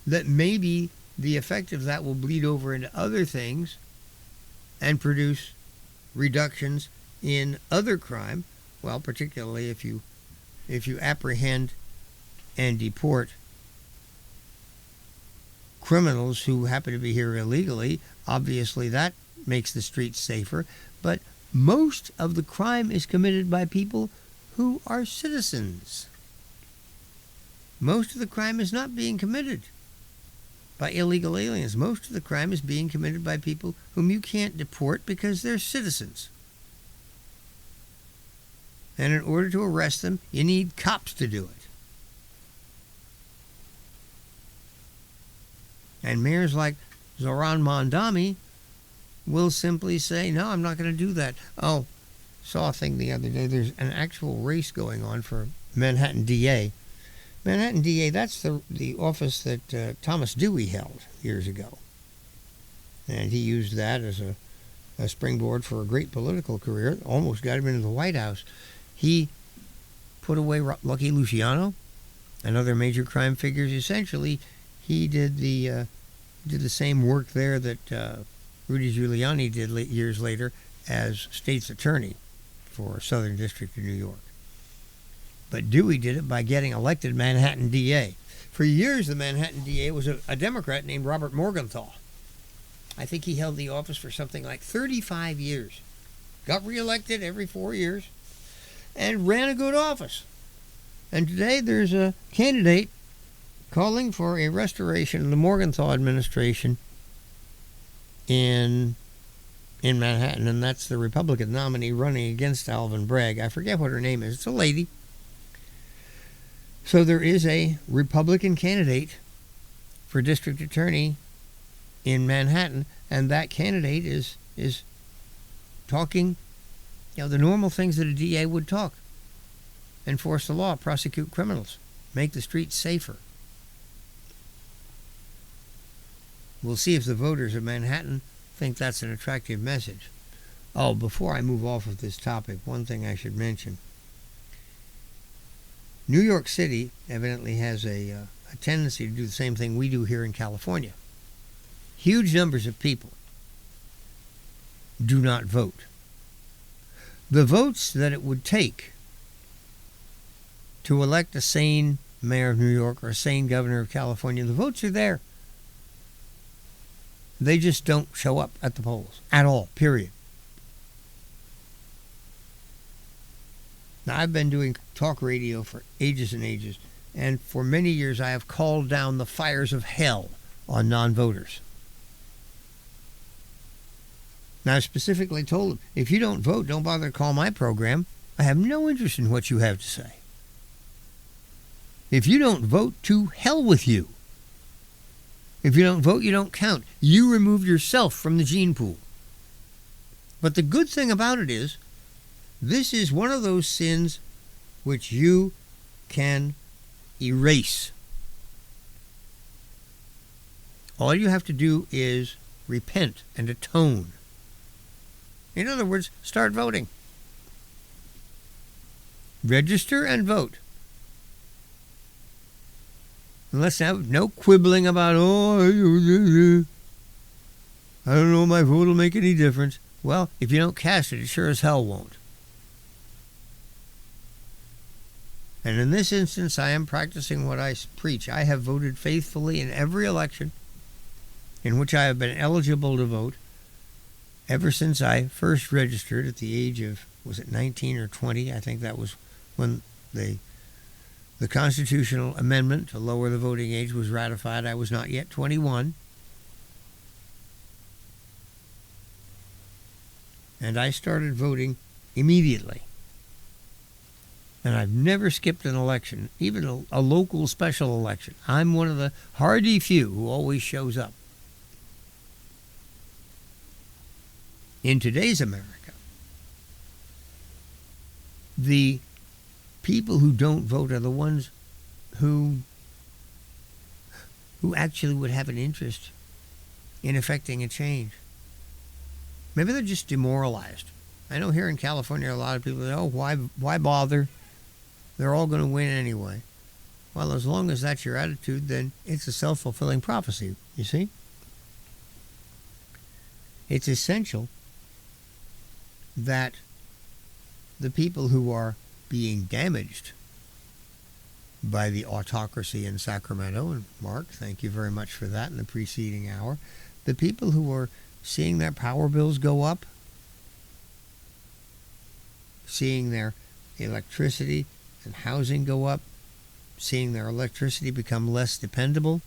that maybe the effect of that will bleed over into other things and produce reductions in other crime. Well, particularly if you apprehend and deport criminals who happen to be here illegally, obviously that makes the streets safer. But most of the crime is committed by people who are citizens. Most of the crime is not being committed by illegal aliens. Most of the crime is being committed by people whom you can't deport because they're citizens. And in order to arrest them, you need cops to do it. And mayors like Zoran Mondami will simply say, no, I'm not going to do that. Oh, saw a thing the other day. There's an actual race going on for Manhattan DA. Manhattan DA, that's the office that Thomas Dewey held years ago. And he used that as a springboard for a great political career. Almost got him into the White House. He put away Lucky Luciano and other major crime figures. Essentially, he did the same work there that Rudy Giuliani did years later as state's attorney for Southern District of New York. But Dewey did it by getting elected Manhattan DA. For years, the Manhattan DA was a Democrat named Robert Morgenthau. I think he held the office for something like 35 years. Got reelected every 4 years and ran a good office. And today there's a candidate calling for a restoration of the Morgenthau administration in Manhattan, and that's the Republican nominee running against Alvin Bragg. I forget what her name is. It's a lady. So there is a Republican candidate for district attorney in Manhattan, and that candidate is talking, the normal things that a DA would talk. Enforce the law, prosecute criminals, make the streets safer. We'll see if the voters of Manhattan think that's an attractive message. Oh, before I move off of this topic, one thing I should mention. New York City evidently has a tendency to do the same thing we do here in California. Huge numbers of people do not vote. The votes that it would take to elect a sane mayor of New York or a sane governor of California, the votes are there. They just don't show up at the polls at all, period. Now, I've been doing talk radio for ages and ages, and for many years I have called down the fires of hell on non-voters. Now, I specifically told them, if you don't vote, don't bother to call my program. I have no interest in what you have to say. If you don't vote, to hell with you. If you don't vote, you don't count. You removed yourself from the gene pool. But the good thing about it is, this is one of those sins which you can erase. All you have to do is repent and atone. In other words, start voting. Register and vote. And let's have no quibbling about, I don't know, my vote will make any difference. Well, if you don't cast it, it sure as hell won't. And in this instance, I am practicing what I preach. I have voted faithfully in every election in which I have been eligible to vote ever since I first registered at the age of, was it 19 or 20? I think that was when the The constitutional amendment to lower the voting age was ratified. I was not yet 21. And I started voting immediately. And I've never skipped an election, even a local special election. I'm one of the hardy few who always shows up. In today's America, the people who don't vote are the ones who actually would have an interest in effecting a change. Maybe they're just demoralized. I know here in California a lot of people say, oh, why bother? They're all going to win anyway. Well, as long as that's your attitude, then it's a self-fulfilling prophecy, you see? It's essential that the people who are being damaged by the autocracy in Sacramento, and Mark, thank you very much for that in the preceding hour, the people who are seeing their power bills go up, seeing their electricity and housing go up, seeing their electricity become less dependable,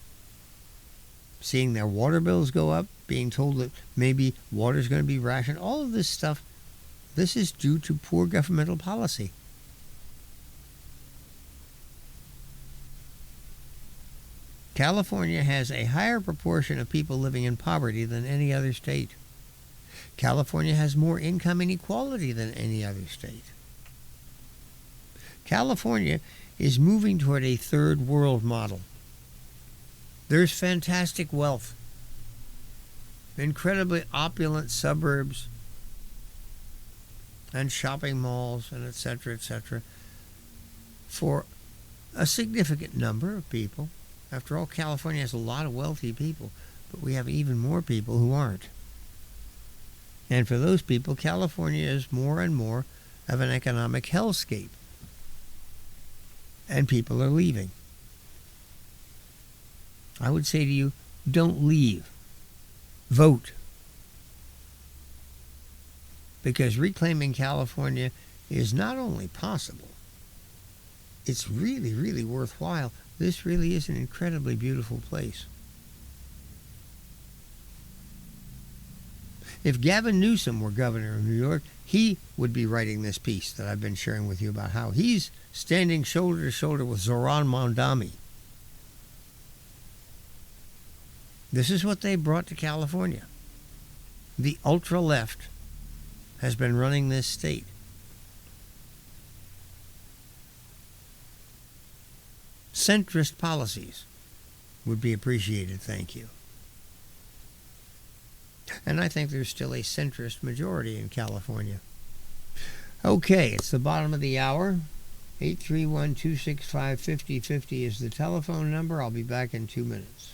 seeing their water bills go up, being told that maybe water's going to be rationed, all of this stuff, this is due to poor governmental policy. California has a higher proportion of people living in poverty than any other state. California has more income inequality than any other state. California is moving toward a third world model. There's fantastic wealth, incredibly opulent suburbs, and shopping malls, and et cetera, for a significant number of people. After all, California has a lot of wealthy people, but we have even more people who aren't. And for those people, California is more and more of an economic hellscape. And people are leaving. I would say to you, don't leave. Vote. Because reclaiming California is not only possible, it's really, really worthwhile. This really is an incredibly beautiful place. If Gavin Newsom were governor of New York, he would be writing this piece that I've been sharing with you about how he's standing shoulder to shoulder with Zoran Mondami. This is what they brought to California. The ultra-left has been running this state. Centrist policies would be appreciated, thank you. And I think there's still a centrist majority in California. Okay, it's the bottom of the hour. 831-265-5050 is the telephone number. I'll be back in 2 minutes.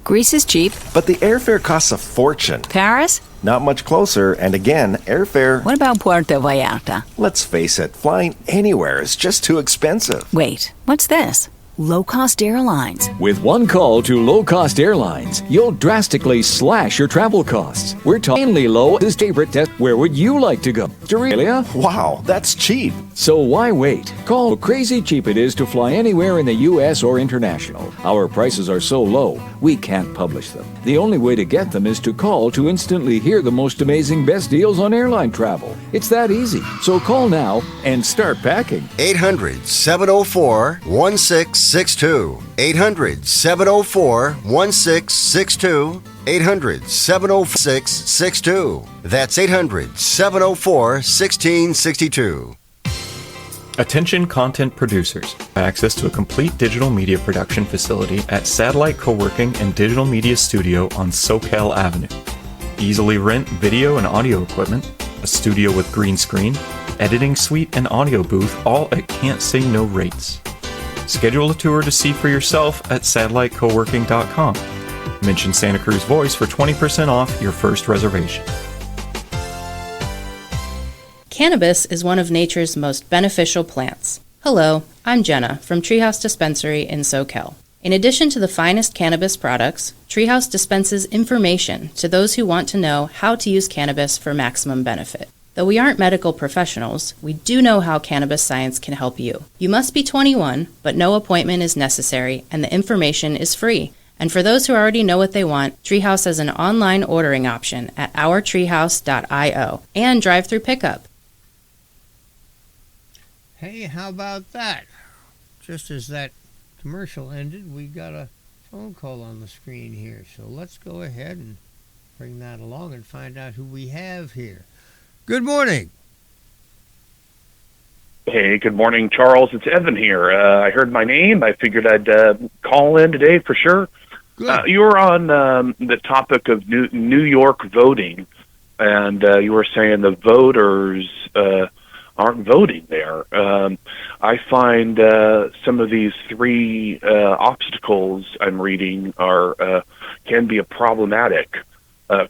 Greece is cheap. But the airfare costs a fortune. Paris? Not much closer, and again, airfare... What about Puerto Vallarta? Let's face it, flying anywhere is just too expensive. Wait, what's this? Low-cost airlines. With one call to low-cost airlines, you'll drastically slash your travel costs. We're talking low is favorite test. Where would you like to go? Australia? Wow, that's cheap. So why wait? Call how crazy cheap it is to fly anywhere in the U.S. or international. Our prices are so low, we can't publish them. The only way to get them is to call to instantly hear the most amazing best deals on airline travel. It's that easy. So call now and start packing. 800-704-1662. 800-704-1662. 800-704-1662. That's 800-704-1662. Attention content producers. Access to a complete digital media production facility at Satellite Co-working and Digital Media Studio on SoCal Avenue. Easily rent video and audio equipment, a studio with green screen, editing suite and audio booth, all at can't say no rates. Schedule a tour to see for yourself at satellitecoworking.com. Mention Santa Cruz Voice for 20% off your first reservation. Cannabis is one of nature's most beneficial plants. Hello, I'm Jenna from Treehouse Dispensary in SoCal. In addition to the finest cannabis products, Treehouse dispenses information to those who want to know how to use cannabis for maximum benefit. Though we aren't medical professionals, we do know how cannabis science can help you. You must be 21, but no appointment is necessary, and the information is free. And for those who already know what they want, Treehouse has an online ordering option at ourtreehouse.io and drive-through pickup. Hey, how about that? Just as that commercial ended, we got a phone call on the screen here. So let's go ahead and bring that along and find out who we have here. Good morning. Hey, good morning, Charles. It's Evan here. I heard my name. I figured I'd call in today for sure. You were on the topic of New York voting, and you were saying the voters aren't voting there. I find some of these three obstacles I'm reading can be a problematic.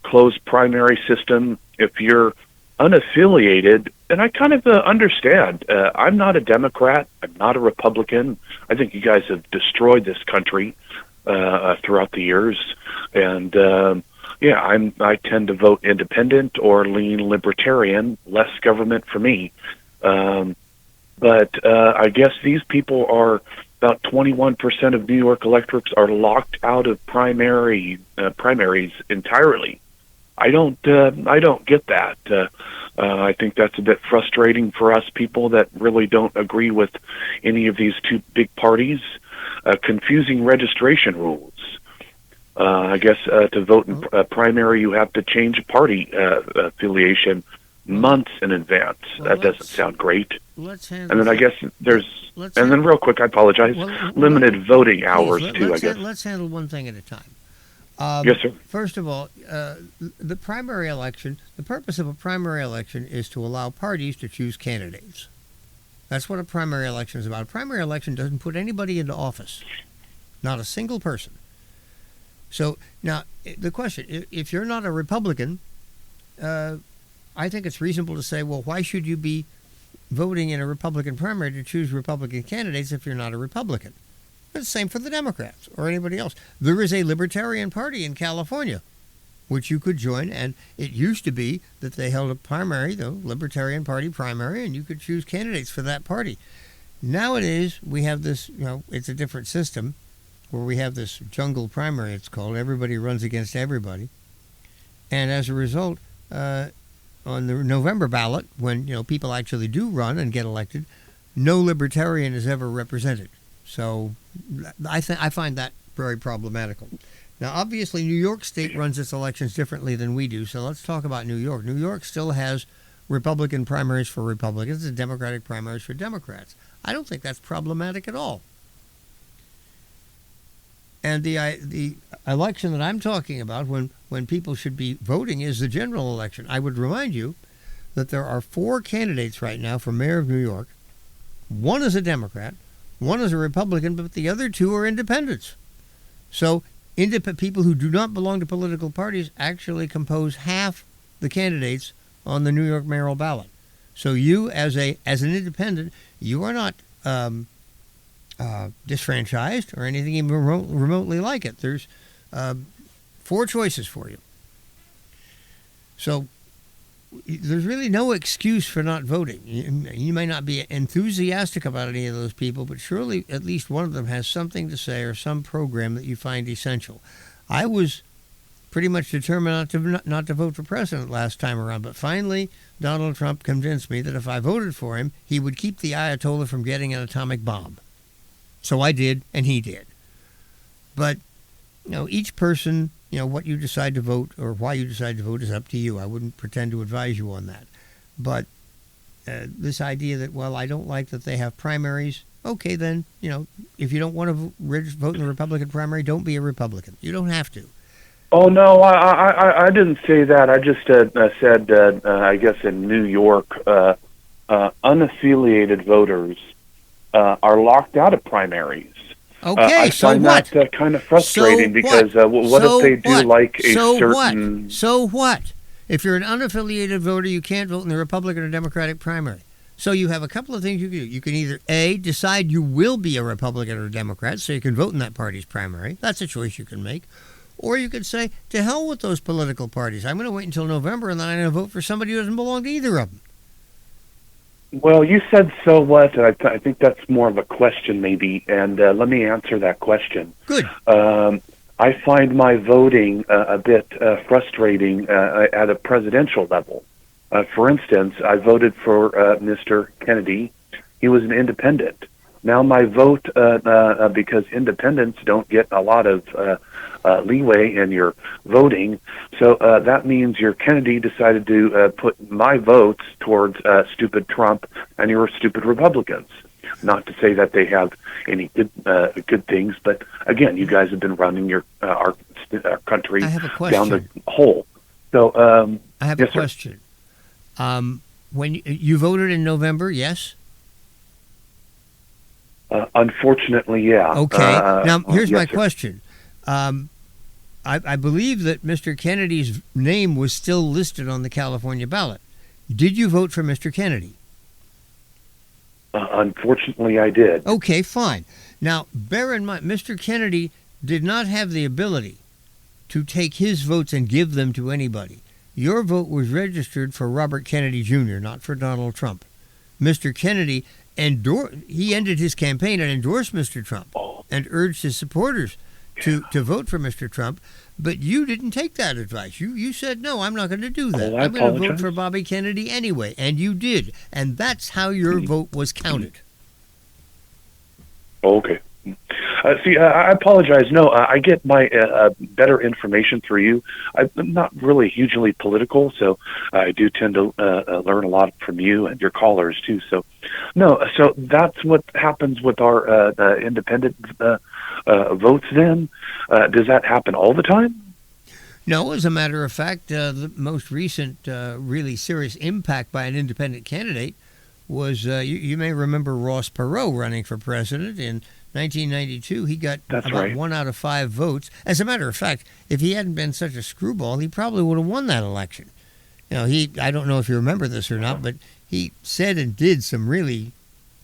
Closed primary system. If you're unaffiliated, and I kind of understand. I'm not a Democrat. I'm not a Republican. I think you guys have destroyed this country throughout the years, and I tend to vote independent or lean libertarian. Less government for me. But I guess these people are about 21% of New York electorates are locked out of primaries entirely. I don't get that. I think that's a bit frustrating for us people that really don't agree with any of these two big parties. Confusing registration rules. I guess to vote in primary, you have to change party affiliation months in advance. That doesn't sound great. And then I guess and then real quick, I apologize, limited voting hours too, I guess. Let's handle one thing at a time. Yes, sir. First of all, the primary election, the purpose of a primary election is to allow parties to choose candidates. That's what a primary election is about. A primary election doesn't put anybody into office, not a single person. So now the question, if you're not a Republican, I think it's reasonable to say, well, why should you be voting in a Republican primary to choose Republican candidates if you're not a Republican? It's the same for the Democrats or anybody else. There is a Libertarian Party in California, which you could join, and it used to be that they held a primary, the Libertarian Party primary, and you could choose candidates for that party. Nowadays, we have this, it's a different system where we have this jungle primary, it's called. Everybody runs against everybody. And as a result, on the November ballot, when people actually do run and get elected, no Libertarian is ever represented. So I find that very problematical. Now, obviously, New York State runs its elections differently than we do, so let's talk about New York. New York still has Republican primaries for Republicans and Democratic primaries for Democrats. I don't think that's problematic at all. And the election that I'm talking about, when people should be voting, is the general election. I would remind you that there are 4 candidates right now for mayor of New York. One is a Democrat, one is a Republican, but the other 2 are independents. So people who do not belong to political parties actually compose half the candidates on the New York mayoral ballot. So you, as an independent, you are not disfranchised or anything even remotely like it. There's 4 choices for you. So there's really no excuse for not voting. You may not be enthusiastic about any of those people, but surely at least one of them has something to say or some program that you find essential. I was pretty much determined not to vote for president last time around, but finally Donald Trump convinced me that if I voted for him, he would keep the Ayatollah from getting an atomic bomb. So I did, and he did. But each person, what you decide to vote or why you decide to vote is up to you. I wouldn't pretend to advise you on that. But this idea that, I don't like that they have primaries, okay, then, if you don't want to vote in the Republican primary, don't be a Republican. You don't have to. Oh, no, I didn't say that. I just said, I guess in New York, unaffiliated voters are locked out of primaries. Okay, I so find what? that kind of frustrating because what if they do like a certain... So what? If you're an unaffiliated voter, you can't vote in the Republican or Democratic primary. So you have a couple of things you can do. You can either, A, decide you will be a Republican or a Democrat, so you can vote in that party's primary. That's a choice you can make. Or you could say, to hell with those political parties. I'm going to wait until November, and then I'm going to vote for somebody who doesn't belong to either of them. Well, you said so what, and I think that's more of a question maybe, and let me answer that question. Good. I find my voting a bit frustrating at a presidential level. For instance, I voted for Mr. Kennedy. He was an independent. Now my vote, because independents don't get a lot of leeway in your voting, so that means your Kennedy decided to put my votes towards stupid Trump and your stupid Republicans. Not to say that they have any good things, but again, you guys have been running our country down the hole. So I have a question. When you voted in November, yes? Unfortunately, yeah. Okay. Now, here's yes, my sir. question. I believe that Mr. Kennedy's name was still listed on the California ballot. Did you vote for Mr. Kennedy? Unfortunately, I did. Okay, fine. Now, bear in mind, Mr. Kennedy did not have the ability to take his votes and give them to anybody. Your vote was registered for Robert Kennedy Jr., not for Donald Trump. Mr. Kennedy he ended his campaign and endorsed Mr. Trump and urged his supporters to vote for Mr. Trump, but you didn't take that advice. You said, no, I'm not going to do that. I'm going to vote for Bobby Kennedy anyway, and you did. And that's how your vote was counted. Okay. See, I apologize. No, I get my better information through you. I'm not really hugely political, so I do tend to learn a lot from you and your callers, too. So, no, so that's what happens with our independent votes then? Does that happen all the time? No, as a matter of fact, the most recent really serious impact by an independent candidate was, you may remember Ross Perot running for president in 1992. He got about 1 out of 5 votes. As a matter of fact, if he hadn't been such a screwball, he probably would have won that election. You know, I don't know if you remember this or not, but he said and did some really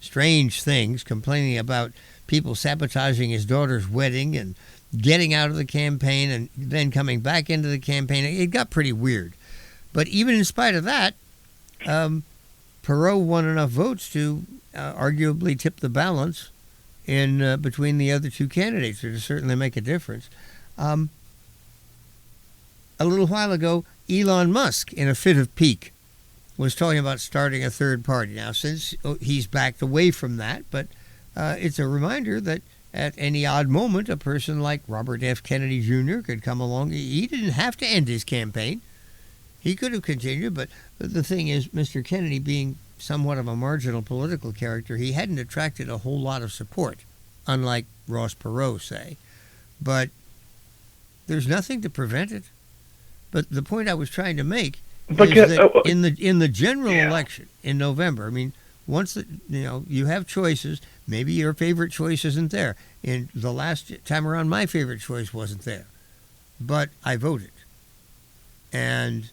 strange things, complaining about people sabotaging his daughter's wedding and getting out of the campaign and then coming back into the campaign. It got pretty weird. But even in spite of that, Perot won enough votes to arguably tip the balance in between the other two candidates, to certainly make a difference. A little while ago, Elon Musk, in a fit of pique, was talking about starting a third party. Now, since he's backed away from that, but it's a reminder that at any odd moment, a person like Robert F. Kennedy Jr. could come along. He didn't have to end his campaign. He could have continued, but the thing is, Mr. Kennedy, being somewhat of a marginal political character, he hadn't attracted a whole lot of support, unlike Ross Perot, say. But there's nothing to prevent it. But the point I was trying to make is that in the general election in November, I mean, once you have choices, maybe your favorite choice isn't there. In the last time around, my favorite choice wasn't there, but I voted. And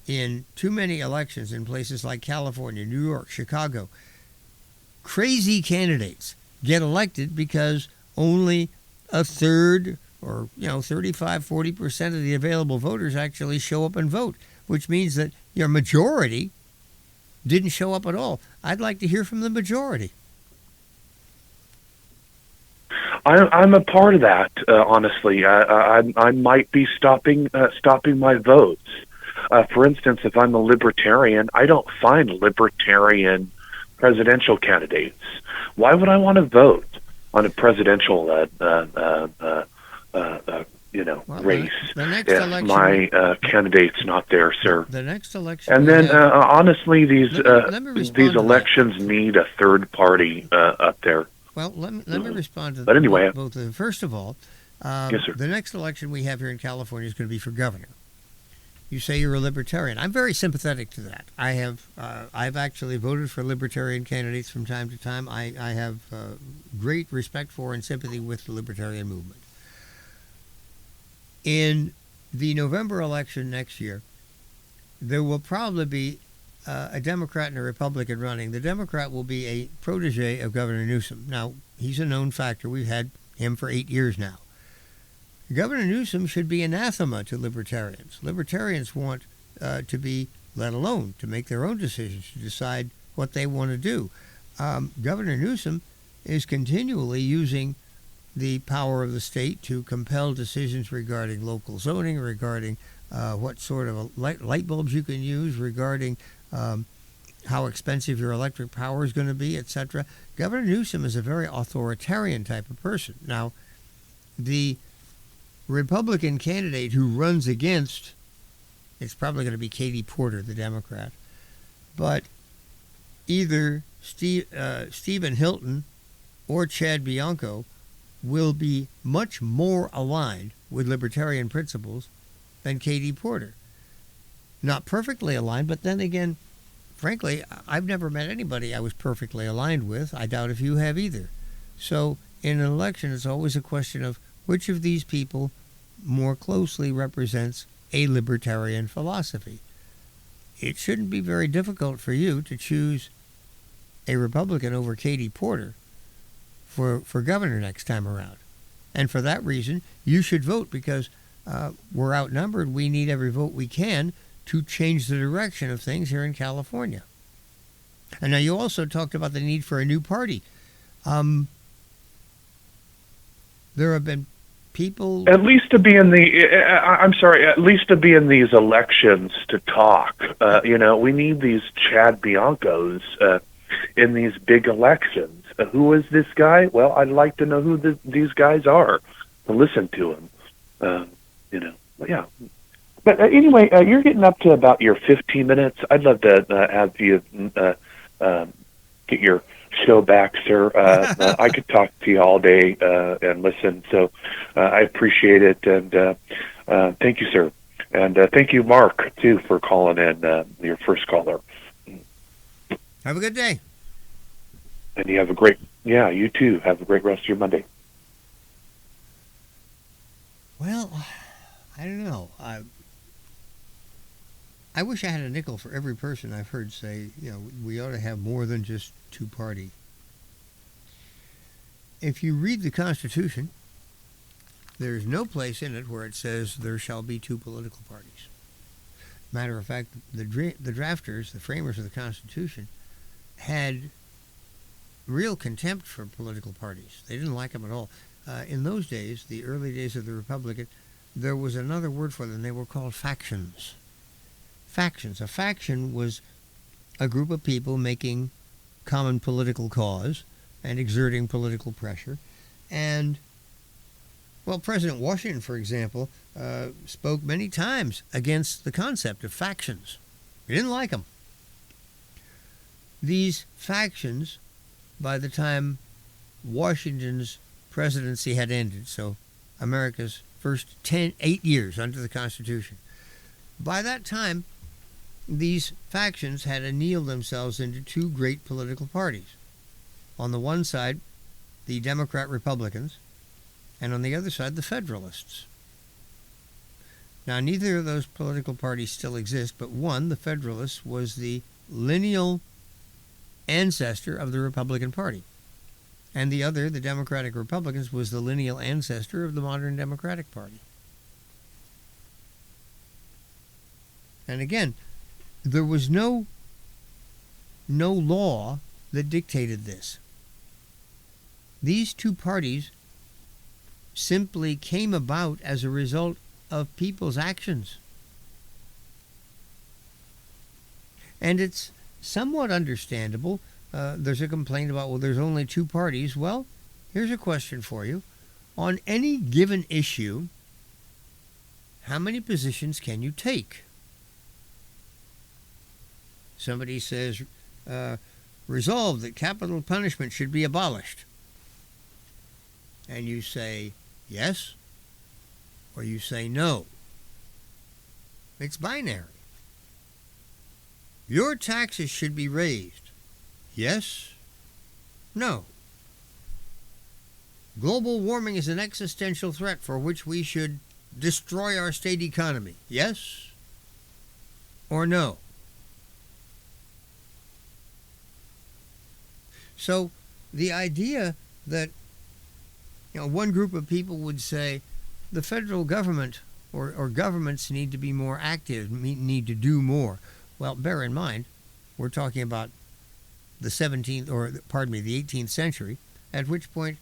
in too many elections in places like California, New York, Chicago, crazy candidates get elected because only a third or 35-40% of the available voters actually show up and vote, which means that your majority didn't show up at all. I'd like to hear from the majority. I'm a part of that, honestly. I might be stopping my votes. For instance, if I'm a libertarian, I don't find libertarian presidential candidates. Why would I want to vote on a presidential race if my candidate's not there, sir? The next election. And then, honestly, these elections need a third party up there. Well, let me respond to But anyway, both of them. First of all, yes, sir. The next election we have here in California is going to be for governor. You say you're a libertarian. I'm very sympathetic to that. I've actually voted for libertarian candidates from time to time. I have great respect for and sympathy with the libertarian movement. In the November election next year, there will probably be a Democrat and a Republican running. The Democrat will be a protege of Governor Newsom. Now, he's a known factor. We've had him for 8 years now. Governor Newsom should be anathema to libertarians. Libertarians want to be let alone, to make their own decisions, to decide what they want to do. Governor Newsom is continually using the power of the state to compel decisions regarding local zoning, regarding what sort of light bulbs you can use, regarding how expensive your electric power is going to be, etc. Governor Newsom is a very authoritarian type of person. Now, the Republican candidate who runs against, it's probably going to be Katie Porter, the Democrat, but either Stephen Hilton or Chad Bianco will be much more aligned with libertarian principles than Katie Porter. Not perfectly aligned, but then again, frankly, I've never met anybody I was perfectly aligned with. I doubt if you have either. So in an election, it's always a question of which of these people more closely represents a libertarian philosophy. It shouldn't be very difficult for you to choose a Republican over Katie Porter for governor next time around. And for that reason, you should vote, because we're outnumbered. We need every vote we can to change the direction of things here in California. And now you also talked about the need for a new party. There have been people, at least to be in at least to be in these elections to talk. We need these Chad Biancos in these big elections. Who is this guy? Well, I'd like to know who these guys are, to listen to them. Yeah. But anyway, you're getting up to about your 15 minutes. I'd love to have you get your show back, sir. I could talk to you all day and listen, so I appreciate it, and thank you, sir. And thank you, Mark, too, for calling in, your first caller. Have a good day. And you you too, have a great rest of your Monday. Well, I don't know. I wish I had a nickel for every person I've heard say, we ought to have more than just two-party. If you read the Constitution, there's no place in it where it says there shall be two political parties. Matter of fact, the drafters, the framers of the Constitution, had real contempt for political parties. They didn't like them at all. In those days, the early days of the Republic, there was another word for them. They were called factions. Factions. A faction was a group of people making common political cause and exerting political pressure. And, well, President Washington, for example, spoke many times against the concept of factions. He didn't like them. These factions, by the time Washington's presidency had ended, so America's first 8 years under the Constitution, by that time, these factions had annealed themselves into two great political parties. On the one side, the Democrat-Republicans, and on the other side, the Federalists. Now, neither of those political parties still exist, but one, the Federalists, was the lineal ancestor of the Republican Party. And the other, the Democratic Republicans, was the lineal ancestor of the modern Democratic Party. And again, there was no law that dictated this. These two parties simply came about as a result of people's actions. And it's somewhat understandable. There's a complaint about, well, there's only two parties. Well, here's a question for you. On any given issue, how many positions can you take? Somebody says, resolve that capital punishment should be abolished. And you say yes, or you say no. It's binary. Your taxes should be raised. Yes, no. Global warming is an existential threat for which we should destroy our state economy. Yes or no? So the idea that one group of people would say, the federal government or governments need to be more active, need to do more. Well, bear in mind, we're talking about the 18th century, at which point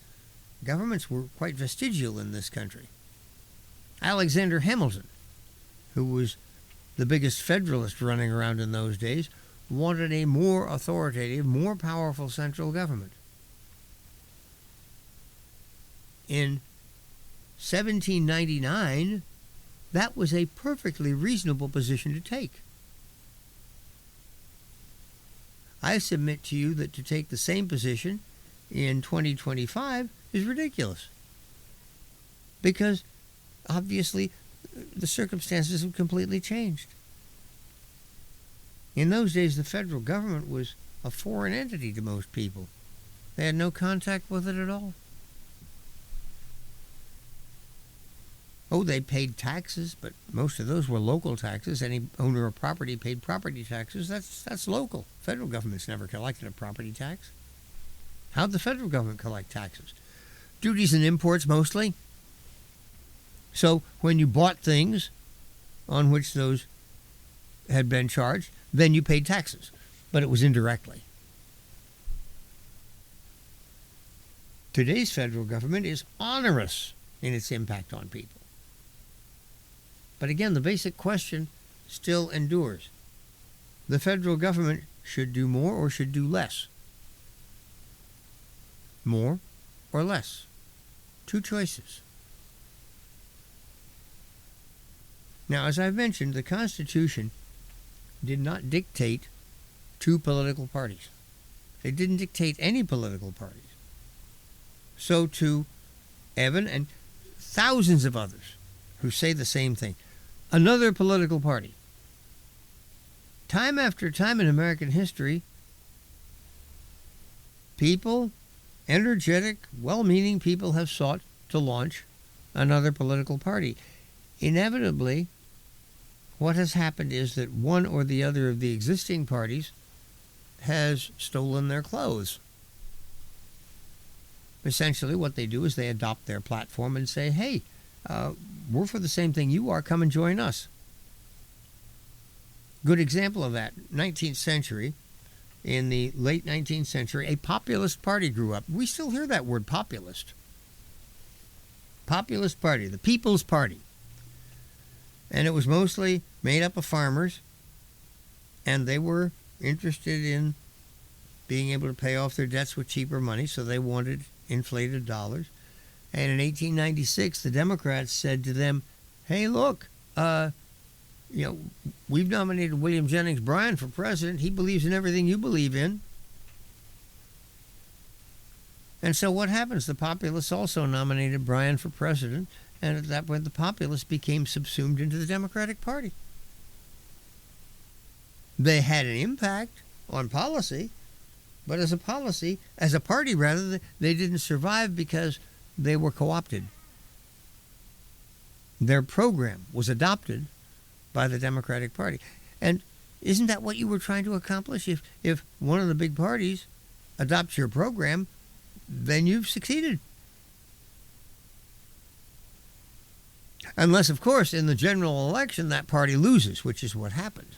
governments were quite vestigial in this country. Alexander Hamilton, who was the biggest federalist running around in those days, wanted a more authoritative, more powerful central government. In 1799, that was a perfectly reasonable position to take. I submit to you that to take the same position in 2025 is ridiculous. Because, obviously, the circumstances have completely changed. In those days, the federal government was a foreign entity to most people. They had no contact with it at all. Oh, they paid taxes, but most of those were local taxes. Any owner of property paid property taxes. That's local. Federal government's never collected a property tax. How'd the federal government collect taxes? Duties and imports mostly. So when you bought things on which those had been charged, then you paid taxes, but it was indirectly. Today's federal government is onerous in its impact on people. But again, the basic question still endures. The federal government should do more or should do less? More or less? Two choices. Now, as I've mentioned, the Constitution did not dictate two political parties. It didn't dictate any political parties. So to Evan and thousands of others who say the same thing, another political party. Time after time in American history, people, energetic, well-meaning people have sought to launch another political party. Inevitably, what has happened is that one or the other of the existing parties has stolen their clothes. Essentially, what they do is they adopt their platform and say, hey, we're for the same thing you are, come and join us. Good example of that, 19th century. In the late 19th century, a populist party grew up. We still hear that word, populist. Populist party, the People's Party. And it was mostly made up of farmers, and they were interested in being able to pay off their debts with cheaper money, so they wanted inflated dollars. And in 1896, the Democrats said to them, hey, look, we've nominated William Jennings Bryan for president. He believes in everything you believe in. And so what happens? The populists also nominated Bryan for president, and at that point the populists became subsumed into the Democratic Party. They had an impact on policy, but as a party, they didn't survive because they were co-opted. Their program was adopted by the Democratic Party. And isn't that what you were trying to accomplish? If one of the big parties adopts your program, then you've succeeded. Unless, of course, in the general election, that party loses, which is what happened.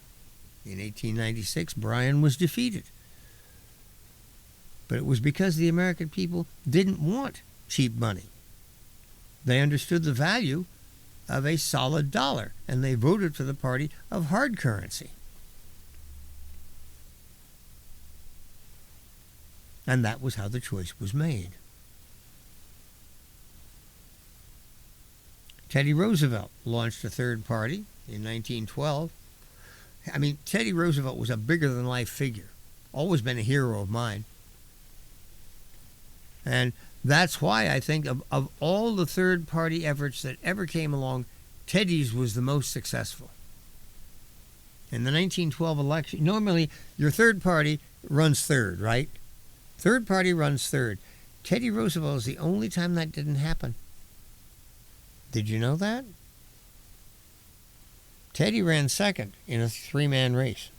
In 1896, Bryan was defeated. But it was because the American people didn't want cheap money. They understood the value of a solid dollar, and they voted for the party of hard currency. And that was how the choice was made. Teddy Roosevelt launched a third party in 1912. I mean, Teddy Roosevelt was a bigger-than-life figure, always been a hero of mine. And that's why I think of all the third-party efforts that ever came along, Teddy's was the most successful. In the 1912 election, normally your third party runs third, right? Third party runs third. Teddy Roosevelt is the only time that didn't happen. Did you know that? Teddy ran second in a three-man race.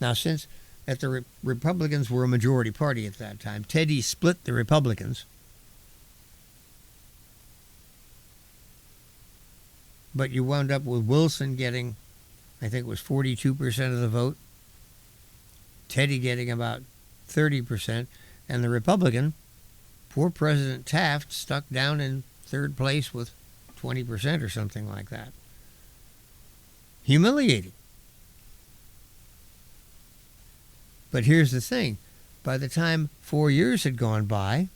Now, since the Republicans were a majority party at that time, Teddy split the Republicans. but you wound up with Wilson getting, I think it was 42% of the vote, Teddy getting about 30%, and the Republican, poor President Taft, stuck down in third place with 20% or something like that. Humiliating. But here's the thing. By the time 4 years had gone by,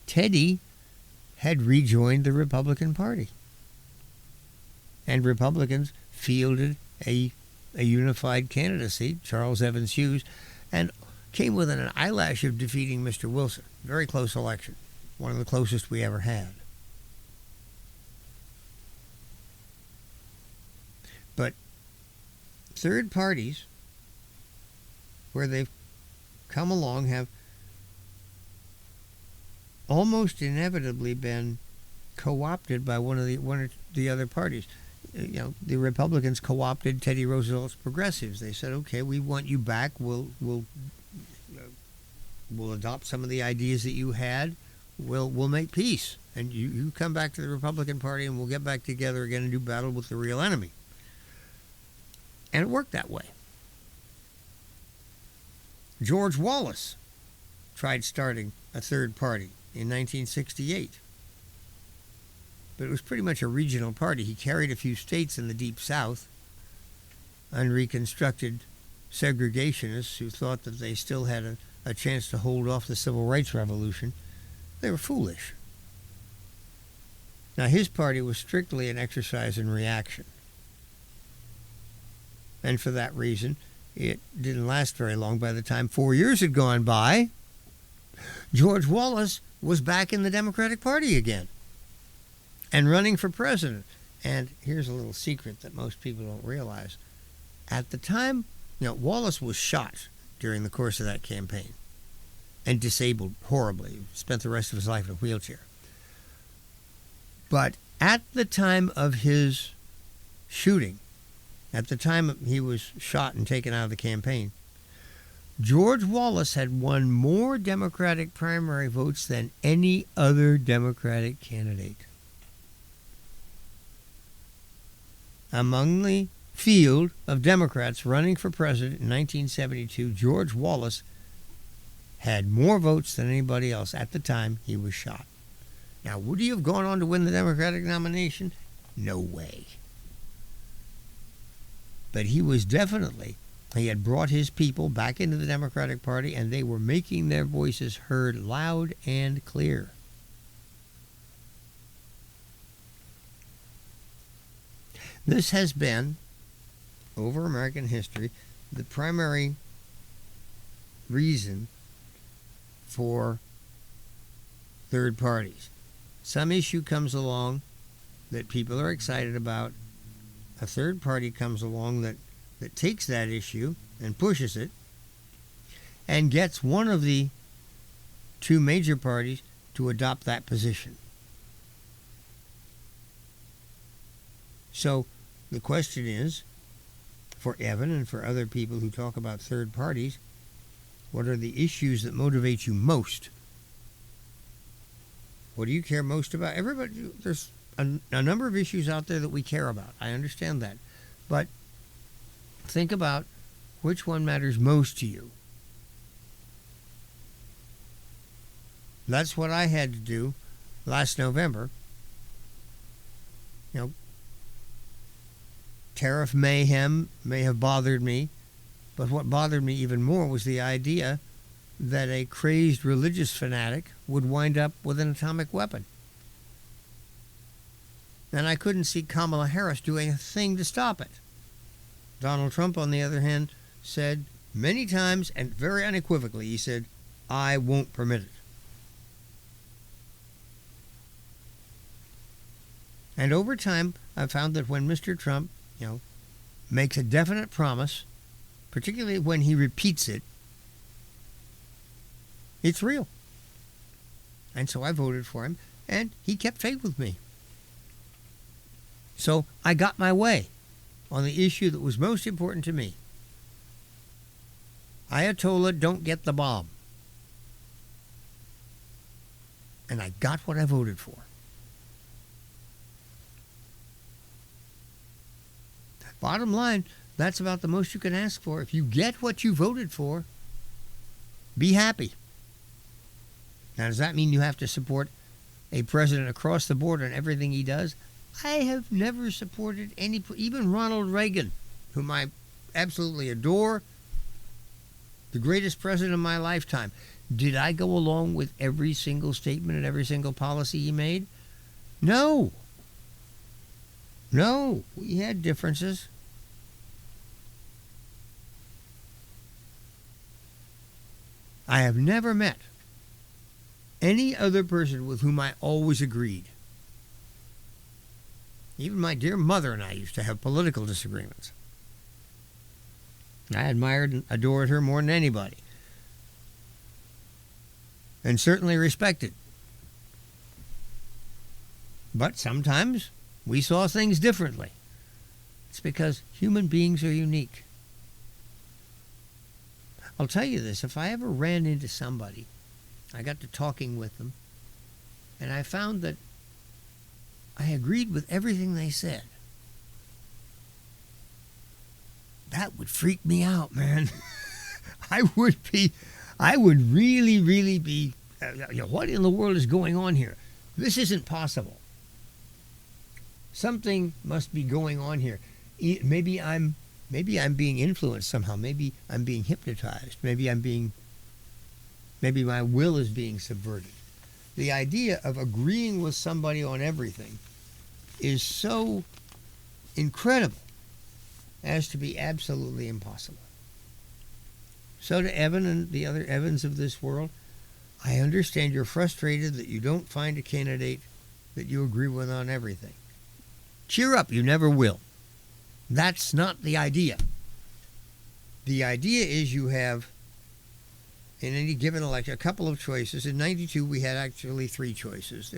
Teddy had rejoined the Republican Party. And Republicans fielded a unified candidacy, Charles Evans Hughes, and came within an eyelash of defeating Mr. Wilson. Very close election. One of the closest we ever had. But third parties, where they've come along, have almost inevitably been co-opted by one or the other parties. The Republicans co-opted Teddy Roosevelt's progressives. They said, "Okay, we want you back. We'll adopt some of the ideas that you had. We'll make peace, and you come back to the Republican Party, and we'll get back together again and do battle with the real enemy." And it worked that way. George Wallace tried starting a third party in 1968. But it was pretty much a regional party. He carried a few states in the Deep South, unreconstructed segregationists who thought that they still had a chance to hold off the Civil Rights Revolution. They were foolish. Now, his party was strictly an exercise in reaction. And for that reason, it didn't last very long. By the time 4 years had gone by, George Wallace was back in the Democratic Party again and running for president. And here's a little secret that most people don't realize. At the time, Wallace was shot during the course of that campaign and disabled horribly. Spent the rest of his life in a wheelchair. But at the time of his shooting, at the time he was shot and taken out of the campaign, George Wallace had won more Democratic primary votes than any other Democratic candidate. Among the field of Democrats running for president in 1972, George Wallace had more votes than anybody else at the time he was shot. Now, would he have gone on to win the Democratic nomination? No way. But he had brought his people back into the Democratic Party, and they were making their voices heard loud and clear. This has been, over American history, the primary reason for third parties. Some issue comes along that people are excited about. A third party comes along that takes that issue and pushes it and gets one of the two major parties to adopt that position. So the question is, for Evan and for other people who talk about third parties, what are the issues that motivate you most? What do you care most about? Everybody, there's a number of issues out there that we care about. I understand that. But think about which one matters most to you. That's what I had to do last November. Tariff mayhem may have bothered me, but what bothered me even more was the idea that a crazed religious fanatic would wind up with an atomic weapon. And I couldn't see Kamala Harris doing a thing to stop it. Donald Trump, on the other hand, said many times and very unequivocally, he said, "I won't permit it." And over time, I've found that when Mr. Trump, makes a definite promise, particularly when he repeats it, it's real. And so I voted for him, and he kept faith with me. So I got my way on the issue that was most important to me. Ayatollah, don't get the bomb. And I got what I voted for. Bottom line, that's about the most you can ask for. If you get what you voted for, be happy. Now, does that mean you have to support a president across the board on everything he does? I have never supported any, even Ronald Reagan, whom I absolutely adore, the greatest president of my lifetime. Did I go along with every single statement and every single policy he made? No. No, we had differences. I have never met any other person with whom I always agreed. Even my dear mother and I used to have political disagreements. I admired and adored her more than anybody. And certainly respected. But sometimes we saw things differently. It's because human beings are unique. I'll tell you this, if I ever ran into somebody, I got to talking with them, and I found that I agreed with everything they said, that would freak me out, man. I would really, really be, what in the world is going on here? This isn't possible. Something must be going on here. Maybe I'm being influenced somehow. Maybe I'm being hypnotized. Maybe my will is being subverted. The idea of agreeing with somebody on everything is so incredible as to be absolutely impossible. So to Evan and the other Evans of this world, I understand you're frustrated that you don't find a candidate that you agree with on everything. Cheer up, you never will. That's not the idea. The idea is you have, in any given election, a couple of choices. In 92, we had actually 3 choices.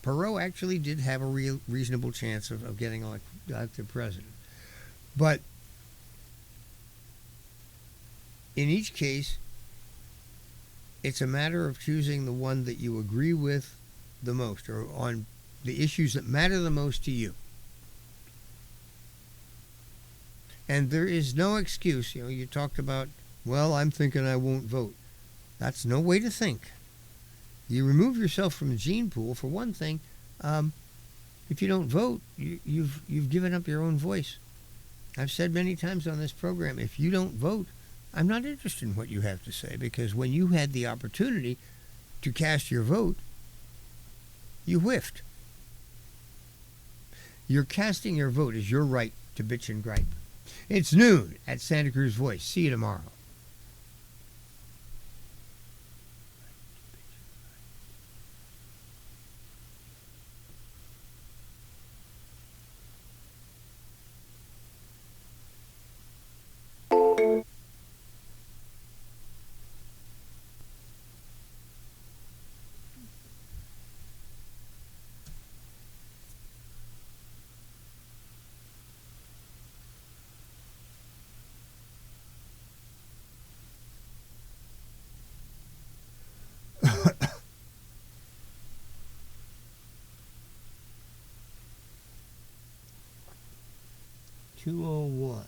Perot actually did have a reasonable chance of getting elected president. But in each case, it's a matter of choosing the one that you agree with the most, or on the issues that matter the most to you. And there is no excuse. You talked about, well, I'm thinking I won't vote. That's no way to think. You remove yourself from the gene pool, for one thing. If you don't vote, you've given up your own voice. I've said many times on this program, if you don't vote, I'm not interested in what you have to say, because when you had the opportunity to cast your vote, you whiffed. Your casting your vote is your right to bitch and gripe. It's noon at Santa Cruz Voice. See you tomorrow. $201.